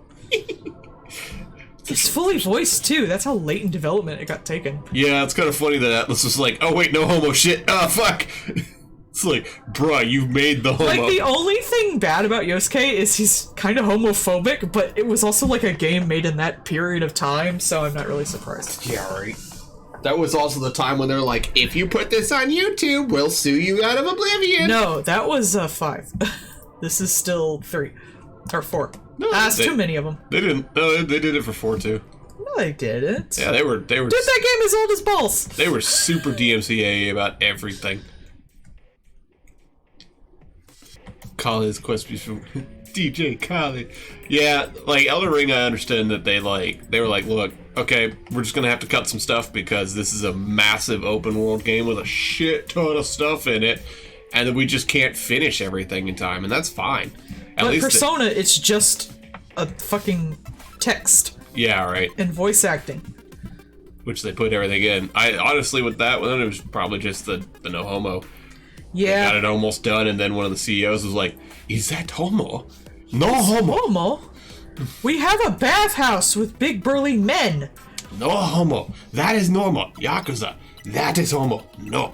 Speaker 1: It's fully voiced, too. That's how late in development it got taken.
Speaker 2: Yeah, it's kind of funny that Atlas was like, oh wait, no homo shit. Oh, fuck. It's like, bruh, you made the homo.
Speaker 1: Like, the only thing bad about Yosuke is he's kind of homophobic, but it was also, like, a game made in that period of time, so I'm not really surprised.
Speaker 2: Yeah, right. That was also the time when they're like, if you put this on YouTube, we'll sue you out of oblivion.
Speaker 1: No, that was 5. This is still 3. Or 4.
Speaker 2: No,
Speaker 1: That's too many of them.
Speaker 2: They didn't. No, they did it for 4 too.
Speaker 1: No, they didn't.
Speaker 2: Yeah, they were.
Speaker 1: Dude, that game is old as balls.
Speaker 2: They were super DMCA about everything. Khalid's quest from DJ Khalid. Yeah, like Elden Ring, I understand that they were like, look, okay, we're just gonna have to cut some stuff because this is a massive open world game with a shit ton of stuff in it, and then we just can't finish everything in time, and that's fine. At
Speaker 1: But
Speaker 2: least
Speaker 1: Persona, it's just a fucking text
Speaker 2: yeah, right.
Speaker 1: and voice acting.
Speaker 2: Which they put everything in. I honestly, with that one, it was probably just the no homo.
Speaker 1: Yeah.
Speaker 2: Got it almost done, and then one of the CEOs was like, "Is that homo? No homo.
Speaker 1: Homo? We have a bathhouse with big burly men.
Speaker 2: No homo. That is normal. Yakuza. That is homo. No."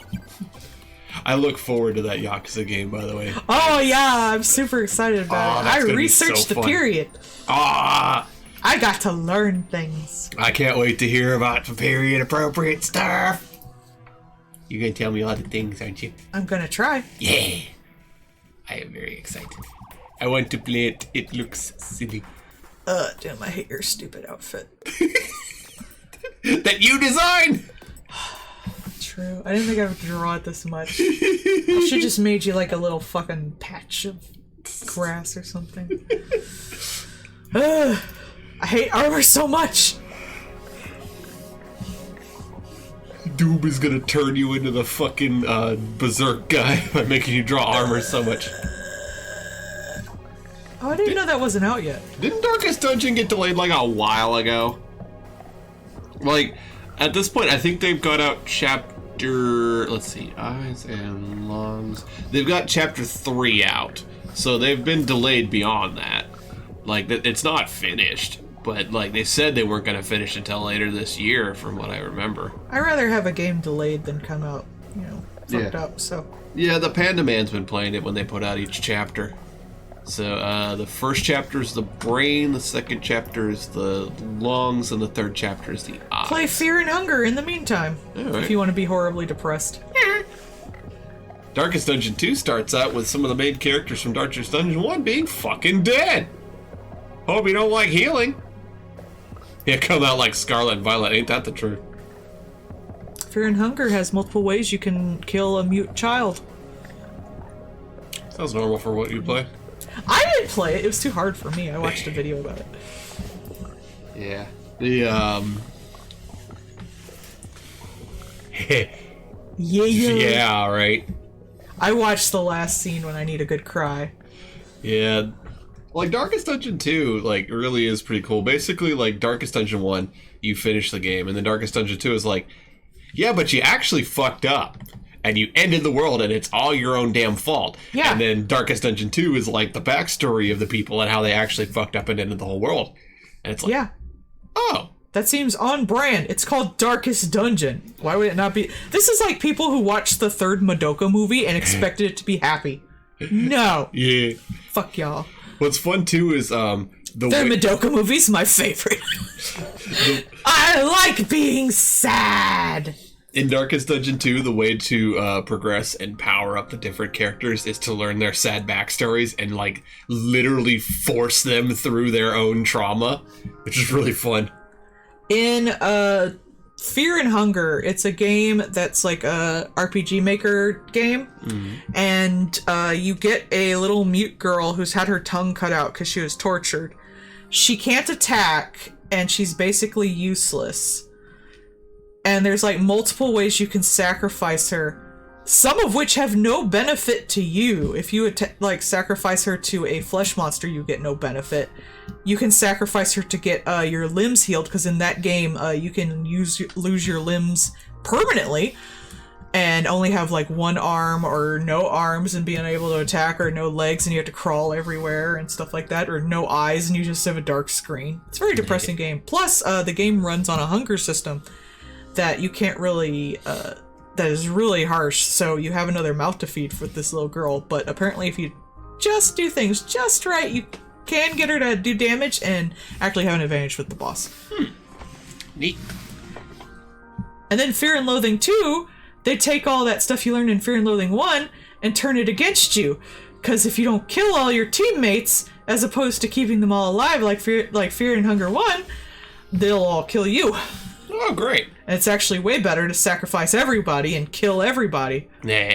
Speaker 2: I look forward to that Yakuza game, by the way.
Speaker 1: Oh yeah, I'm super excited about it.
Speaker 2: that's
Speaker 1: I
Speaker 2: gonna be
Speaker 1: researched
Speaker 2: so
Speaker 1: the
Speaker 2: fun.
Speaker 1: period.
Speaker 2: Ah,
Speaker 1: I got to learn things.
Speaker 2: I can't wait to hear about the period appropriate stuff. You're gonna tell me a lot of things, aren't you?
Speaker 1: I'm gonna try.
Speaker 2: Yeah. I am very excited. I want to play it. It looks silly.
Speaker 1: Damn, I hate your stupid outfit.
Speaker 2: That you design!
Speaker 1: True. I didn't think I would draw it this much. I should just made you like a little fucking patch of grass or something. Ugh, I hate armor so much.
Speaker 2: Doob is gonna turn you into the fucking berserk guy by making you draw armor so much.
Speaker 1: Oh, I didn't know that wasn't out yet.
Speaker 2: Didn't Darkest Dungeon get delayed like a while ago? Like, at this point, I think they've got out chapter... Let's see, Eyes and Lungs. They've got chapter 3 out. So they've been delayed beyond that. Like, it's not finished. But, like, they said they weren't going to finish until later this year, from what I remember.
Speaker 1: I'd rather have a game delayed than come out, fucked up, so...
Speaker 2: Yeah, the Panda Man's been playing it when they put out each chapter. So, the first chapter is the brain, the second chapter is the lungs, and the third chapter is the eyes.
Speaker 1: Play Fear and Hunger in the meantime,
Speaker 2: Alright.
Speaker 1: if you want to be horribly depressed.
Speaker 2: Darkest Dungeon 2 starts out with some of the main characters from Darkest Dungeon 1 being fucking dead. Hope you don't like healing. Yeah, come out like Scarlet and Violet, ain't that the truth?
Speaker 1: Fear and Hunger has multiple ways you can kill a mute child.
Speaker 2: Sounds normal for what you play.
Speaker 1: I didn't play it, it was too hard for me. I watched a video about it.
Speaker 2: Yeah. The,
Speaker 1: Yeah.
Speaker 2: yeah, right.
Speaker 1: I watched the last scene when I need a good cry.
Speaker 2: Yeah. Like, Darkest Dungeon 2, like, really is pretty cool. Basically, like, Darkest Dungeon 1, you finish the game, and then Darkest Dungeon 2 is like, yeah, but you actually fucked up. And you ended the world, and it's all your own damn fault.
Speaker 1: Yeah.
Speaker 2: And then Darkest Dungeon 2 is, like, the backstory of the people and how they actually fucked up and ended the whole world. And it's like,
Speaker 1: Yeah.
Speaker 2: oh.
Speaker 1: That seems on brand. It's called Darkest Dungeon. Why would it not be? This is like people who watched the third Madoka movie and expected it to be happy. No.
Speaker 2: Yeah.
Speaker 1: Fuck y'all.
Speaker 2: What's fun, too, is,
Speaker 1: The Madoka movie's my favorite. I like being sad.
Speaker 2: in Darkest Dungeon 2, the way to progress and power up the different characters is to learn their sad backstories and, like, literally force them through their own trauma, which is really fun.
Speaker 1: In Fear and Hunger, it's a game that's like a RPG Maker game, and you get a little mute girl who's had her tongue cut out because she was tortured. She can't attack, and she's basically useless. And there's like multiple ways you can sacrifice her, some of which have no benefit to you. If you like sacrifice her to a flesh monster, you get no benefit. You can sacrifice her to get your limbs healed, because in that game you can lose your limbs permanently and only have like one arm or no arms and be unable to attack, or no legs and you have to crawl everywhere and stuff like that, or no eyes and you just have a dark screen. It's a very depressing game. Plus the game runs on a hunger system that you can't really that is really harsh, so you have another mouth to feed for this little girl. But apparently if you just do things just right, you can get her to do damage and actually have an advantage with the boss.
Speaker 2: Neat.
Speaker 1: And then Fear and Loathing 2, they take all that stuff you learned in Fear and Loathing 1 and turn it against you. Because if you don't kill all your teammates, as opposed to keeping them all alive like Fear and Hunger 1, they'll all kill you.
Speaker 2: Oh, great.
Speaker 1: And it's actually way better to sacrifice everybody and kill everybody.
Speaker 2: Nah.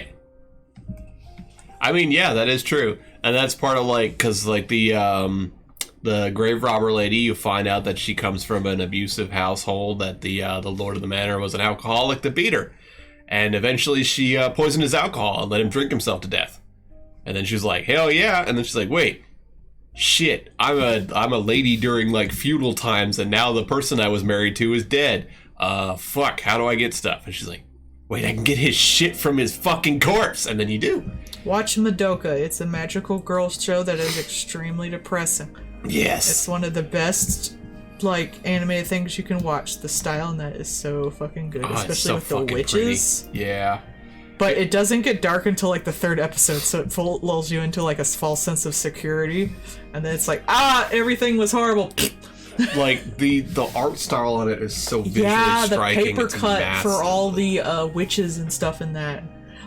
Speaker 2: I mean, yeah, that is true. And that's part of, like, because, like, the grave robber lady, you find out that she comes from an abusive household, that the lord of the manor was an alcoholic that beat her. And eventually she poisoned his alcohol and let him drink himself to death. And then she's like, hell yeah. And then she's like, wait, shit, I'm a lady during, like, feudal times, and now the person I was married to is dead. Fuck, how do I get stuff? And she's like, wait, I can get his shit from his fucking corpse. And then you do.
Speaker 1: Watch Madoka. It's a magical girl show that is extremely depressing.
Speaker 2: Yes.
Speaker 1: It's one of the best, like, animated things you can watch. The style in that is so fucking good, especially with the witches.
Speaker 2: Pretty. Yeah.
Speaker 1: But it doesn't get dark until, like, the third episode, so it lulls you into, like, a false sense of security. And then it's like, everything was horrible.
Speaker 2: Like, the art style on it is so visually striking.
Speaker 1: Yeah, the paper cut for all the witches and stuff in that.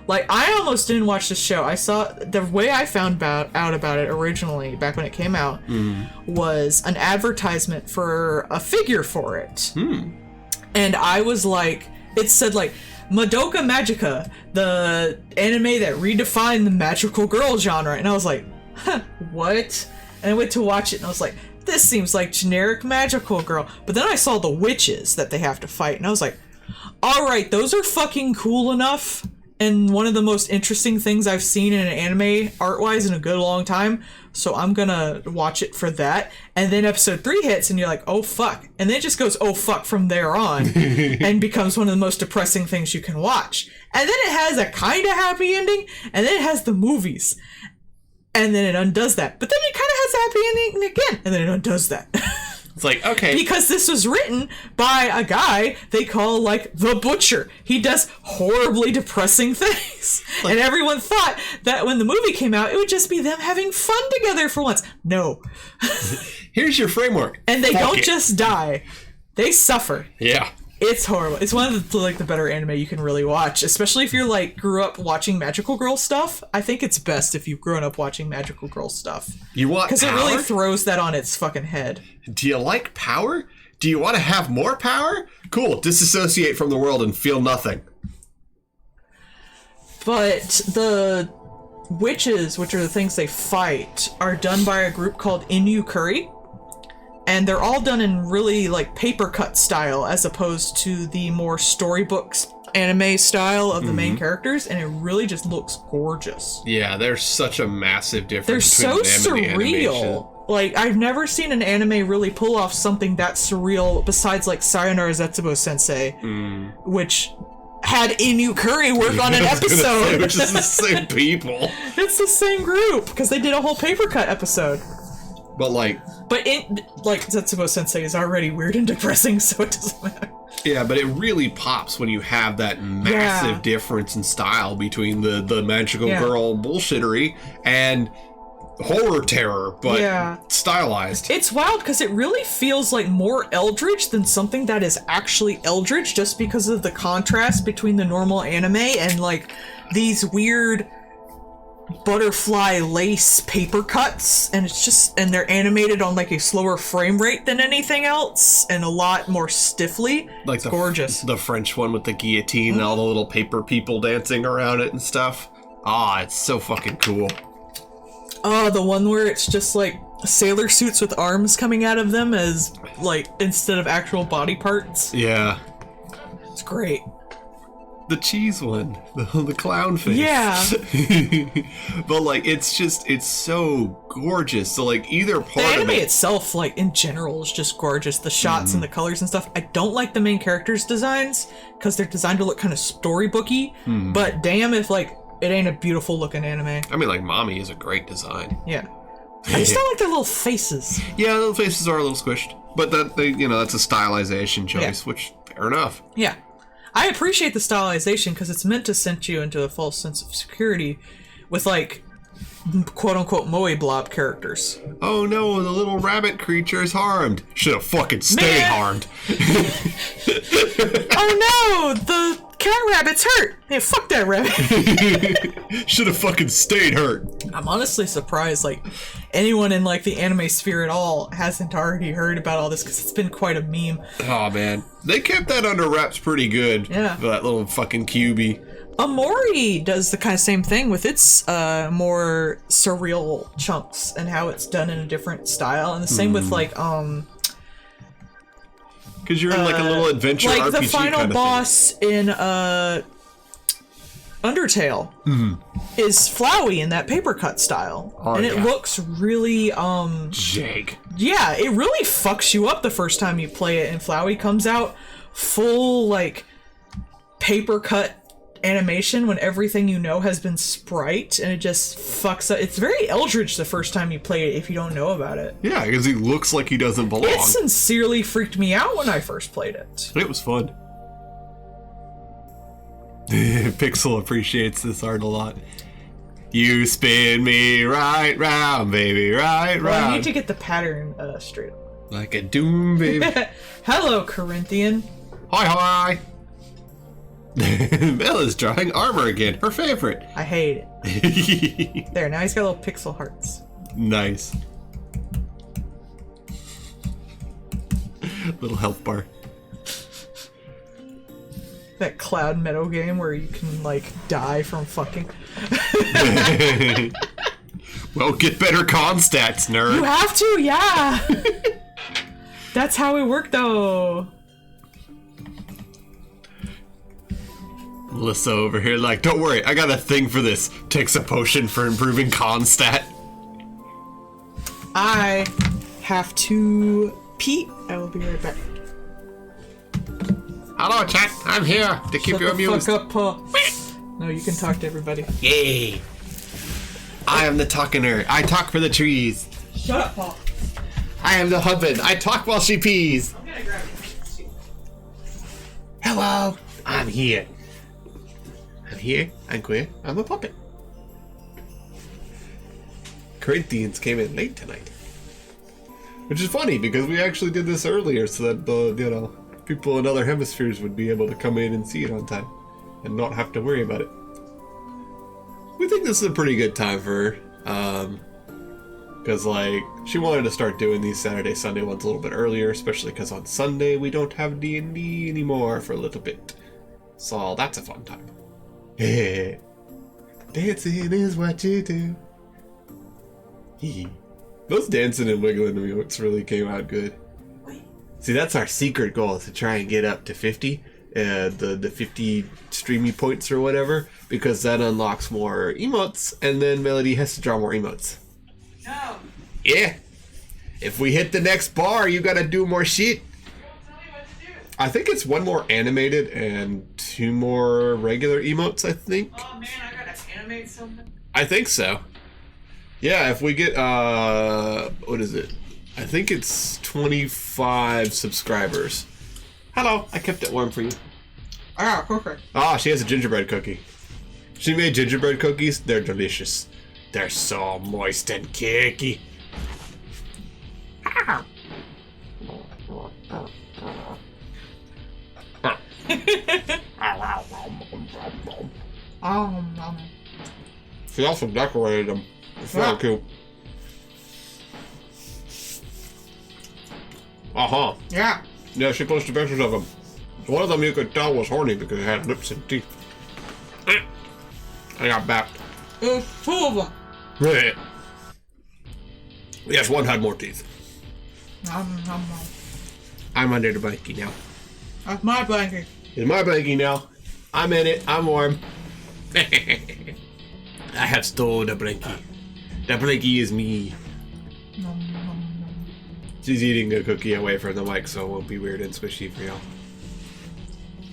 Speaker 1: Like, I almost didn't watch the show. I saw, the way I found out about it originally, back when it came out, was an advertisement for a figure for it. And I was like, it said, like, Madoka Magica, the anime that redefined the magical girl genre. And I was like, huh, what? And I went to watch it and I was like, this seems like generic magical girl. But then I saw the witches that they have to fight and I was like, alright, those are fucking cool enough. And one of the most interesting things I've seen in an anime art-wise in a good long time. So I'm gonna watch it for that. And then episode 3 hits and you're like, oh fuck. And then it just goes, oh fuck, from there on. And becomes one of the most depressing things you can watch. And then it has a kind of happy ending. And then it has the movies. And then it undoes that. But then it kind of has a happy ending again. And then it undoes that.
Speaker 2: It's like, okay.
Speaker 1: Because this was written by a guy they call, like, the Butcher. He does horribly depressing things. Like, and everyone thought that when the movie came out, it would just be them having fun together for once. No.
Speaker 2: Here's your framework.
Speaker 1: And they don't just die. They suffer.
Speaker 2: Yeah.
Speaker 1: It's horrible. It's one of the, like, the better anime you can really watch, especially if you're, like, grew up watching magical girl stuff. I think it's best if you've grown up watching magical girl stuff.
Speaker 2: You want power?
Speaker 1: Because it really throws that on its fucking head.
Speaker 2: Do you like power? Do you want to have more power? Cool. Disassociate from the world and feel nothing.
Speaker 1: But the witches, which are the things they fight, are done by a group called Inukuri. And they're all done in really, like, paper cut style, as opposed to the more storybook anime style of the main characters, and it really just looks gorgeous.
Speaker 2: Yeah, there's such a massive difference.
Speaker 1: They're so
Speaker 2: between them and the animation.
Speaker 1: surreal. Like, I've never seen an anime really pull off something that surreal besides, like, Sayonara Zetsubo Sensei, which had Inu Curry work on an
Speaker 2: I was gonna say,
Speaker 1: episode.
Speaker 2: which is the same people.
Speaker 1: It's the same group, because they did a whole paper cut episode.
Speaker 2: But like,
Speaker 1: Zetsubo Sensei is already weird and depressing, so it doesn't matter.
Speaker 2: yeah, but it really pops when you have that massive difference in style between the magical girl bullshittery and horror terror, but stylized.
Speaker 1: It's wild because it really feels like more Eldritch than something that is actually Eldritch, just because of the contrast between the normal anime and like these weird butterfly lace paper cuts, and and they're animated on like a slower frame rate than anything else and a lot more stiffly.
Speaker 2: Like
Speaker 1: gorgeous.
Speaker 2: The French one with the guillotine and all the little paper people dancing around it and stuff. It's so fucking cool.
Speaker 1: The one where it's just like sailor suits with arms coming out of them as like instead of actual body parts.
Speaker 2: Yeah.
Speaker 1: It's great.
Speaker 2: The cheese one, the clown face.
Speaker 1: Yeah.
Speaker 2: But like, it's so gorgeous. So like, either part
Speaker 1: the anime
Speaker 2: of it
Speaker 1: itself, like in general, is just gorgeous. The shots and the colors and stuff. I don't like the main characters' designs because they're designed to look kind of storybooky. But damn if like it ain't a beautiful looking anime.
Speaker 2: I mean, like, Mommy is a great design.
Speaker 1: Yeah. I just don't like their little faces.
Speaker 2: Yeah, the little faces are a little squished, but that's a stylization choice, which fair enough.
Speaker 1: Yeah. I appreciate the stylization because it's meant to send you into a false sense of security with, like, quote-unquote moe blob characters.
Speaker 2: Oh no, the little rabbit creature is harmed. Should have fucking stayed harmed.
Speaker 1: Oh no, the cat rabbit's hurt. Yeah, fuck that rabbit.
Speaker 2: Should have fucking stayed hurt.
Speaker 1: I'm honestly surprised, like, anyone in, like, the anime sphere at all hasn't already heard about all this, because it's been quite a meme.
Speaker 2: Oh, man. They kept that under wraps pretty good.
Speaker 1: Yeah.
Speaker 2: That little fucking Cubie.
Speaker 1: Amori does the kind of same thing with its more surreal chunks and how it's done in a different style, and the same with, like,
Speaker 2: because you're in, like, a little adventure
Speaker 1: like
Speaker 2: RPG
Speaker 1: the final
Speaker 2: kind of
Speaker 1: boss in Undertale is Flowey in that paper cut style, and it looks really
Speaker 2: Jake.
Speaker 1: yeah, it really fucks you up the first time you play it, and Flowey comes out full like paper cut animation when everything you know has been sprite, and it just fucks up. It's very Eldritch the first time you play it if you don't know about it.
Speaker 2: Yeah, because he looks like he doesn't belong.
Speaker 1: It sincerely freaked me out when I first played it.
Speaker 2: It was fun. Pixel appreciates this art a lot. You spin me right round, baby, right
Speaker 1: Well,
Speaker 2: round.
Speaker 1: I need to get the pattern straight.
Speaker 2: Like a doom, baby.
Speaker 1: Hello, Corinthian.
Speaker 2: Hi, hi. Melle-d's drawing armor again, her favorite.
Speaker 1: I hate it. There, now he's got little pixel hearts.
Speaker 2: Nice. Little health bar.
Speaker 1: That Cloud Meadow game where you can, like, die from fucking...
Speaker 2: Well, get better con stats, nerd.
Speaker 1: You have to, yeah! That's how it worked, though.
Speaker 2: Melissa over here like, don't worry, I got a thing for this. Takes a potion for improving con stat.
Speaker 1: I have to pee. I will be right back.
Speaker 2: Hello, chat. I'm here to keep
Speaker 1: Shut
Speaker 2: you
Speaker 1: the
Speaker 2: amused.
Speaker 1: fuck up, Paul. No, you can talk to everybody.
Speaker 2: Yay. I am the talkener. I talk for the trees.
Speaker 1: Shut up, Paul.
Speaker 2: I am the husband. I talk while she pees.
Speaker 1: I'm gonna grab it.
Speaker 2: Hello. I'm here. I'm here. I'm queer. I'm a puppet. Corinthians came in late tonight. Which is funny because we actually did this earlier so that the, people in other hemispheres would be able to come in and see it on time and not have to worry about it. We think this is a pretty good time for her. Because, like, she wanted to start doing these Saturday, Sunday ones a little bit earlier, especially because on Sunday we don't have D&D anymore for a little bit. So that's a fun time. Dancing is what you do. Those dancing and wiggling emotes really came out good. See, that's our secret goal, is to try and get up to 50 the 50 streamy points or whatever, because that unlocks more emotes, and then Melle-d has to draw more emotes.
Speaker 1: No.
Speaker 2: Yeah. If we hit the next bar, you gotta do more shit.
Speaker 1: Tell me what to do.
Speaker 2: I think it's 1 more animated and 2 more regular emotes, I think.
Speaker 1: Oh man, I gotta animate something.
Speaker 2: I think so. Yeah, if we get, what is it? I think it's 25 subscribers. Hello, I kept it warm for you.
Speaker 1: Ah, okay.
Speaker 2: Ah, she has a gingerbread cookie. She made gingerbread cookies. They're delicious. They're so moist and cakey. She also decorated them. It's very cute. Uh-huh.
Speaker 1: Yeah.
Speaker 2: Yeah, she posted pictures of them. One of them you could tell was horny because it had lips and teeth. I got back.
Speaker 1: There's 2 of them.
Speaker 2: Yes, one had more teeth. I'm under the blankie now.
Speaker 1: That's my blanket.
Speaker 2: It's my blankie now. I'm in it. I'm warm. I have stole the blankie. The blankie is me. She's eating a cookie away from the mic, so it won't be weird and squishy for y'all.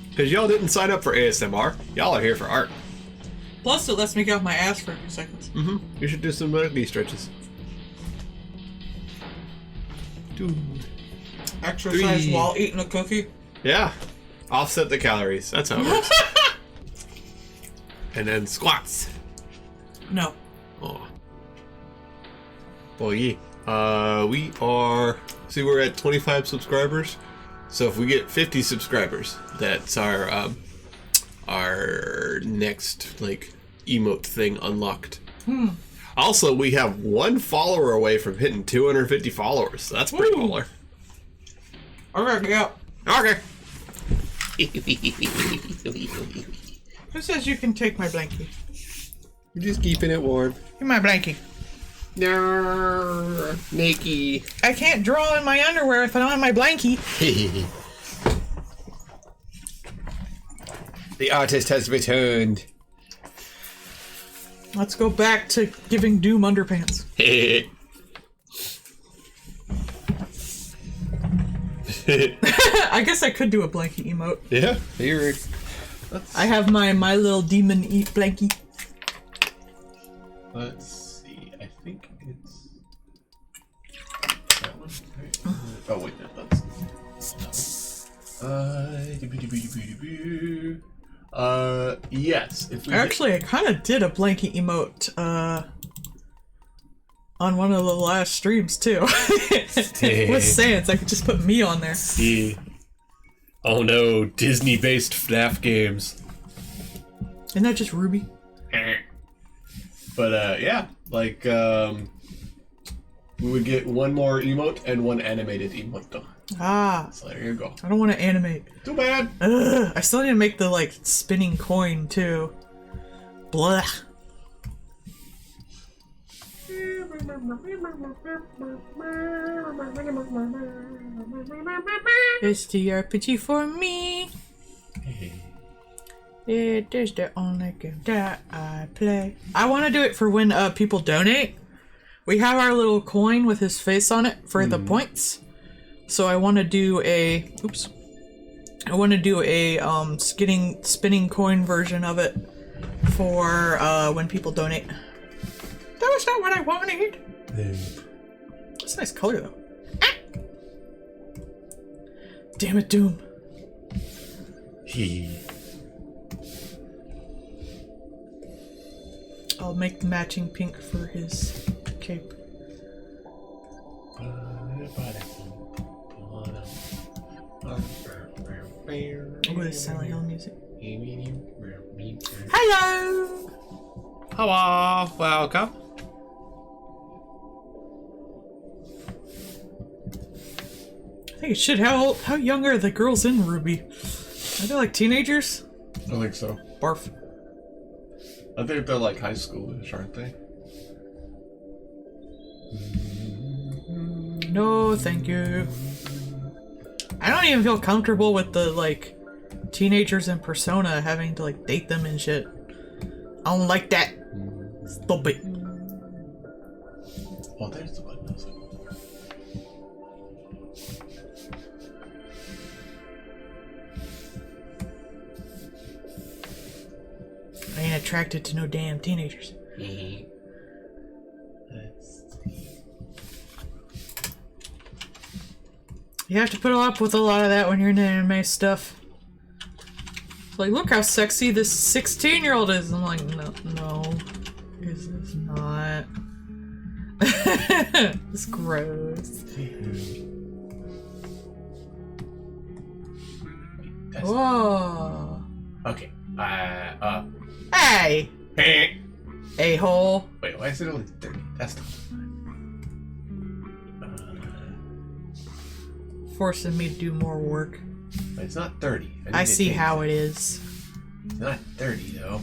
Speaker 2: Because y'all didn't sign up for ASMR. Y'all are here for art.
Speaker 1: Plus, it lets me get off my ass for a few seconds.
Speaker 2: Mm-hmm. You should do some knee stretches. Dude.
Speaker 1: Exercise
Speaker 2: 3.
Speaker 1: while eating a cookie.
Speaker 2: Yeah. Offset the calories. That's how it works. And then squats.
Speaker 1: No.
Speaker 2: Oh. Well, yeah. We are... See, we're at 25 subscribers. So if we get 50 subscribers, that's our next, like, emote thing unlocked. Also, we have 1 follower away from hitting 250 followers. So that's pretty
Speaker 1: Woo.
Speaker 2: cooler.
Speaker 1: Okay, yeah.
Speaker 2: Okay.
Speaker 1: Who says you can take my blankie?
Speaker 2: We're just keeping it warm.
Speaker 1: Give my blankie.
Speaker 2: No, Nikki.
Speaker 1: I can't draw in my underwear if I don't have my blankie.
Speaker 2: The artist has returned.
Speaker 1: Let's go back to giving Doom underpants. I guess I could do a blankie emote.
Speaker 2: Yeah, here.
Speaker 1: I have my Little Demon Eat blankie.
Speaker 3: Let's see. I think it's that one. Right. Oh wait, no, that's yes. If we
Speaker 1: Actually, I kind of did a blankie emote on one of the last streams too. With Sans, I could just put me on there.
Speaker 2: See. Oh no, Disney-based FNAF games.
Speaker 1: Isn't that just Ruby?
Speaker 3: But yeah, like we would get 1 more emote and 1 animated emote though.
Speaker 1: Ah,
Speaker 3: So there you go.
Speaker 1: I don't want to animate.
Speaker 3: Too bad.
Speaker 1: Ugh, I still need to make the like spinning coin too. Blah. It's the RPG for me. It is the only game that I play. I want to do it for when people donate. We have our little coin with his face on it for the points. So I want to do a... Oops. I want to do a spinning coin version of it for when people donate. That was not what I wanted. It's a nice color though. Ah! Damn it, Doom. I'll make the matching pink for his cape. Oh, this Silent Hill music. Hello!
Speaker 2: Hello, welcome.
Speaker 1: I think it should. How young are the girls in Ruby? Are they like teenagers?
Speaker 3: I think so.
Speaker 1: Barf.
Speaker 3: I think they're like high schoolish, aren't they?
Speaker 1: No, thank you. I don't even feel comfortable with the like teenagers in Persona having to like date them and shit. I don't like that. Stop it.
Speaker 3: Oh, there's the button. I was looking for.
Speaker 1: I ain't attracted to no damn teenagers.
Speaker 3: Let's see.
Speaker 1: You have to put up with a lot of that when you're in anime stuff. It's like, look how sexy this 16-year-old is. I'm like, no, this is not. It's gross. Whoa.
Speaker 3: Okay.
Speaker 1: Hey!
Speaker 3: Hey.
Speaker 1: A-hole.
Speaker 3: Wait, why is it only 30? That's not.
Speaker 1: Forcing me to do more work.
Speaker 3: It's not 30.
Speaker 1: I see how it is.
Speaker 3: It's not 30 though.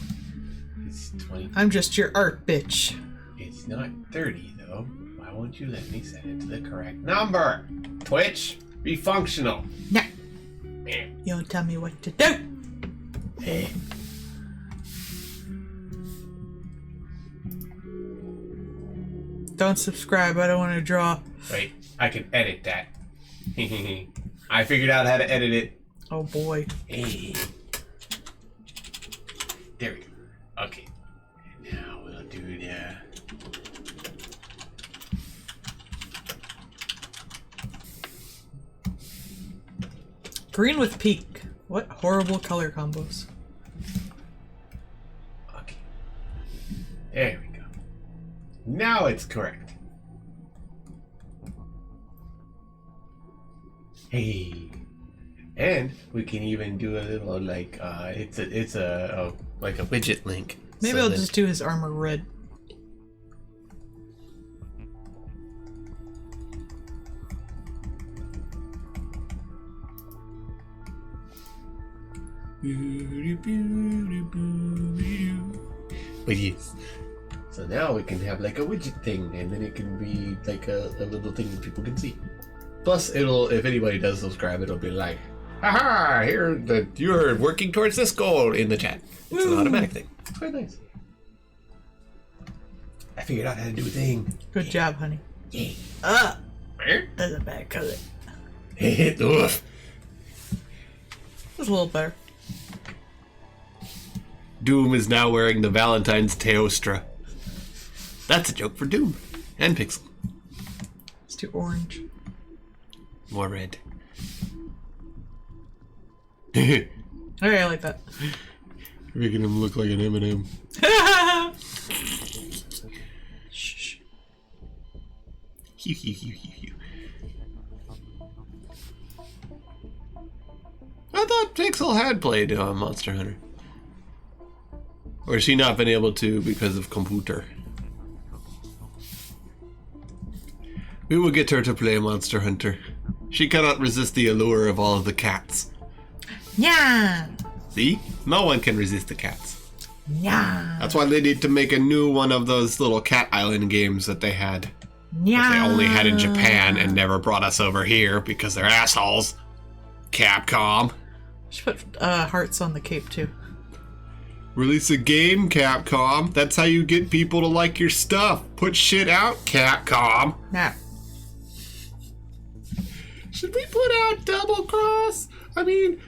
Speaker 3: It's 20.
Speaker 1: I'm just your art bitch.
Speaker 3: It's not 30 though. Why won't you let me set it to the correct number? Twitch, be functional.
Speaker 1: Nah.
Speaker 3: Eh.
Speaker 1: You don't tell me what to do.
Speaker 3: Eh.
Speaker 1: Don't subscribe. I don't want to draw.
Speaker 3: Wait, I can edit that. I figured out how to edit it.
Speaker 1: Oh boy.
Speaker 3: Hey. There we go. Okay. Now we'll do the.
Speaker 1: Green with pink. What horrible color combos.
Speaker 3: Okay. There we go. Now it's correct. Hey. And we can even do a little like it's a like a widget link.
Speaker 1: Maybe I'll just do his armor red.
Speaker 2: But yes.
Speaker 3: So now we can have like a widget thing, and then it can be like a little thing that people can see. Plus, it'll if anybody does subscribe, it'll be like,
Speaker 2: Haha, here that you're working towards this goal in the chat. It's an automatic thing.
Speaker 3: it's quite nice. I figured out how to do a thing.
Speaker 1: Good job, honey.
Speaker 3: Yay.
Speaker 1: That's a bad color.
Speaker 2: Oof.
Speaker 1: That's a little better.
Speaker 2: Doom is now wearing the Valentine's Teostra. That's a joke for Doom and Pixel.
Speaker 1: It's too orange.
Speaker 2: More red.
Speaker 1: Alright, I like that.
Speaker 2: Making him look like an M&M.
Speaker 1: Shh.
Speaker 2: I thought Pixel had played Monster Hunter. Or has she not been able to because of computer? We will get her to play Monster Hunter. She cannot resist the allure of all of the cats.
Speaker 1: Yeah.
Speaker 2: See? No one can resist the cats.
Speaker 1: Yeah.
Speaker 2: That's why they need to make a new one of those little Cat Island games that they had.
Speaker 1: Yeah.
Speaker 2: That they only had in Japan and never brought us over here because they're assholes. Capcom.
Speaker 1: Should put hearts on the cape too.
Speaker 2: Release a game, Capcom. That's how you get people to like your stuff. Put shit out, Capcom.
Speaker 1: Nah.
Speaker 2: Should we put out Double Cross? I mean,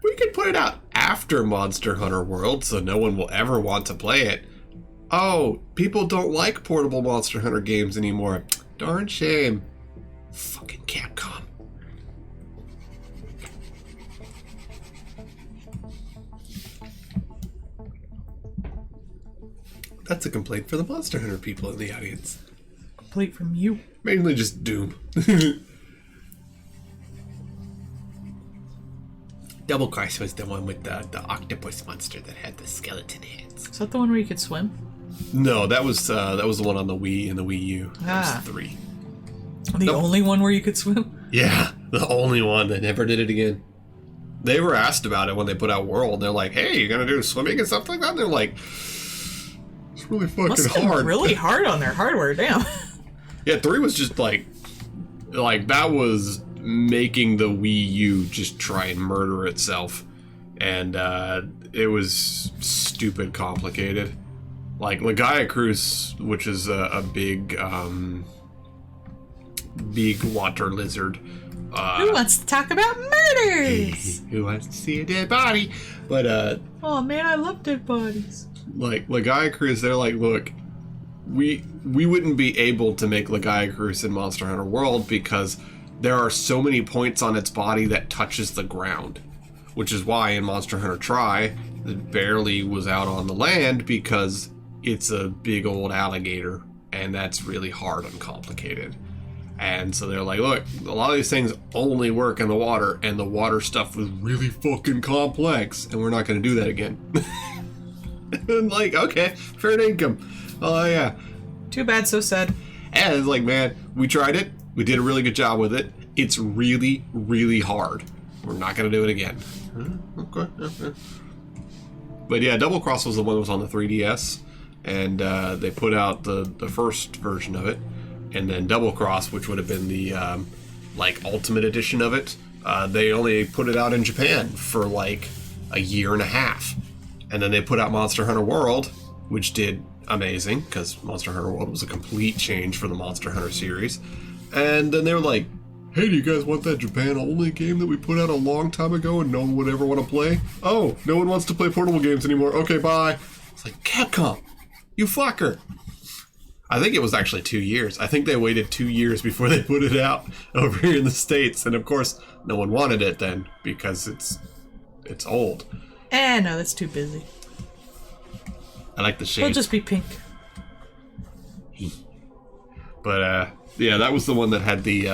Speaker 2: we could put it out after Monster Hunter World, so no one will ever want to play it. Oh, people don't like portable Monster Hunter games anymore. Darn shame. Fucking Capcom. That's a complaint for the Monster Hunter people in the audience.
Speaker 1: Complete from you.
Speaker 2: Mainly just Doom. Double Cross was the one with the octopus monster that had the skeleton heads.
Speaker 1: Is that the one where you could swim?
Speaker 2: No, that was the one on the Wii and the Wii U. That was 3.
Speaker 1: The only one where you could swim?
Speaker 2: Yeah, the only one that never did it again. They were asked about it when they put out World. They're like, "Hey, you gonna do swimming and stuff like that?" And they're like, "It's really fucking
Speaker 1: Must have been
Speaker 2: hard."
Speaker 1: really hard on their hardware. Damn.
Speaker 2: Yeah, 3 was just like that was making the Wii U just try and murder itself. and it was stupid complicated. Like Lagiacrus, which is a big water lizard.
Speaker 1: Who wants to talk about murders?
Speaker 2: Who wants to see a dead body? But
Speaker 1: Oh man, I love dead bodies.
Speaker 2: like Lagiacrus, they're like, look, we wouldn't be able to make Lagiacrus in Monster Hunter World because there are so many points on its body that touches the ground, which is why in Monster Hunter Tri, it barely was out on the land because it's a big old alligator, and that's really hard and complicated. And so they're like, look, a lot of these things only work in the water, and the water stuff was really fucking complex, and we're not going to do that again. And like, okay, fair income. Oh, yeah.
Speaker 1: Too bad, so sad.
Speaker 2: And it's like, man, we tried it. We did a really good job with it. It's really, really hard. We're not going to do it again. Okay. But yeah, Double Cross was the one that was on the 3DS, and they put out the first version of it. And then Double Cross, which would have been the ultimate edition of it, they only put it out in Japan for like a year and a half. And then they put out Monster Hunter World, which did amazing, because Monster Hunter World was a complete change for the Monster Hunter series. And then they were like, hey, do you guys want that Japan-only game that we put out a long time ago and no one would ever want to play? Oh, no one wants to play portable games anymore. Okay, bye. It's like, Capcom, you fucker. I think it was actually 2 years. I think they waited 2 years before they put it out over here in the States. And of course, no one wanted it then because it's old.
Speaker 1: No, that's too busy.
Speaker 2: I like the shade.
Speaker 1: It'll just be pink.
Speaker 2: But yeah, that was the one that had the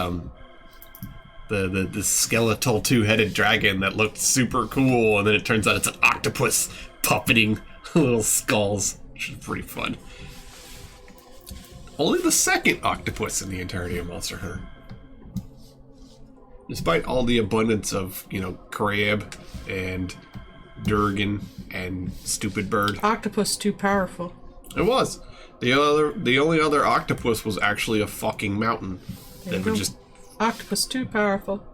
Speaker 2: skeletal two-headed dragon that looked super cool, and then it turns out it's an octopus puppeting little skulls, which is pretty fun. Only the second octopus in the entirety of Monster Hunter. Despite all the abundance of, crab and Durgan and stupid bird.
Speaker 1: Octopus too powerful.
Speaker 2: It was. The only other octopus was actually a fucking mountain. That would just...
Speaker 1: Octopus too powerful.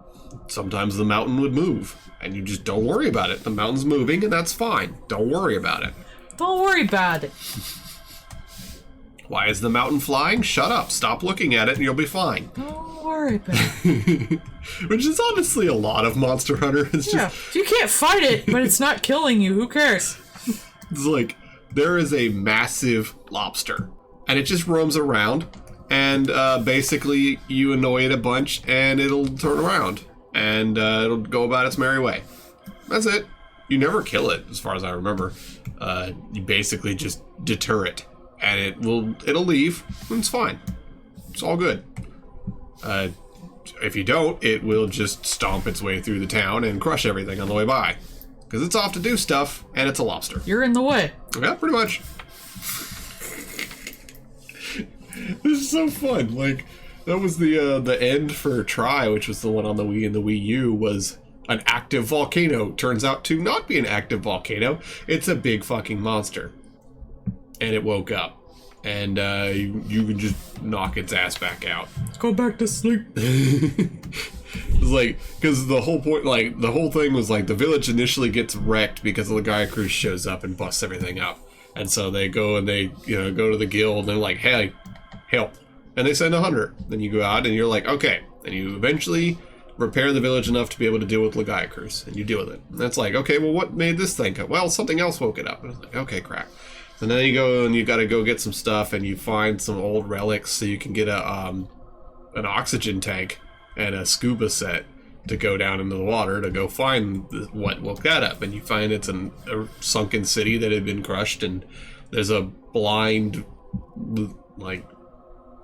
Speaker 2: Sometimes the mountain would move, and you just don't worry about it. The mountain's moving, and that's fine. Don't worry about it.
Speaker 1: Don't worry about it.
Speaker 2: Why is the mountain flying? Shut up. Stop looking at it, and you'll be fine.
Speaker 1: Don't worry about it.
Speaker 2: Which is honestly a lot of Monster Hunter. It's just...
Speaker 1: Yeah, you can't fight it, but it's not killing you. Who cares?
Speaker 2: It's like, there is a massive lobster, and it just roams around, and basically you annoy it a bunch, and it'll turn around, and it'll go about its merry way. That's it. You never kill it, as far as I remember. You basically just deter it, and it'll leave, and it's fine. It's all good. If you don't, it will just stomp its way through the town and crush everything on the way by. Because it's off to do stuff, and it's a lobster.
Speaker 1: You're in the way.
Speaker 2: Yeah, pretty much. This is so fun. Like, that was the end for Tri, which was the one on the Wii and the Wii U, was an active volcano. Turns out to not be an active volcano. It's a big fucking monster. And it woke up. And you can just knock its ass back out.
Speaker 1: Let's go back to sleep.
Speaker 2: It's like, because the whole point, like, the whole thing was like the village initially gets wrecked because the Lagiacrus shows up and busts everything up. And so they go and they, go to the guild and they're like, hey, help. And they send a hunter. Then you go out and you're like, okay. And you eventually repair the village enough to be able to deal with Lagiacrus. And you deal with it. And it's like, okay, well, what made this thing come? Well, something else woke it up. And I was like, okay, crap. So then you go and you got to go get some stuff and you find some old relics so you can get an oxygen tank and a scuba set to go down into the water to go find what woke that up. And you find it's a sunken city that had been crushed, and there's a blind, like,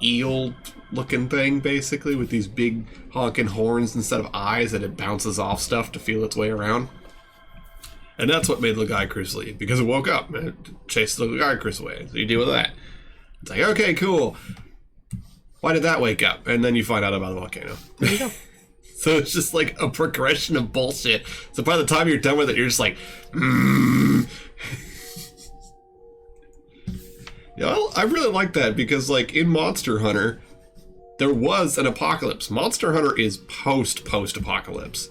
Speaker 2: eel-looking thing, basically, with these big honking horns instead of eyes that it bounces off stuff to feel its way around. And that's what made Lagiacrus leave, because it woke up and it chased the Lagiacrus away. So you deal with that. It's like, okay, cool. Why did that wake up? And then you find out about the volcano.
Speaker 1: There you go.
Speaker 2: So it's just like a progression of bullshit. So by the time you're done with it, you're just like, I really like that because, like, in Monster Hunter, there was an apocalypse. Monster Hunter is post-apocalypse.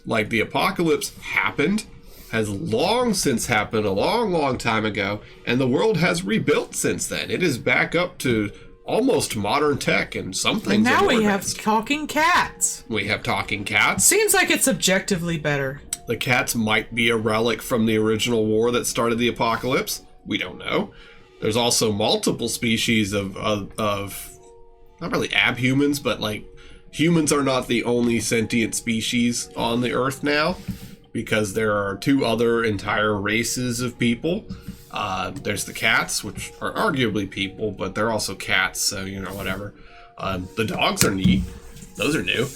Speaker 2: Like, the apocalypse happened, has long since happened, a long time ago, and the world has rebuilt since then. It is back up to almost modern tech, and some things
Speaker 1: And now
Speaker 2: are more
Speaker 1: we have
Speaker 2: advanced.
Speaker 1: talking cats.
Speaker 2: We have talking cats.
Speaker 1: Seems like it's objectively better.
Speaker 2: The cats might be a relic from the original war that started the apocalypse. We don't know. There's also multiple species of not really abhumans, but like humans are not the only sentient species on the Earth now, because there are 2 other entire races of people. There's the cats, which are arguably people, but they're also cats, so, you know, whatever. The dogs are neat. Those are new.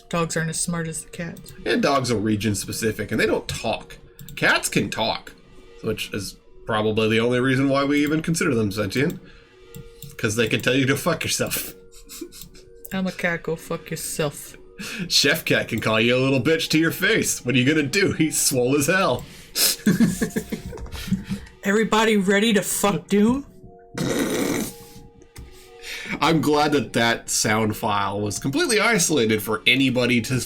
Speaker 1: Dogs aren't as smart as the cats.
Speaker 2: And dogs are region specific, and they don't talk. Cats can talk, which is probably the only reason why we even consider them sentient. Because they can tell you to fuck yourself.
Speaker 1: I'm a cat, go fuck yourself.
Speaker 2: Chef Cat can call you a little bitch to your face. What are you gonna do? He's swole as hell.
Speaker 1: Everybody ready to fuck Doom?
Speaker 2: I'm glad that sound file was completely isolated for anybody to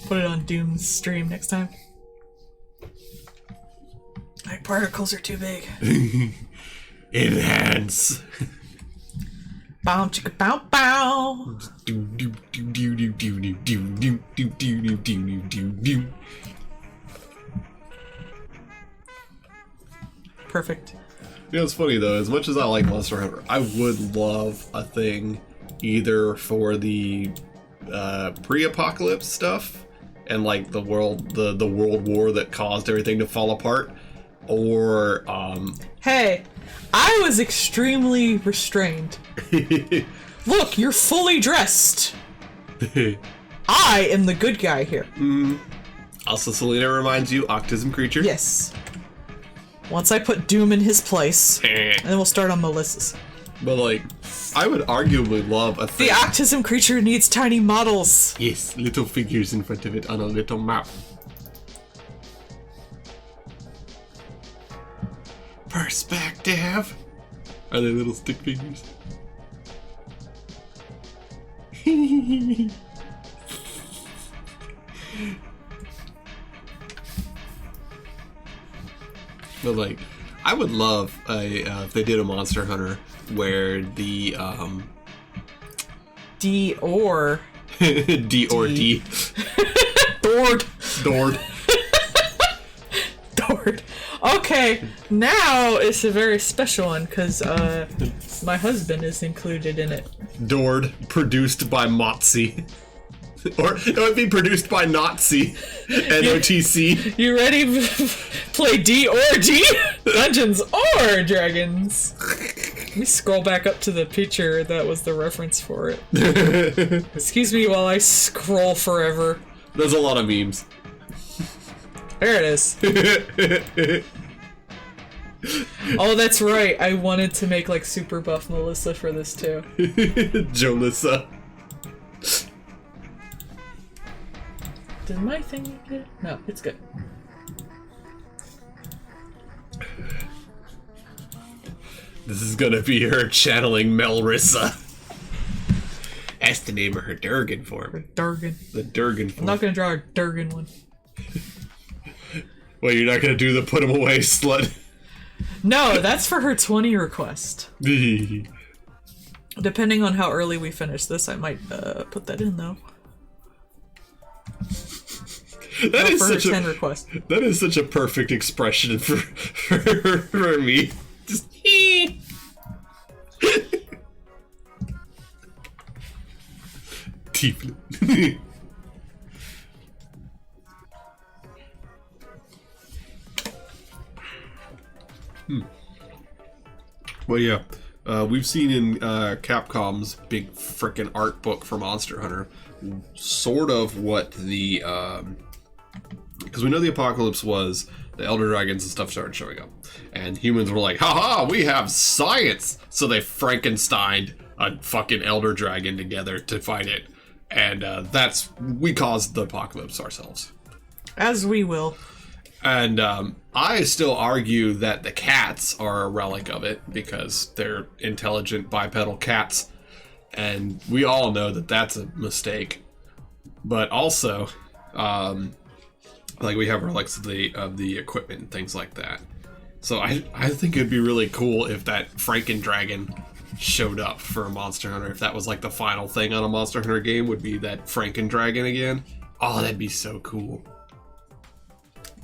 Speaker 1: Put it on Doom's stream next time. My particles are too big.
Speaker 2: enhance.
Speaker 1: Bow chicka bow bow. Perfect.
Speaker 2: You know, it's funny though, as much as I like Monster Hunter, I would love a thing either for the pre-apocalypse stuff and like the world war that caused everything to fall apart, or
Speaker 1: Hey, I was extremely restrained. Look, you're fully dressed. I am the good guy here.
Speaker 2: Also, Selena reminds you, autism creature.
Speaker 1: Yes. Once I put Doom in his place, and then we'll start on Melissa's.
Speaker 2: But like, I would arguably love a thing.
Speaker 1: The autism creature needs tiny models.
Speaker 2: Yes, little figures in front of it on a little map. Perspective. Are they little stick figures? But like, I would love if they did a Monster Hunter where the
Speaker 1: D or
Speaker 2: D or D
Speaker 1: Dord.
Speaker 2: Dord.
Speaker 1: Dord. Okay, now it's a very special one because my husband is included in it.
Speaker 2: Dord, produced by Motzi. Or it would be produced by Nazi. NOTC.
Speaker 1: You ready to play D or D? Dungeons or Dragons? Let me scroll back up to the picture that was the reference for it. Excuse me while I scroll forever.
Speaker 2: There's a lot of memes.
Speaker 1: There it is. Oh, that's right. I wanted to make like super buff Melissa for this too.
Speaker 2: Jolissa.
Speaker 1: Did my thing get? No, it's good.
Speaker 2: This is gonna be her channeling Melrissa. That's the name of her Durgan form.
Speaker 1: Durgan.
Speaker 2: The Durgan
Speaker 1: I'm
Speaker 2: form.
Speaker 1: not gonna draw a Durgan one.
Speaker 2: Well, you're not gonna do the put him away slut.
Speaker 1: No, that's for her 20 request. Depending on how early we finish this, I might put that in though.
Speaker 2: That is
Speaker 1: For her
Speaker 2: such
Speaker 1: 10
Speaker 2: a
Speaker 1: request.
Speaker 2: that is such a perfect expression for me. Just Tiefling. Well, yeah, we've seen in Capcom's big frickin' art book for Monster Hunter, sort of what the because we know the apocalypse was the Elder Dragons and stuff started showing up, and humans were like, haha, we have science, so they Frankensteined a fucking Elder Dragon together to fight it, and we caused the apocalypse ourselves.
Speaker 1: As we will.
Speaker 2: And I still argue that the cats are a relic of it because they're intelligent bipedal cats, and we all know that that's a mistake. But also, Like we have relics of the equipment and things like that. So I think it'd be really cool if that Franken-Dragon showed up for a Monster Hunter. If that was like the final thing on a Monster Hunter game, would be that Franken-Dragon again. Oh, that'd be so cool.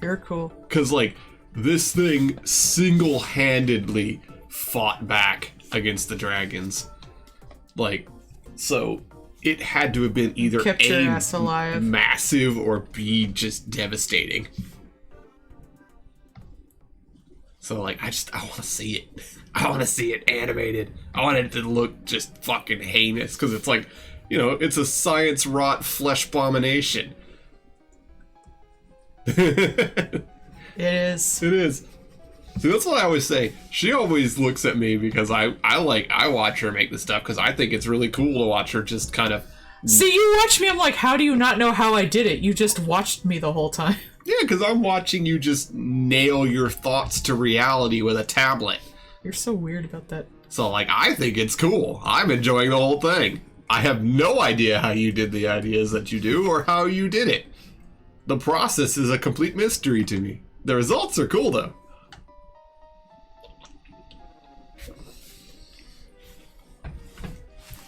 Speaker 1: You're cool.
Speaker 2: Because like this thing single-handedly fought back against the dragons. Like, so it had to have been either
Speaker 1: Kept your
Speaker 2: A,
Speaker 1: ass alive.
Speaker 2: massive, or B, just devastating. So like, I want to see it. I want to see it animated. I want it to look just fucking heinous, because it's like, you know, it's a science-wrought flesh abomination.
Speaker 1: It is.
Speaker 2: It is. See, that's what I always say. She always looks at me because I watch her make this stuff because I think it's really cool to watch her just kind of.
Speaker 1: See, you watch me, I'm like, how do you not know how I did it? You just watched me the whole time.
Speaker 2: Yeah, because I'm watching you just nail your thoughts to reality with a tablet.
Speaker 1: You're so weird about that.
Speaker 2: So, like, I think it's cool. I'm enjoying the whole thing. I have no idea how you did the ideas that you do or how you did it. The process is a complete mystery to me. The results are cool, though.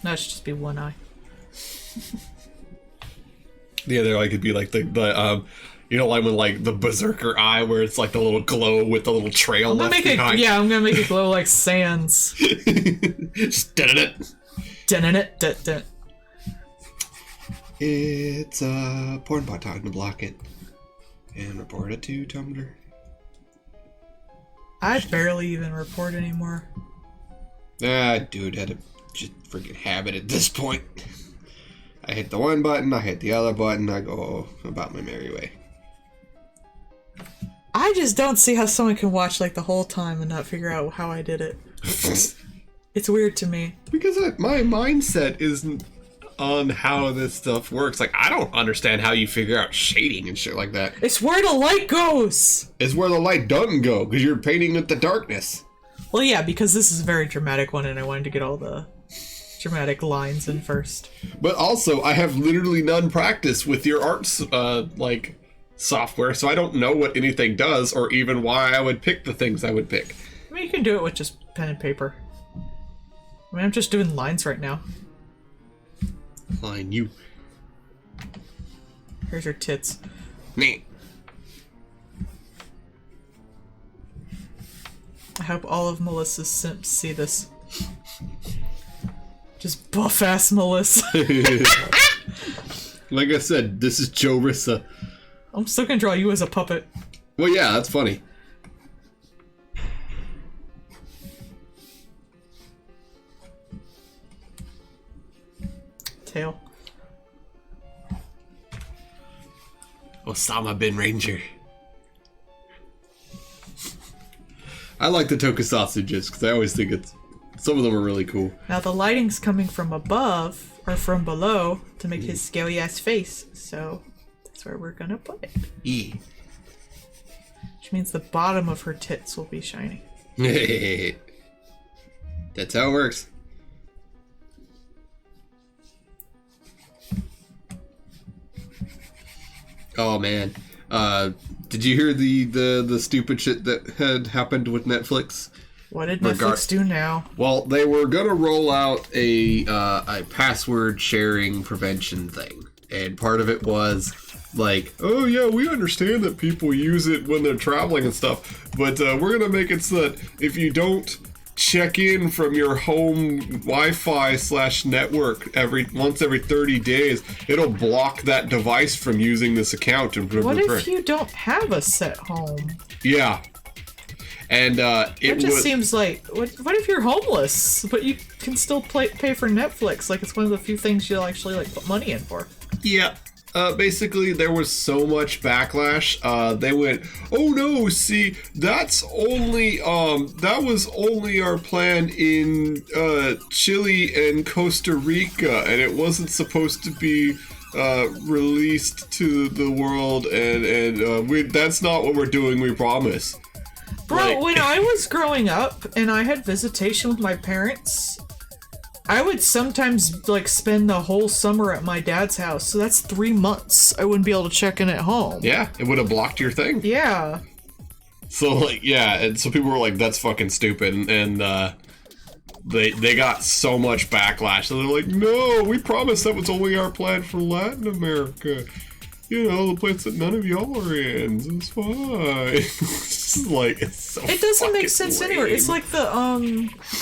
Speaker 1: No, it should just be one eye.
Speaker 2: The other eye could be like the you know, like when like the berserker eye where it's like the little glow with the little trail left behind.
Speaker 1: Yeah, I'm gonna make it glow like sands.
Speaker 2: It's a porn bot time to block it and report it to Tumblr.
Speaker 1: I barely even report anymore.
Speaker 2: Dude, had a just freaking habit at this point. I hit the one button, I hit the other button, I go about my merry way.
Speaker 1: I just don't see how someone can watch like the whole time and not figure out how I did it. It's weird to me.
Speaker 2: Because my mindset isn't on how this stuff works. Like, I don't understand how you figure out shading and shit like that.
Speaker 1: It's where the light goes!
Speaker 2: It's where the light doesn't go, because you're painting with the darkness.
Speaker 1: Well, yeah, because this is a very dramatic one and I wanted to get all the dramatic lines in first.
Speaker 2: But also, I have literally none practice with your arts, like, software, so I don't know what anything does or even why I would pick the things I would pick.
Speaker 1: I mean, you can do it with just pen and paper. I mean, I'm just doing lines right now.
Speaker 2: Line you.
Speaker 1: Here's your tits.
Speaker 2: Me.
Speaker 1: I hope all of Melissa's simps see this. Just buff-ass Melissa.
Speaker 2: Like I said, this is Joe Rissa.
Speaker 1: I'm still gonna draw you as a puppet.
Speaker 2: Well, yeah, that's funny.
Speaker 1: Tail.
Speaker 2: Osama bin Ranger. I like the tokusatsu just because I always think it's... Some of them are really cool.
Speaker 1: Now the lighting's coming from above, or from below, to make his scaly-ass face, so that's where we're gonna put it.
Speaker 2: E.
Speaker 1: Which means the bottom of her tits will be shiny.
Speaker 2: That's how it works. Oh man, did you hear the stupid shit that had happened with Netflix?
Speaker 1: What did Netflix do now?
Speaker 2: Well, they were gonna roll out a password sharing prevention thing, and part of it was like, oh yeah, we understand that people use it when they're traveling and stuff, but we're gonna make it so that if you don't check in from your home Wi-Fi / network once every 30 days, it'll block that device from using this account.
Speaker 1: What if you don't have a set home?
Speaker 2: Yeah. And
Speaker 1: it just seems like, what if you're homeless, but you can still pay for Netflix? Like, it's one of the few things you'll actually like put money in for.
Speaker 2: Yeah. Basically, there was so much backlash. They went, oh no, see, that's only, that was only our plan in, Chile and Costa Rica, and it wasn't supposed to be, released to the world, and that's not what we're doing, we promise.
Speaker 1: Bro, when I was growing up, and I had visitation with my parents, I would sometimes like spend the whole summer at my dad's house, so that's 3 months. I wouldn't be able to check in at home.
Speaker 2: Yeah, it would have blocked your thing.
Speaker 1: Yeah.
Speaker 2: So like, yeah, and so people were like, "That's fucking stupid," and they got so much backlash. So they're like, "No, we promised that was only our plan for Latin America. You know, the place that none of y'all are in. It's fine." It's like, it's so
Speaker 1: It doesn't make
Speaker 2: fucking
Speaker 1: sense
Speaker 2: lame.
Speaker 1: anywhere. It's like the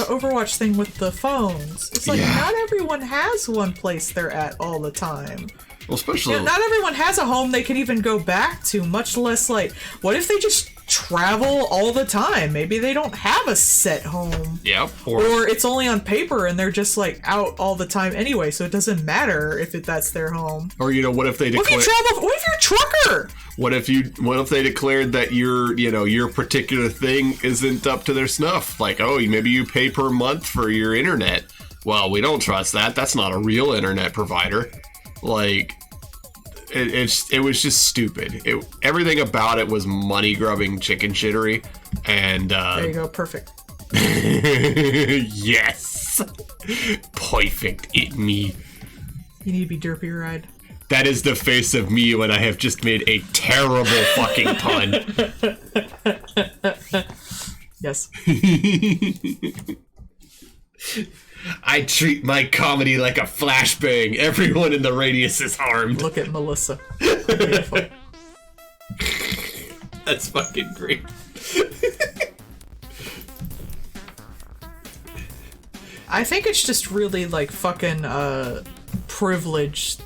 Speaker 1: Overwatch thing with the phones. It's like
Speaker 2: Yeah.
Speaker 1: not everyone has one place they're at all the time.
Speaker 2: Well, especially
Speaker 1: You know, not everyone has a home they can even go back to, much less like, what if they just travel all the time? Maybe they don't have a set home.
Speaker 2: Yep.
Speaker 1: Or it's only on paper and they're just like out all the time anyway, so it doesn't matter if that's their home.
Speaker 2: Or you know, what if they
Speaker 1: What if you
Speaker 2: declare?
Speaker 1: travel? What if you're a trucker?
Speaker 2: What if they declared that your particular thing isn't up to their snuff? Like, oh, maybe you pay per month for your internet. Well, we don't trust that. That's not a real internet provider. Like, it was just stupid. Everything about it was money grubbing chicken shittery, and
Speaker 1: There you go, perfect.
Speaker 2: yes, perfect. It me.
Speaker 1: You need to be derpy ride.
Speaker 2: That is the face of me when I have just made a terrible fucking pun.
Speaker 1: Yes.
Speaker 2: I treat my comedy like a flashbang. Everyone in the radius is harmed.
Speaker 1: Look at Melissa. Beautiful.
Speaker 2: That's fucking great.
Speaker 1: I think it's just really like fucking privileged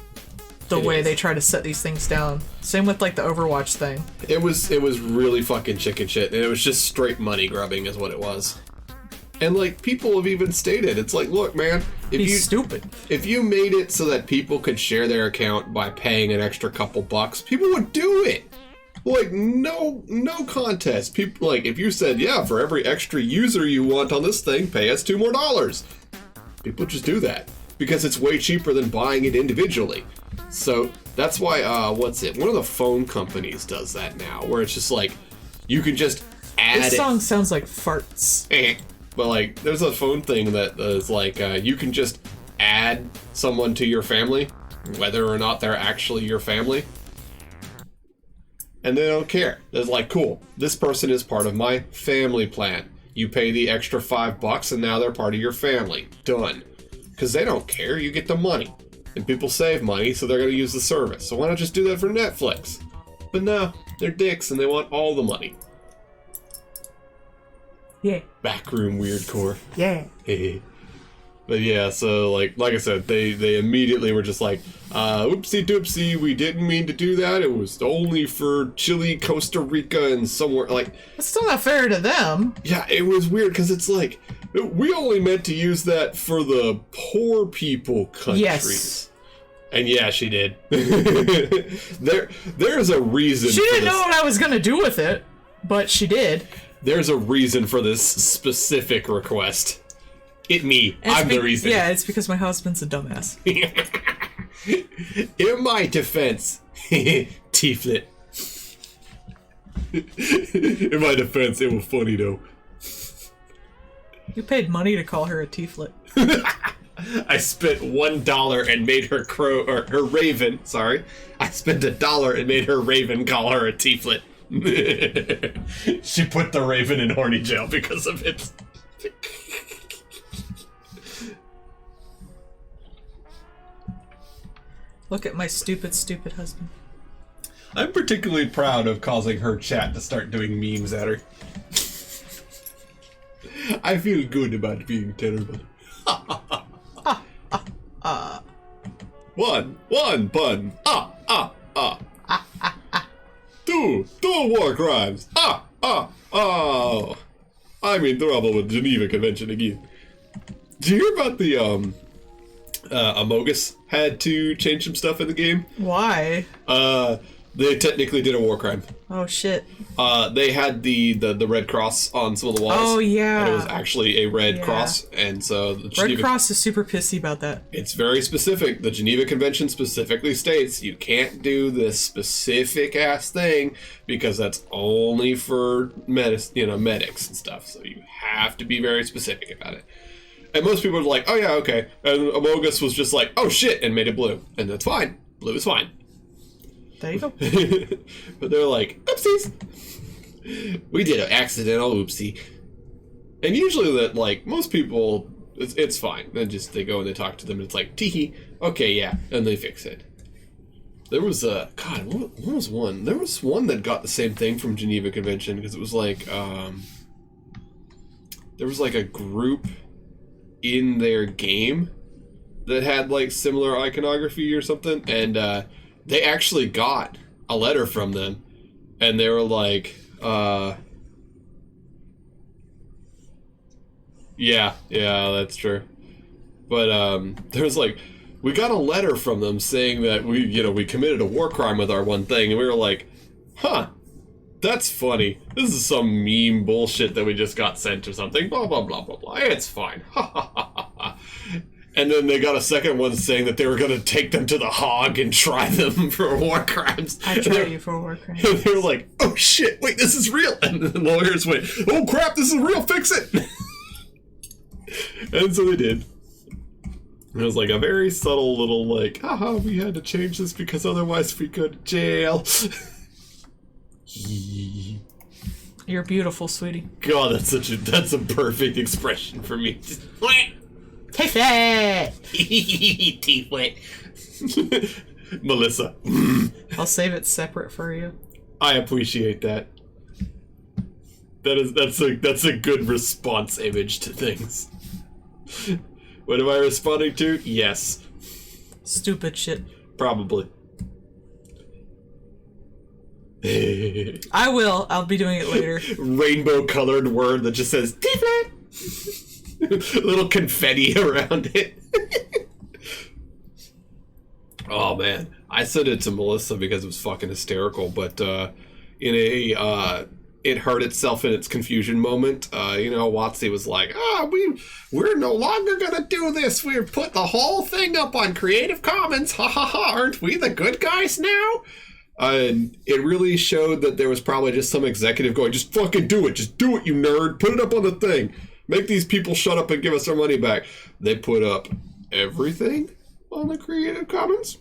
Speaker 1: the
Speaker 2: It
Speaker 1: way
Speaker 2: is.
Speaker 1: they try to set these things down. Same with like the Overwatch thing.
Speaker 2: It was really fucking chicken shit, and it was just straight money grubbing is what it was. And like, people have even stated, it's like, look, man,
Speaker 1: He's stupid.
Speaker 2: if you made it so that people could share their account by paying an extra couple bucks, people would do it. Like, no contest. People, like, if you said, yeah, for every extra user you want on this thing, pay us $2 more. People just do that because it's way cheaper than buying it individually. So that's why, one of the phone companies does that now, where it's just like, you can just add
Speaker 1: This song sounds like farts.
Speaker 2: But like, there's a phone thing that is like, you can just add someone to your family, whether or not they're actually your family. And they don't care. It's like, cool, this person is part of my family plan. You pay the extra $5 and now they're part of your family. Done. Because they don't care, you get the money. And people save money, so they're going to use the service. So why not just do that for Netflix? But no, they're dicks and they want all the money.
Speaker 1: Yeah.
Speaker 2: Backroom weird core.
Speaker 1: Yeah.
Speaker 2: But yeah, so like I said, they immediately were just like, oopsie doopsie, we didn't mean to do that. It was only for Chile, Costa Rica, and somewhere like.
Speaker 1: It's still not fair to them.
Speaker 2: Yeah, it was weird because it's like, we only meant to use that for the poor people countries.
Speaker 1: Yes.
Speaker 2: And yeah, she did. There's a reason.
Speaker 1: She
Speaker 2: for
Speaker 1: didn't
Speaker 2: this.
Speaker 1: know what I was gonna do with it, but she did.
Speaker 2: There's a reason for this specific request. I'm the reason.
Speaker 1: Yeah, it's because my husband's a dumbass.
Speaker 2: In my defense, Tieflet. In my defense, it was funny though.
Speaker 1: You paid money to call her a tieflet.
Speaker 2: I spent $1 and made her her raven. Sorry, I spent $1 and made her raven call her a tieflet. She put the raven in horny jail because of it.
Speaker 1: Look at my stupid, stupid husband.
Speaker 2: I'm particularly proud of causing her chat to start doing memes at her. I feel good about being terrible. One pun. Two war crimes. Oh. I'm in trouble with Geneva Convention again. Did you hear about the Amogus had to change some stuff in the game?
Speaker 1: Why?
Speaker 2: They technically did a war crime.
Speaker 1: Oh shit.
Speaker 2: They had the Red Cross on some of the walls.
Speaker 1: Oh yeah.
Speaker 2: And it was actually a red
Speaker 1: Yeah.
Speaker 2: cross, and so the
Speaker 1: Red
Speaker 2: Geneva,
Speaker 1: Cross is super pissy about that.
Speaker 2: it's very specific. The Geneva Convention specifically states you can't do this specific ass thing because that's only for medics and stuff. So you have to be very specific about it. And most people are like, oh yeah, okay. And Amogus was just like, oh shit, and made it blue. And that's fine. Blue is fine.
Speaker 1: There you go.
Speaker 2: But they're like, oopsies. We did an accidental oopsie. And usually that, like, most people, it's fine. Then just, they go and they talk to them and it's like, teehee, okay, yeah. And they fix it. There was God, what was one? There was one that got the same thing from Geneva Convention because it was like, there was like a group in their game that had like similar iconography or something, and they actually got a letter from them, and they were like, yeah, that's true. But there was like, we got a letter from them saying that we committed a war crime with our one thing, and we were like, huh, that's funny. This is some meme bullshit that we just got sent or something. Blah, blah, blah, blah, blah. It's fine. Ha, ha, ha, ha, ha. And then they got a second one saying that they were going to take them to the Hague and try them for war crimes.
Speaker 1: I try you for war crimes.
Speaker 2: And they were like, oh shit, wait, this is real. And the lawyers went, oh crap, this is real, fix it. And so they did. It was like a very subtle little like, haha, we had to change this because otherwise we go to jail.
Speaker 1: You're beautiful, sweetie.
Speaker 2: God, that's a perfect expression for me.
Speaker 1: Taste it!
Speaker 2: Teeth wet. Melissa.
Speaker 1: I'll save it separate for you.
Speaker 2: I appreciate that. That's a good response image to things. What am I responding to? Yes.
Speaker 1: Stupid shit.
Speaker 2: Probably.
Speaker 1: I will. I'll be doing it later.
Speaker 2: Rainbow colored word that just says different. Little confetti around it. Oh man, I sent it to Melissa because it was fucking hysterical. But it hurt itself in its confusion moment. Watsy was like, we're no longer gonna do this. We've put the whole thing up on Creative Commons. Ha ha ha! Aren't we the good guys now? And it really showed that there was probably just some executive going, just fucking do it. Just do it, you nerd. Put it up on the thing. Make these people shut up and give us our money back. They put up everything on the Creative Commons.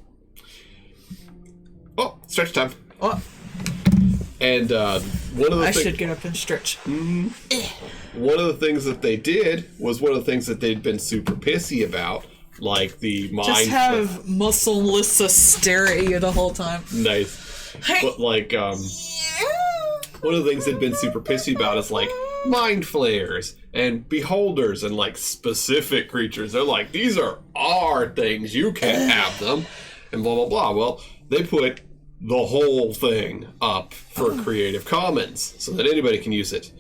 Speaker 2: Oh, stretch time.
Speaker 1: Oh.
Speaker 2: And one of the
Speaker 1: I should get up and stretch.
Speaker 2: One of the things that they did was one of the things that they'd been super pissy about. Like the mind.
Speaker 1: Just have Muscle Melissa stare at you the whole time.
Speaker 2: Nice. But like, one of the things they've been super pissy about is like mind flayers and beholders and like specific creatures. They're like, these are our things. You can't have them. And blah, blah, blah. Well, they put the whole thing up for Creative Commons so that anybody can use it.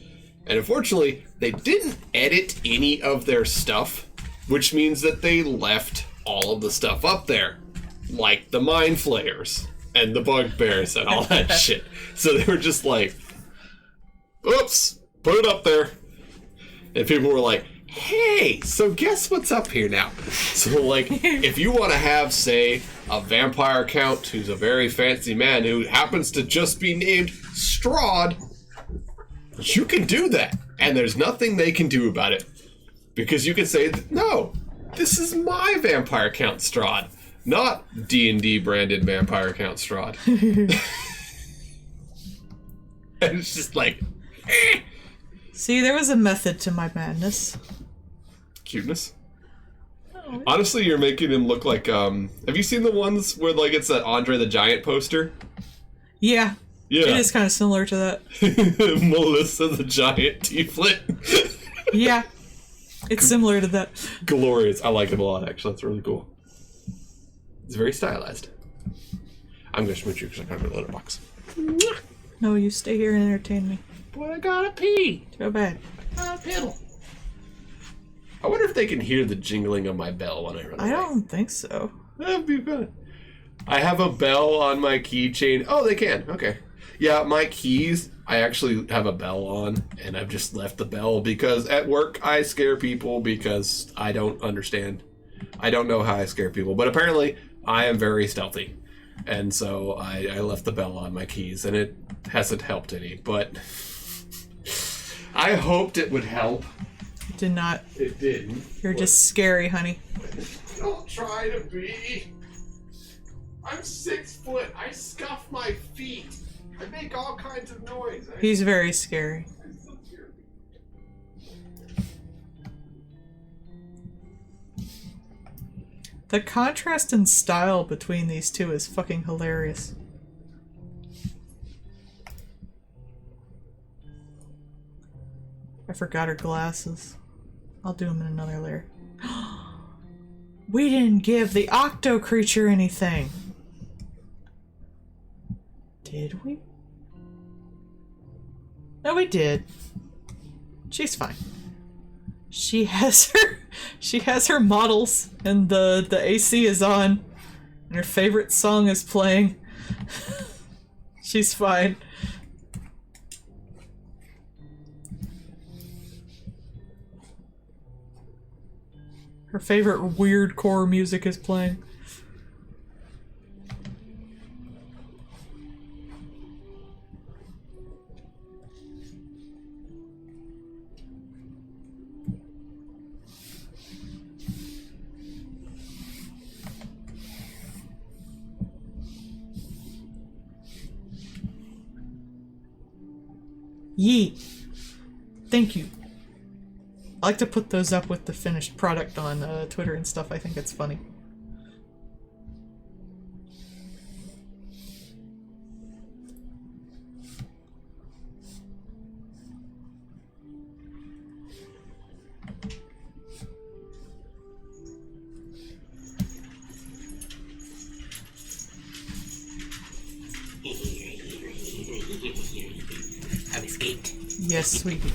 Speaker 2: And unfortunately, they didn't edit any of their stuff, which means that they left all of the stuff up there, like the mind flayers and the bugbears and all that shit. So they were just like, oops, put it up there. And people were like, hey, so guess what's up here now? So like, if you want to have, say, a vampire count who's a very fancy man who happens to just be named Strahd, you can do that. And there's nothing they can do about it. Because you can say, no, this is my vampire count Strahd, not D&D branded vampire count Strahd. And it's just like, eh.
Speaker 1: See, there was a method to my madness.
Speaker 2: Cuteness. Oh. Honestly, you're making him look like, have you seen the ones where like it's that Andre the Giant poster?
Speaker 1: Yeah.
Speaker 2: Yeah.
Speaker 1: It is kind of similar to that.
Speaker 2: Melissa the Giant Tieflet.
Speaker 1: Yeah. It's similar to that.
Speaker 2: Glorious. I like him a lot, actually. That's really cool. It's very stylized. I'm going to smooch you because I got a litter box.
Speaker 1: No, you stay here and entertain me.
Speaker 2: But I gotta pee.
Speaker 1: Too bad.
Speaker 2: Piddle. I wonder if they can hear the jingling of my bell when I run away.
Speaker 1: I don't think so.
Speaker 2: That'd be fun. I have a bell on my keychain. Oh, they can. Okay. Yeah, my keys, I actually have a bell on, and I've just left the bell because at work I scare people because I don't understand. I don't know how I scare people, but apparently I am very stealthy. And so I left the bell on my keys, and it hasn't helped any, but I hoped it would help.
Speaker 1: Did not.
Speaker 3: It didn't.
Speaker 1: You're just scary, honey.
Speaker 3: Don't try to be. I'm 6 foot. I scuff my feet. I make all kinds of noise.
Speaker 1: He's very scary. The contrast in style between these two is fucking hilarious. I forgot her glasses. I'll do them in another layer. We didn't give the octo creature anything. Did we? No, we did. She's fine. She has her models and the AC is on and her favorite song is playing. She's fine. Her favorite weird core music is playing. Yeet. Thank you. I like to put those up with the finished product on Twitter and stuff. I think it's funny.
Speaker 5: I've escaped.
Speaker 1: Yes, sweetie.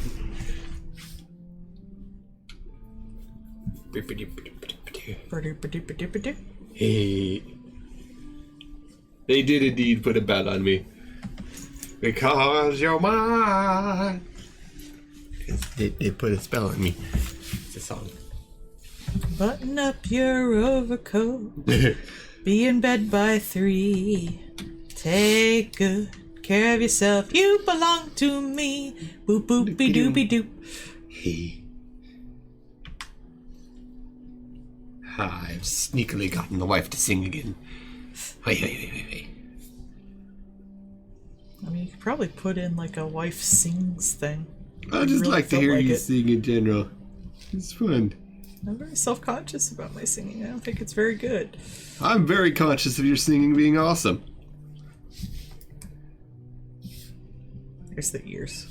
Speaker 2: Hey. They did indeed put a bet on me. Because you're mine. They put a spell on me. It's a song.
Speaker 1: Button up your overcoat. Be in bed by 3. Take good care of yourself. You belong to me. Boop boopy doopy doop.
Speaker 2: Hey. I've sneakily gotten the wife to sing again. Hey.
Speaker 1: I mean, you could probably put in like a wife sings thing.
Speaker 2: I just
Speaker 1: really
Speaker 2: like to
Speaker 1: felt
Speaker 2: hear
Speaker 1: like
Speaker 2: you
Speaker 1: it.
Speaker 2: sing in general. It's fun.
Speaker 1: I'm very self-conscious about my singing. I don't think it's very good.
Speaker 2: I'm very conscious of your singing being awesome.
Speaker 1: There's the ears.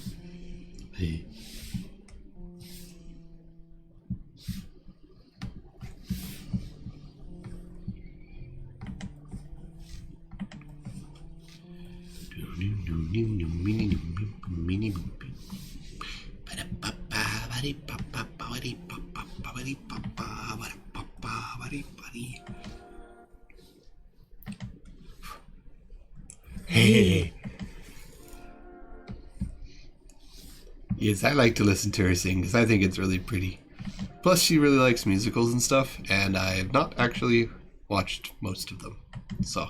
Speaker 2: Hey. Hey. Yes, I like to listen to her sing because I think it's really pretty. Plus, she really likes musicals and stuff, and I have not actually watched most of them. So,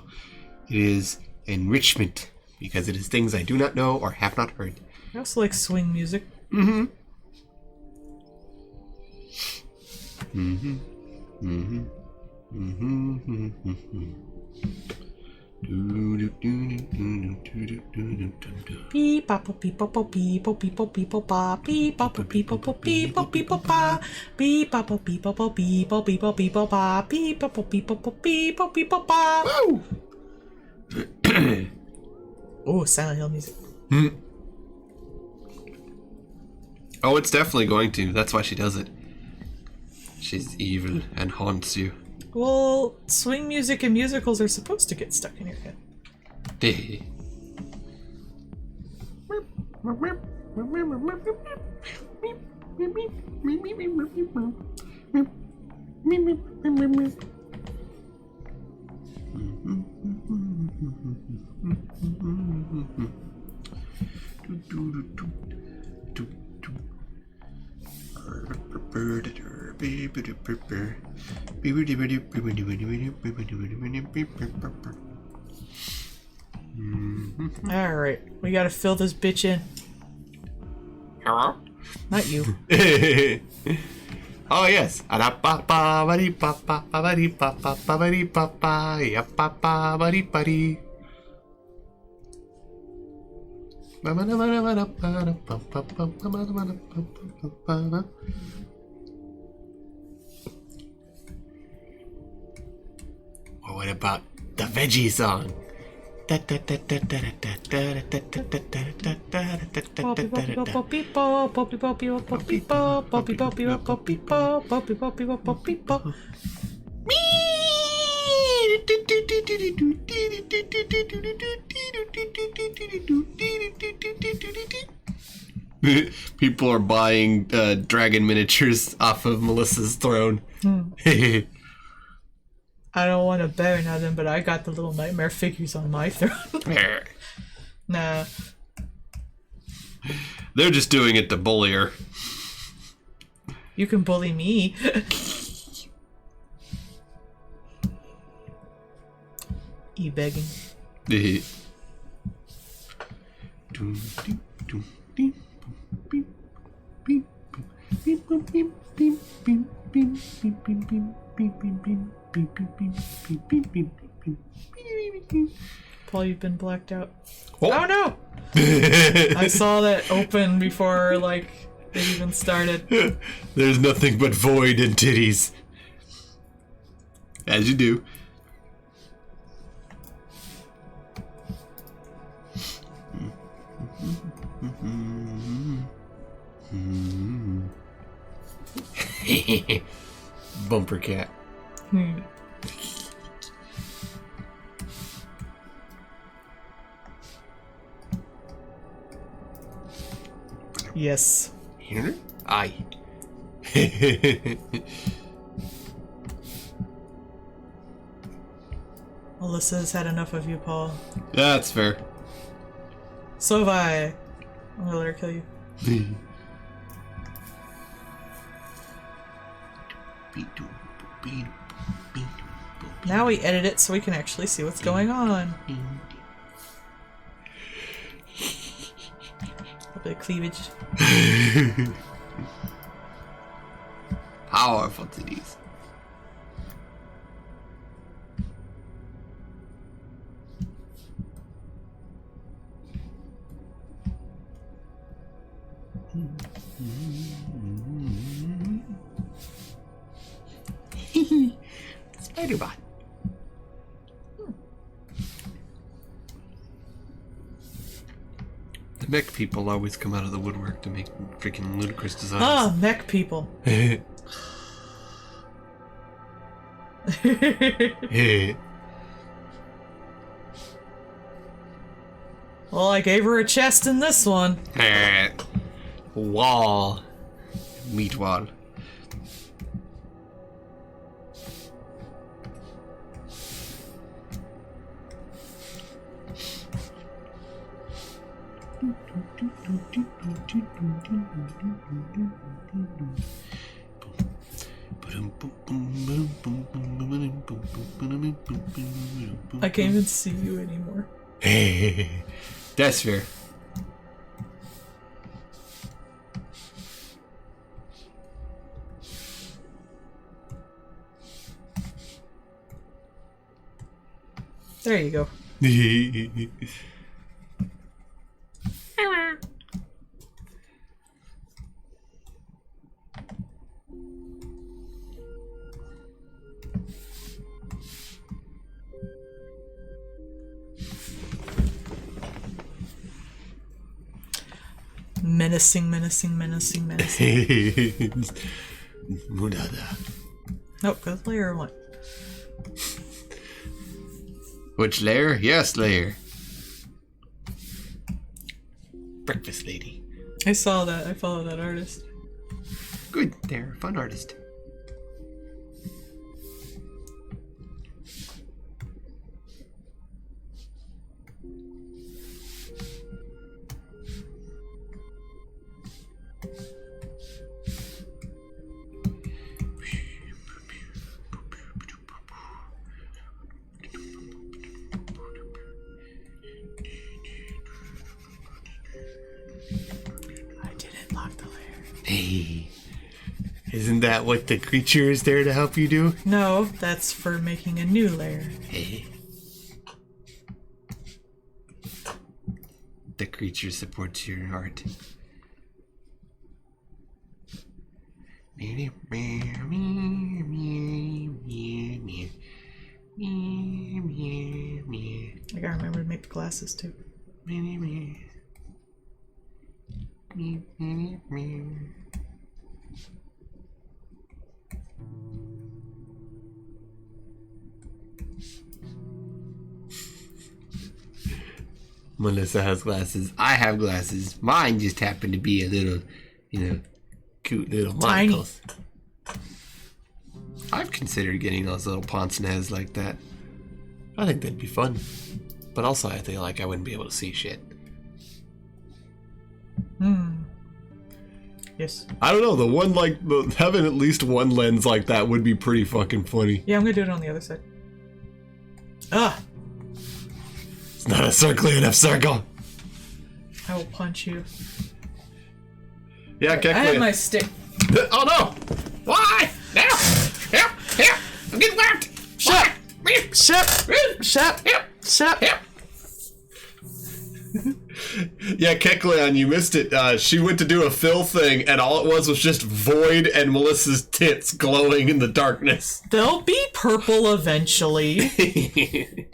Speaker 2: it is enrichment because it is things I do not know or have not heard.
Speaker 1: I also like swing music.
Speaker 2: Mm-hmm. Mm-hmm. Mm-hmm. Mm-hmm. Mm-hmm.
Speaker 1: Beep pop beep pop beep pop beep pop beep pop pa beep pop beep pop beep pop beep pop pa beep pop beep pop beep pop beep pop beep pop pa beep pop beep pop beep pop beep pop pa.
Speaker 2: Woo!
Speaker 1: Oh, Silent Hill music.
Speaker 2: Oh, it's definitely going to. That's why she does it. She's evil and haunts you.
Speaker 1: Well, swing music and musicals are supposed to get stuck in your head. Alright, we gotta fill this bitch in.
Speaker 2: Hello?
Speaker 1: Not you.
Speaker 2: Oh yes. Arapapa-ba-di-pa-pa-ba-di-pa-pa-ba-di-pa-pa-ya-pa-pa-ba-di-pa-di. Or what about the veggie song? People are buying dragon miniatures off of Melissa's throne.
Speaker 1: I don't want to bear nothing, but I got the little nightmare figures on my throne. Nah.
Speaker 2: They're just doing it to bully her.
Speaker 1: You can bully me. You begging. Paul, you've been blacked out. Oh no! I saw that open before, like, it even started.
Speaker 2: There's nothing but void and titties. As you do. Bumper cat.
Speaker 1: Yes.
Speaker 2: Here? Aye.
Speaker 1: Alyssa's had enough of you, Paul.
Speaker 2: That's fair.
Speaker 1: So have I. I'm gonna let her kill you. Now we edit it so we can actually see what's going on. A bit of cleavage.
Speaker 2: Powerful titties. Spider-Bot. The mech people always come out of the woodwork to make freaking ludicrous designs.
Speaker 1: Ah, mech people. Well, I gave her a chest in this one.
Speaker 2: Wall. Meat wall.
Speaker 1: I can't even see you anymore.
Speaker 2: That's fair.
Speaker 1: There you go. Menacing, menacing, menacing, menacing.
Speaker 2: Mudada.
Speaker 1: Nope, go to layer one.
Speaker 2: Which layer? Yes, layer. Breakfast lady.
Speaker 1: I saw that. I follow that artist.
Speaker 2: Good. They're a fun artist.
Speaker 1: I didn't lock the layer.
Speaker 2: Hey, isn't that what the creature is there to help you do?
Speaker 1: No, that's for making a new layer.
Speaker 2: Hey. The creature supports your heart.
Speaker 1: I gotta remember to make the glasses too.
Speaker 2: Melissa has glasses. I have glasses. Mine just happen to be a little, cute little
Speaker 1: Tiny.
Speaker 2: monocles. I've considered getting those little pince nez like that. I think that'd be fun. But also, I feel like I wouldn't be able to see shit.
Speaker 1: Yes.
Speaker 3: I don't know, having at least one lens like that would be pretty fucking funny.
Speaker 1: Yeah, I'm gonna do it on the other side. Ah!
Speaker 3: It's not a circly enough circle.
Speaker 1: I will punch you.
Speaker 3: Yeah,
Speaker 1: I had my stick.
Speaker 3: Oh no! Why?
Speaker 2: Now! Help! I'm getting whacked!
Speaker 1: Shut! Shut! Shut!
Speaker 3: Yeah, Kekleon, you missed it. She went to do a fill thing, and all it was just void and Melissa's tits glowing in the darkness.
Speaker 1: They'll be purple eventually.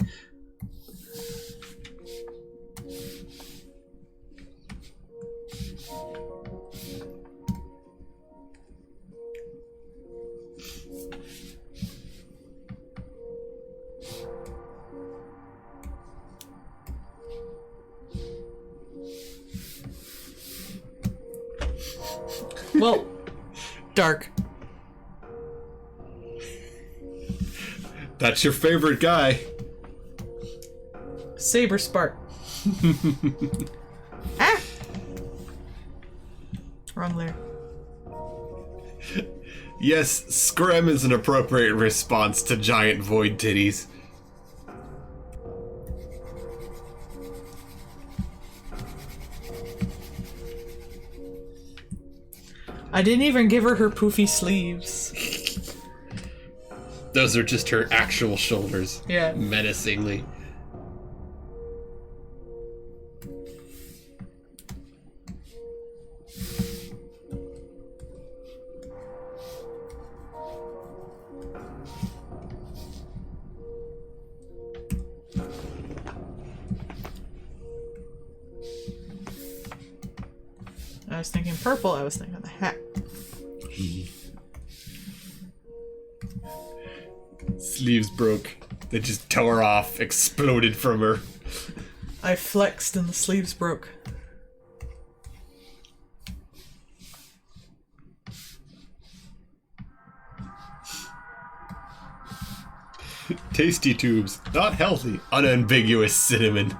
Speaker 1: Well, dark.
Speaker 3: That's your favorite guy.
Speaker 1: Saber spark. Ah! Wrong layer.
Speaker 3: Yes, Screm is an appropriate response to giant void titties.
Speaker 1: I didn't even give her poofy sleeves.
Speaker 2: Those are just her actual shoulders.
Speaker 1: Yeah.
Speaker 2: Menacingly.
Speaker 1: I was thinking purple, I was thinking of the hat.
Speaker 3: Sleeves broke. They just tore off, exploded from her.
Speaker 1: I flexed and the sleeves broke.
Speaker 3: Tasty tubes. Not healthy. Unambiguous cinnamon.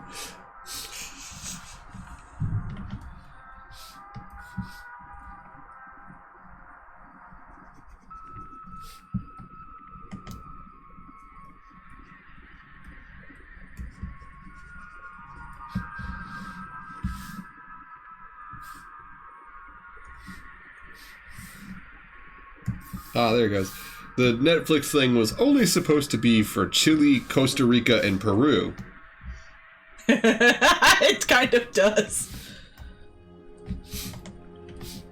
Speaker 2: Ah, there it goes. The Netflix thing was only supposed to be for Chile, Costa Rica, and Peru.
Speaker 1: It kind of does.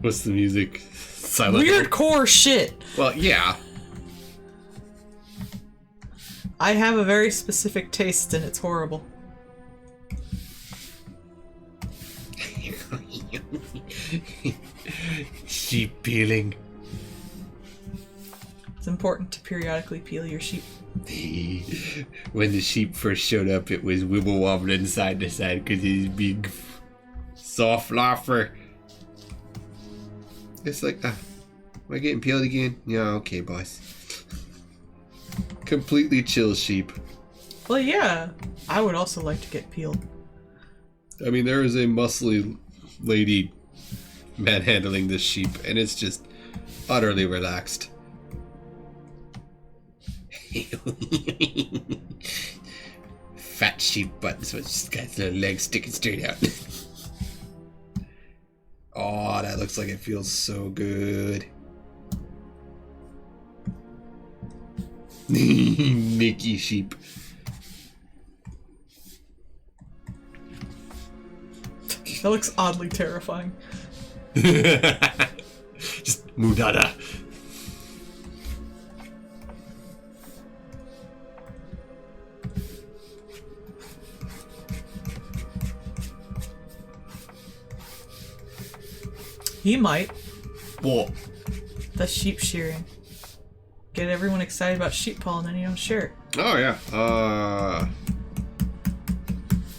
Speaker 2: What's the music? Silent
Speaker 1: Weird
Speaker 2: Hill?
Speaker 1: core shit.
Speaker 2: Well, yeah.
Speaker 1: I have a very specific taste and it's horrible.
Speaker 2: Sheep peeling.
Speaker 1: It's important to periodically peel your sheep.
Speaker 2: When the sheep first showed up, it was wibble wobbling side to side because he's big, soft laugher. It's like, am I getting peeled again? Yeah, okay, boss. Completely chill sheep.
Speaker 1: Well, yeah. I would also like to get peeled.
Speaker 2: I mean, there is a muscly lady manhandling this sheep, and it's just utterly relaxed. Fat sheep butt, so it's got the legs sticking straight out. Oh, Oh, that looks like it feels so good. Mickey sheep.
Speaker 1: That looks oddly terrifying.
Speaker 2: Just Mudada.
Speaker 1: He might.
Speaker 2: What?
Speaker 1: The sheep shearing. Get everyone excited about sheep pollen, then you don't share it.
Speaker 2: Oh yeah.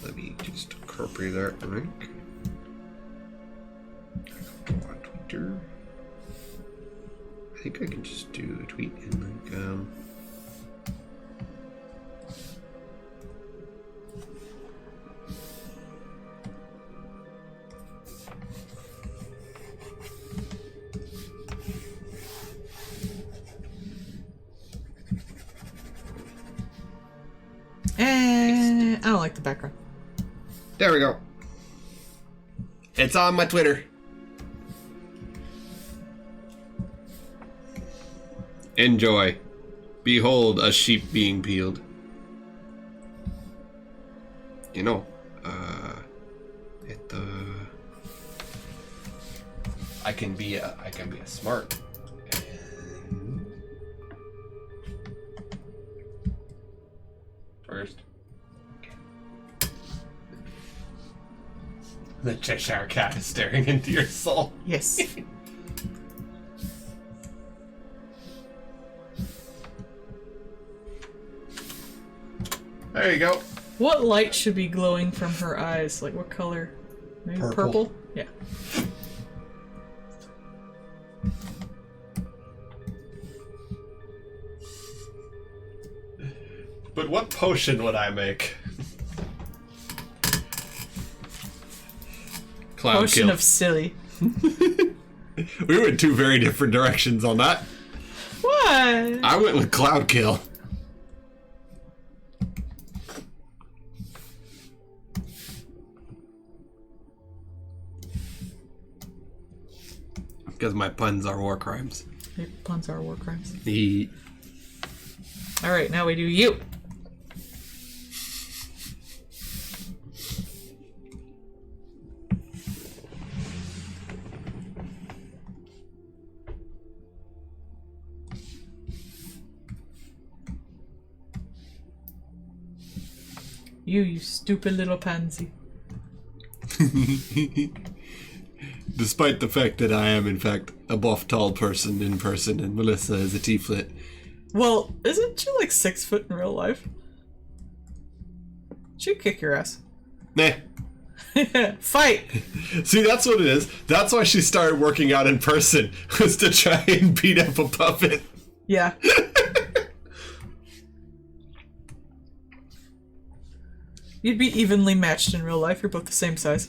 Speaker 2: Let me just copy that link. Go on Twitter. I think I can just do a tweet and like
Speaker 1: I don't like the background.
Speaker 2: There we go. It's on my Twitter. Enjoy. Behold a sheep being peeled. You know, I can be a smart. First. The Cheshire Cat is staring into your soul.
Speaker 1: Yes.
Speaker 2: There you go.
Speaker 1: What light should be glowing from her eyes? Like what color? Maybe purple? Yeah.
Speaker 3: But what potion would I make?
Speaker 2: Cloud
Speaker 1: Potion
Speaker 2: kill.
Speaker 1: of silly.
Speaker 2: We went two very different directions on that.
Speaker 1: What?
Speaker 2: I went with cloud kill. Because my puns are war crimes.
Speaker 1: Your puns are war crimes.
Speaker 2: The
Speaker 1: Alright, now we do you. You stupid little pansy.
Speaker 2: Despite the fact that I am, in fact, a buff, tall person in person, and Melissa is a tieflet.
Speaker 1: Well, isn't she like 6 foot in real life? She'd kick your ass.
Speaker 2: Nah.
Speaker 1: Fight!
Speaker 2: See, that's what it is. That's why she started working out in person, was to try and beat up a puppet.
Speaker 1: Yeah. You'd be evenly matched in real life. You're both the same size.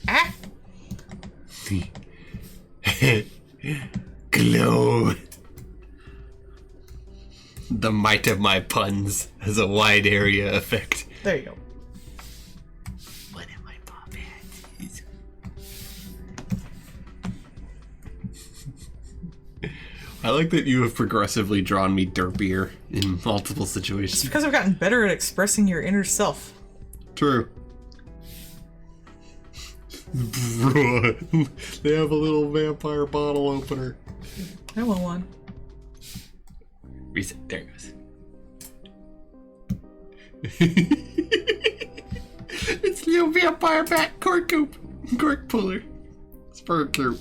Speaker 1: Ah!
Speaker 2: Glow. The might of my puns has a wide area effect.
Speaker 1: There you go.
Speaker 2: What am I, puppets? I like that you have progressively drawn me derpier in multiple
Speaker 1: It's
Speaker 2: situations.
Speaker 1: because I've gotten better at expressing your inner self.
Speaker 2: True. They have a little vampire bottle opener.
Speaker 1: I want one.
Speaker 2: Reset. There it goes. It's a little vampire bat cork puller. It's very cute.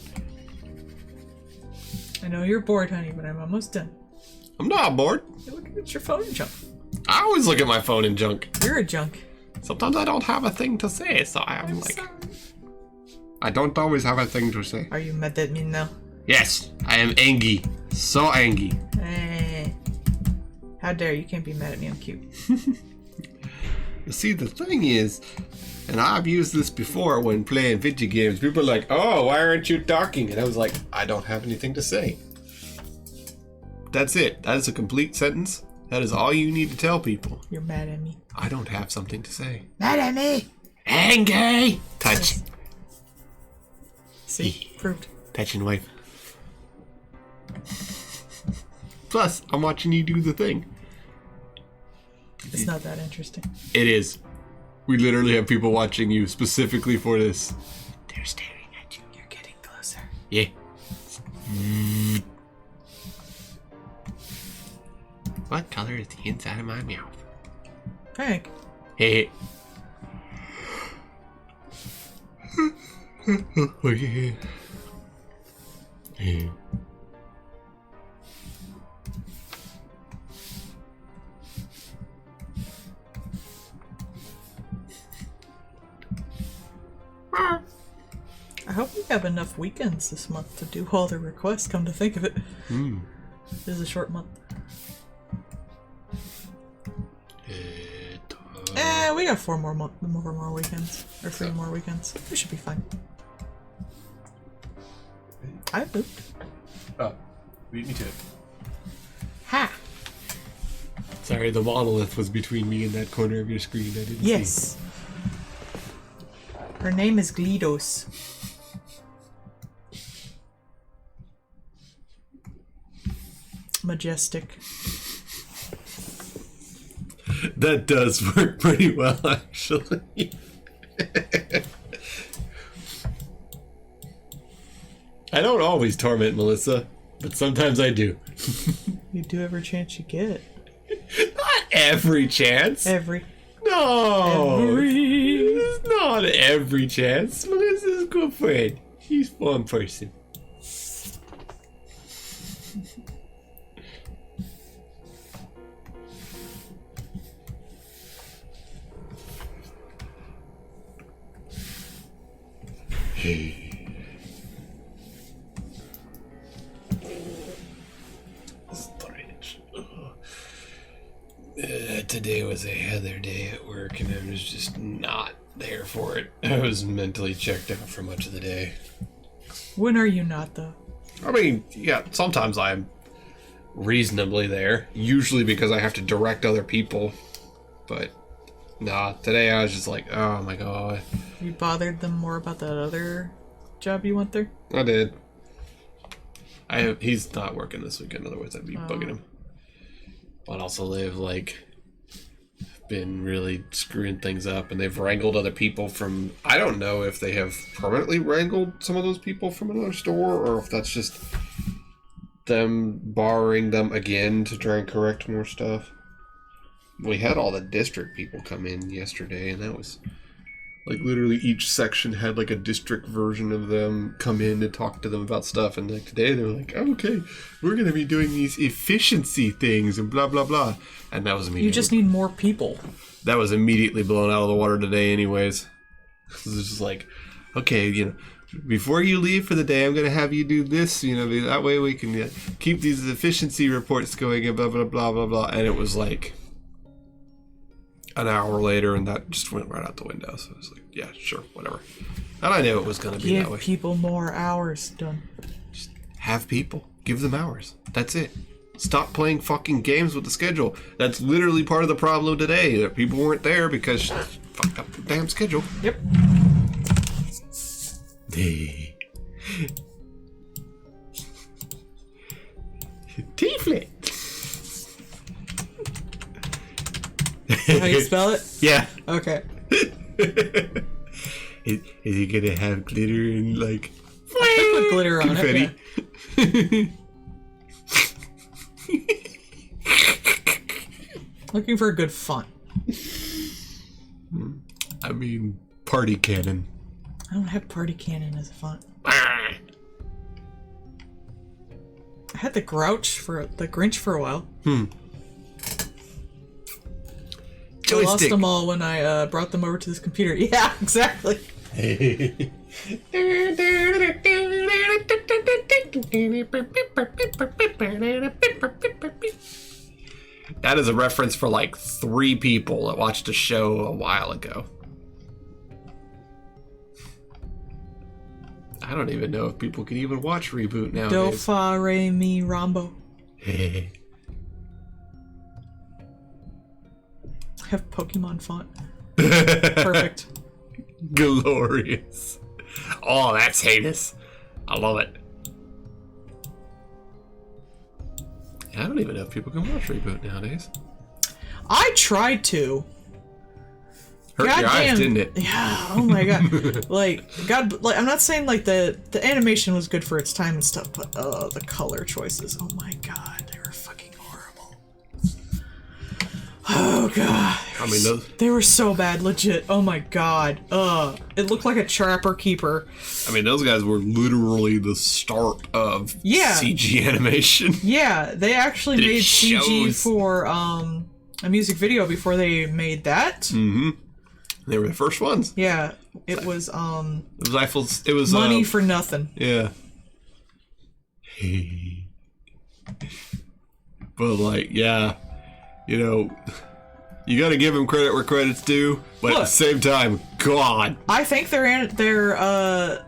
Speaker 1: I know you're bored, honey, but I'm almost done.
Speaker 2: I'm not bored.
Speaker 1: You're looking at your phone junk.
Speaker 2: I always look at my phone and junk.
Speaker 1: You're a junk.
Speaker 2: Sometimes I don't have a thing to say, so I'm like,
Speaker 1: sorry.
Speaker 2: I don't always have a thing to say.
Speaker 1: Are you mad at me now?
Speaker 2: Yes, I am angry. So angry.
Speaker 1: How dare you? Can't be mad at me. I'm cute.
Speaker 2: You see, the thing is, and I've used this before when playing video games, people are like, oh, why aren't you talking? And I was like, I don't have anything to say. That's it. That is a complete sentence. That is all you need to tell people.
Speaker 1: You're mad at me.
Speaker 2: I don't have something to say.
Speaker 4: Mad at me.
Speaker 2: Angry! Touch.
Speaker 1: See? Proved.
Speaker 2: Touching wife. Plus, I'm watching you do the thing.
Speaker 1: It's not that interesting.
Speaker 2: It is. We literally have people watching you specifically for this. They're staring at you.
Speaker 1: You're getting closer.
Speaker 2: Yeah. What color is the inside of my mouth?
Speaker 1: Pink.
Speaker 2: Hey. Oh, yeah. Hey.
Speaker 1: I hope we have enough weekends this month to do all the requests, come to think of it. This is a short month. We got 4 more weekends. Or 3 more weekends. We should be fine. I moved.
Speaker 3: Oh, beat me to it.
Speaker 1: Ha!
Speaker 2: Sorry, the monolith was between me and that corner of your screen. I didn't
Speaker 1: Yes.
Speaker 2: see.
Speaker 1: Her name is Glidos. Majestic.
Speaker 2: That does work pretty well, actually. I don't always torment Melissa, but sometimes I do.
Speaker 1: You do every chance you get.
Speaker 2: Not every chance.
Speaker 1: Every.
Speaker 2: No.
Speaker 1: Every.
Speaker 2: It's not every chance. Melissa's a good friend. She's a fun person. Storage. Today was a Heather day at work, and I was just not there for it. I was mentally checked out for much of the day.
Speaker 1: When are you not, though?
Speaker 2: I mean, yeah, sometimes I'm reasonably there, usually because I have to direct other people, but nah, today I was just like, oh my god.
Speaker 1: You bothered them more about that other job you went through?
Speaker 2: I did. He's not working this weekend, otherwise I'd be bugging him. But also they've been really screwing things up, and they've wrangled other people from, I don't know if they have permanently wrangled some of those people from another store, or if that's just them borrowing them again to try and correct more stuff. We had all the district people come in yesterday, and that was literally each section had a district version of them come in and talk to them about stuff, and today they were like, oh, okay, we're going to be doing these efficiency things and blah blah blah, and that was immediately,
Speaker 1: You just need more people.
Speaker 2: that was immediately blown out of the water today anyways. It was just okay, before you leave for the day, I'm going to have you do this, that way we can keep these efficiency reports going and blah blah blah blah blah, and it was an hour later, and that just went right out the window. So I was like, yeah, sure, whatever. And I knew it was going to be that way.
Speaker 1: Give people more hours. Done.
Speaker 2: Just have people. Give them hours. That's it. Stop playing fucking games with the schedule. That's literally part of the problem today, that people weren't there because she fucked up the damn schedule.
Speaker 1: Yep.
Speaker 2: Tieflet.
Speaker 1: How you spell it?
Speaker 2: Yeah.
Speaker 1: Okay.
Speaker 2: Is he gonna have glitter and
Speaker 1: I put glitter on
Speaker 2: confetti?
Speaker 1: it. Yeah. Looking for a good font.
Speaker 2: I mean, party cannon.
Speaker 1: I don't have Party Cannon as a font.
Speaker 2: Ah.
Speaker 1: I had the Grinch for a while. I lost them all when I brought them over to this computer. Yeah, exactly.
Speaker 2: That is a reference for like 3 people that watched a show a while ago. I don't even know if people can even watch Reboot
Speaker 1: Do,
Speaker 2: nowadays.
Speaker 1: fa, re, mi, rambo. Have Pokemon font. Perfect.
Speaker 2: Glorious. Oh, that's heinous. I love it. I don't even know if people can watch Reboot nowadays.
Speaker 1: I tried to.
Speaker 2: Hurt your
Speaker 1: Goddamn.
Speaker 2: eyes, didn't it?
Speaker 1: Yeah. Oh my god. Like I'm not saying like the animation was good for its time and stuff, but the color choices. Oh my god, they were fucking horrible. Oh god.
Speaker 2: I mean, those,
Speaker 1: They were so bad, legit. Oh my god. It looked like a Trapper Keeper.
Speaker 2: those guys were literally the start of
Speaker 1: Yeah.
Speaker 2: CG animation.
Speaker 1: Yeah, they actually
Speaker 2: It
Speaker 1: made CG
Speaker 2: shows.
Speaker 1: for a music video before they made that.
Speaker 2: Mm-hmm. They were the first ones.
Speaker 1: Yeah, it was
Speaker 2: It was Eiffel's. It was
Speaker 1: money for nothing.
Speaker 2: Yeah. But like, yeah, you know, you got to give them credit where credit's due, but at the
Speaker 1: Look.
Speaker 2: same time, God,
Speaker 1: I think their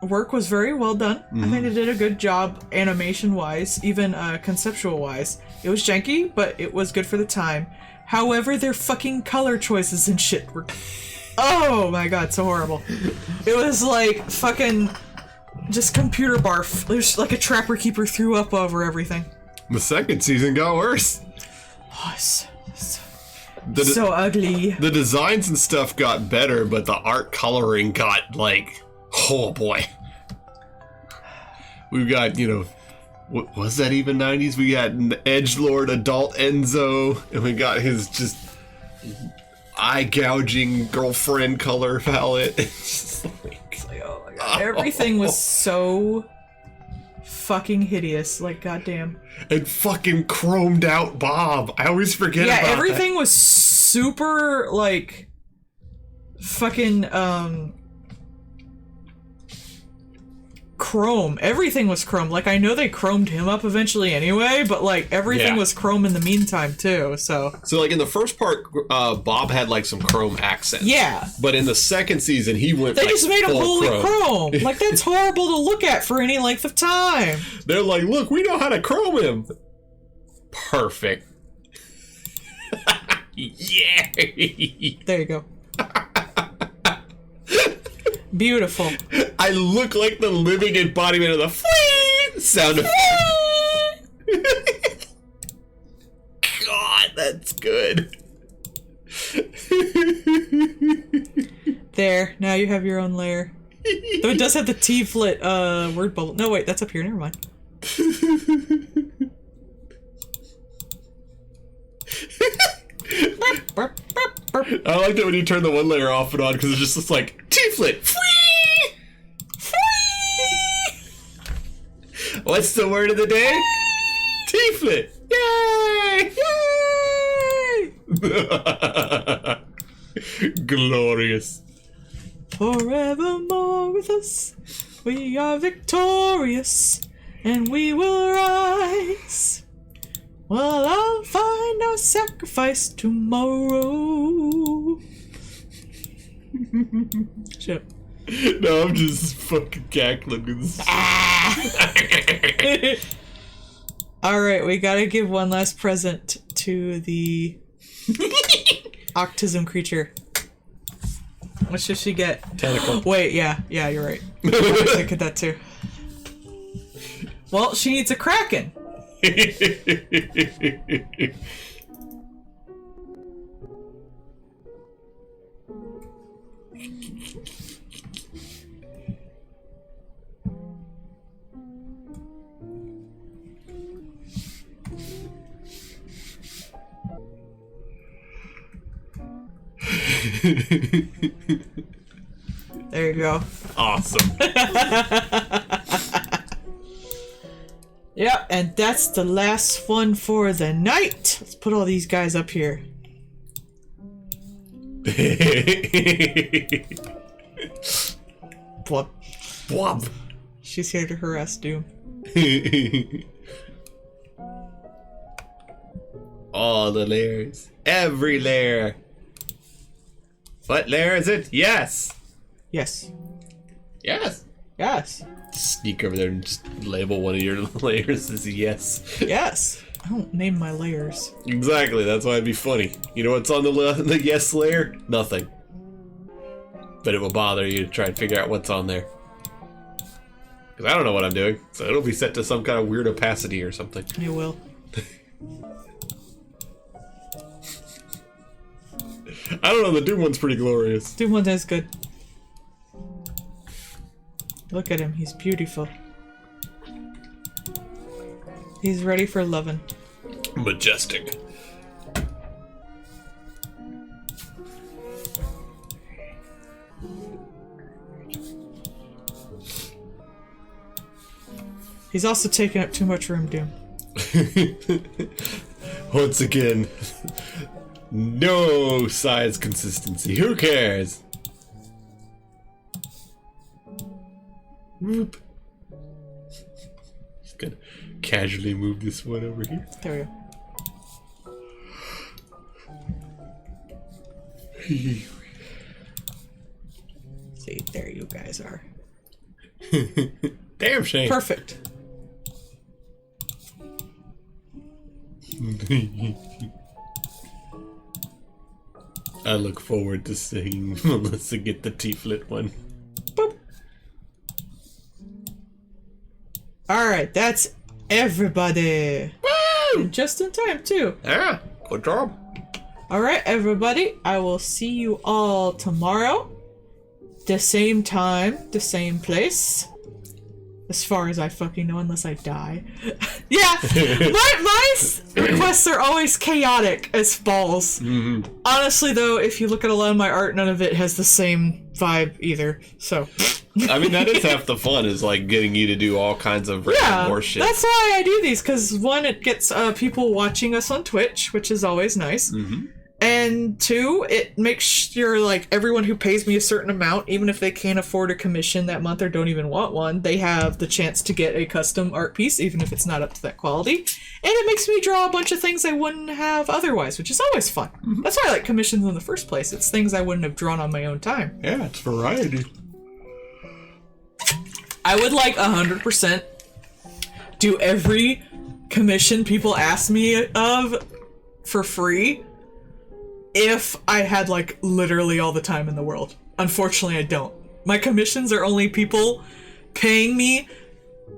Speaker 1: work was very well done. I think they did a good job animation-wise, even conceptual-wise. It was janky, but it was good for the time. However, their fucking color choices and shit were... Oh my god, so horrible. It was like fucking just computer barf. There's like a Trapper Keeper threw up over everything.
Speaker 2: the second season got worse.
Speaker 1: Oh, so
Speaker 2: The
Speaker 1: ugly.
Speaker 2: the designs and stuff got better, but the art coloring got like, oh boy. We've got, you know, what was that even 90s? We got Edgelord Adult Enzo, and we got his just eye gouging girlfriend color palette. It's just like,
Speaker 1: Oh my god. Everything was so fucking hideous. Like, goddamn.
Speaker 2: and fucking chromed out Bob. I always forget
Speaker 1: Yeah,
Speaker 2: about
Speaker 1: everything was super, like, fucking, chrome. Everything was chrome. Like, I know they chromed him up eventually anyway, but, like, everything
Speaker 2: Yeah.
Speaker 1: was chrome in the meantime, too, so.
Speaker 2: that. So like in the first part, Bob had like some chrome accents.
Speaker 1: Yeah.
Speaker 2: But in the second season, he went
Speaker 1: They
Speaker 2: like,
Speaker 1: just made him
Speaker 2: full
Speaker 1: wholly chrome. Like, that's horrible to look at for any length of time.
Speaker 2: They're like, look, we know how to chrome him. Perfect. Yay!
Speaker 1: There you go. Beautiful.
Speaker 2: I look like the living embodiment of the flea sound effect. God, that's good.
Speaker 1: There, now you have your own layer. Though it does have the T-flit word bubble. No, wait, that's up here. Never mind. Burp, burp, burp.
Speaker 2: I like that when you turn the one layer off and on because it's just this like T-flit. What's the word of the day? T-flit. Yay! Glorious.
Speaker 1: Forevermore with us, we are victorious, and we will rise. Well, I'll find our sacrifice tomorrow. Shut up.
Speaker 2: No, I'm just fucking cackling. This
Speaker 1: Alright, we gotta give one last present to the autism creature. What should she get?
Speaker 2: Tentacle.
Speaker 1: Wait, yeah, you're right. I was thinking that too. Well, she needs a kraken. There you go.
Speaker 2: Awesome.
Speaker 1: Yep, and that's the last one for the night. Let's put all these guys up here.
Speaker 2: Wop.
Speaker 1: Wop. She's here to harass Doom.
Speaker 2: All the layers. Every layer. What layer is it? Yes.
Speaker 1: Yes.
Speaker 2: Yes.
Speaker 1: Yes.
Speaker 2: Sneak over there and just label one of your layers as yes.
Speaker 1: Yes. I don't name my layers.
Speaker 2: Exactly. That's why it'd be funny. You know what's on the yes layer? Nothing. But it will bother you to try and figure out what's on there. Because I don't know what I'm doing. So it'll be set to some kind of weird opacity or something.
Speaker 1: You will.
Speaker 2: I don't know, the Doom one's pretty glorious.
Speaker 1: Doom one is good. Look at him, he's beautiful. He's ready for lovin'.
Speaker 2: Majestic.
Speaker 1: He's also taking up too much room, Doom.
Speaker 2: Once again, no size consistency. Who cares? Whoop. Just gonna casually move this one over here.
Speaker 1: There we go. See, there you guys are.
Speaker 2: Damn shame.
Speaker 1: Perfect.
Speaker 2: I look forward to seeing Melissa get the T-flit one.
Speaker 1: Boop. Alright, that's everybody.
Speaker 2: Woo!
Speaker 1: And just in time, too.
Speaker 2: Yeah, good job.
Speaker 1: Alright, everybody. I will see you all tomorrow. The same time, the same place. As far as I fucking know, unless I die. Yeah, my requests are always chaotic as balls.
Speaker 2: Mm-hmm.
Speaker 1: Honestly, though, if you look at a lot of my art, none of it has the same vibe either. So.
Speaker 2: I mean, that is half the fun, is like getting you to do all kinds of random more shit.
Speaker 1: That's why I do these, because one, it gets people watching us on Twitch, which is always nice.
Speaker 2: Mm-hmm.
Speaker 1: And two, it makes sure, like, everyone who pays me a certain amount, even if they can't afford a commission that month or don't even want one, they have the chance to get a custom art piece, even if it's not up to that quality. And it makes me draw a bunch of things I wouldn't have otherwise, which is always fun. Mm-hmm. That's why I like commissions in the first place. It's things I wouldn't have drawn on my own time.
Speaker 2: Yeah, it's variety.
Speaker 1: I would like 100% do every commission people ask me of for free if I had, like, literally all the time in the world. Unfortunately, I don't. My commissions are only people paying me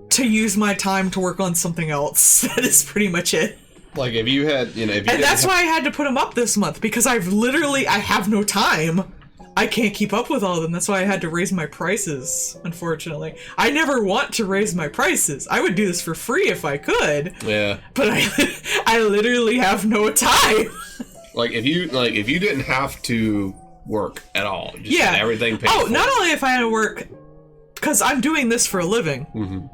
Speaker 1: to use my time to work on something else. That is pretty much it.
Speaker 2: Like, if you had, you know, if you
Speaker 1: and that's why I had to put them up this month, because I have no time. I can't keep up with all of them. That's why I had to raise my prices, unfortunately. I never want to raise my prices. I would do this for free if I could.
Speaker 2: Yeah.
Speaker 1: But I literally have no time.
Speaker 2: Like, if you didn't have to work at all, just
Speaker 1: yeah,
Speaker 2: had everything paid for.
Speaker 1: Not only if I had to work, because I'm doing this for a living,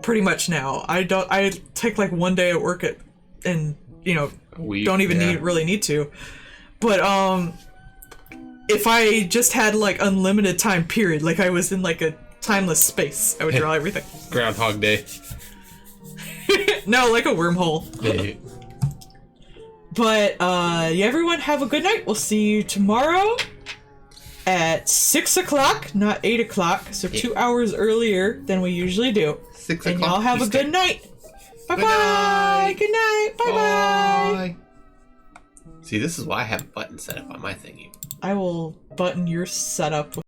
Speaker 1: pretty much now. I take like one day at work and you know, don't even really need to. But if I just had like unlimited time period, like I was in like a timeless space, I would draw everything.
Speaker 2: Groundhog Day.
Speaker 1: No, like a wormhole.
Speaker 2: Yeah.
Speaker 1: But, yeah, everyone have a good night. We'll see you tomorrow at 6 o'clock, not 8 o'clock, so 2 hours earlier than we usually do.
Speaker 2: 6
Speaker 1: and
Speaker 2: o'clock.
Speaker 1: y'all have a good night. Bye-bye. Good night. Bye-bye.
Speaker 2: See, this is why I have a button set up on my thingy.
Speaker 1: I will button your setup with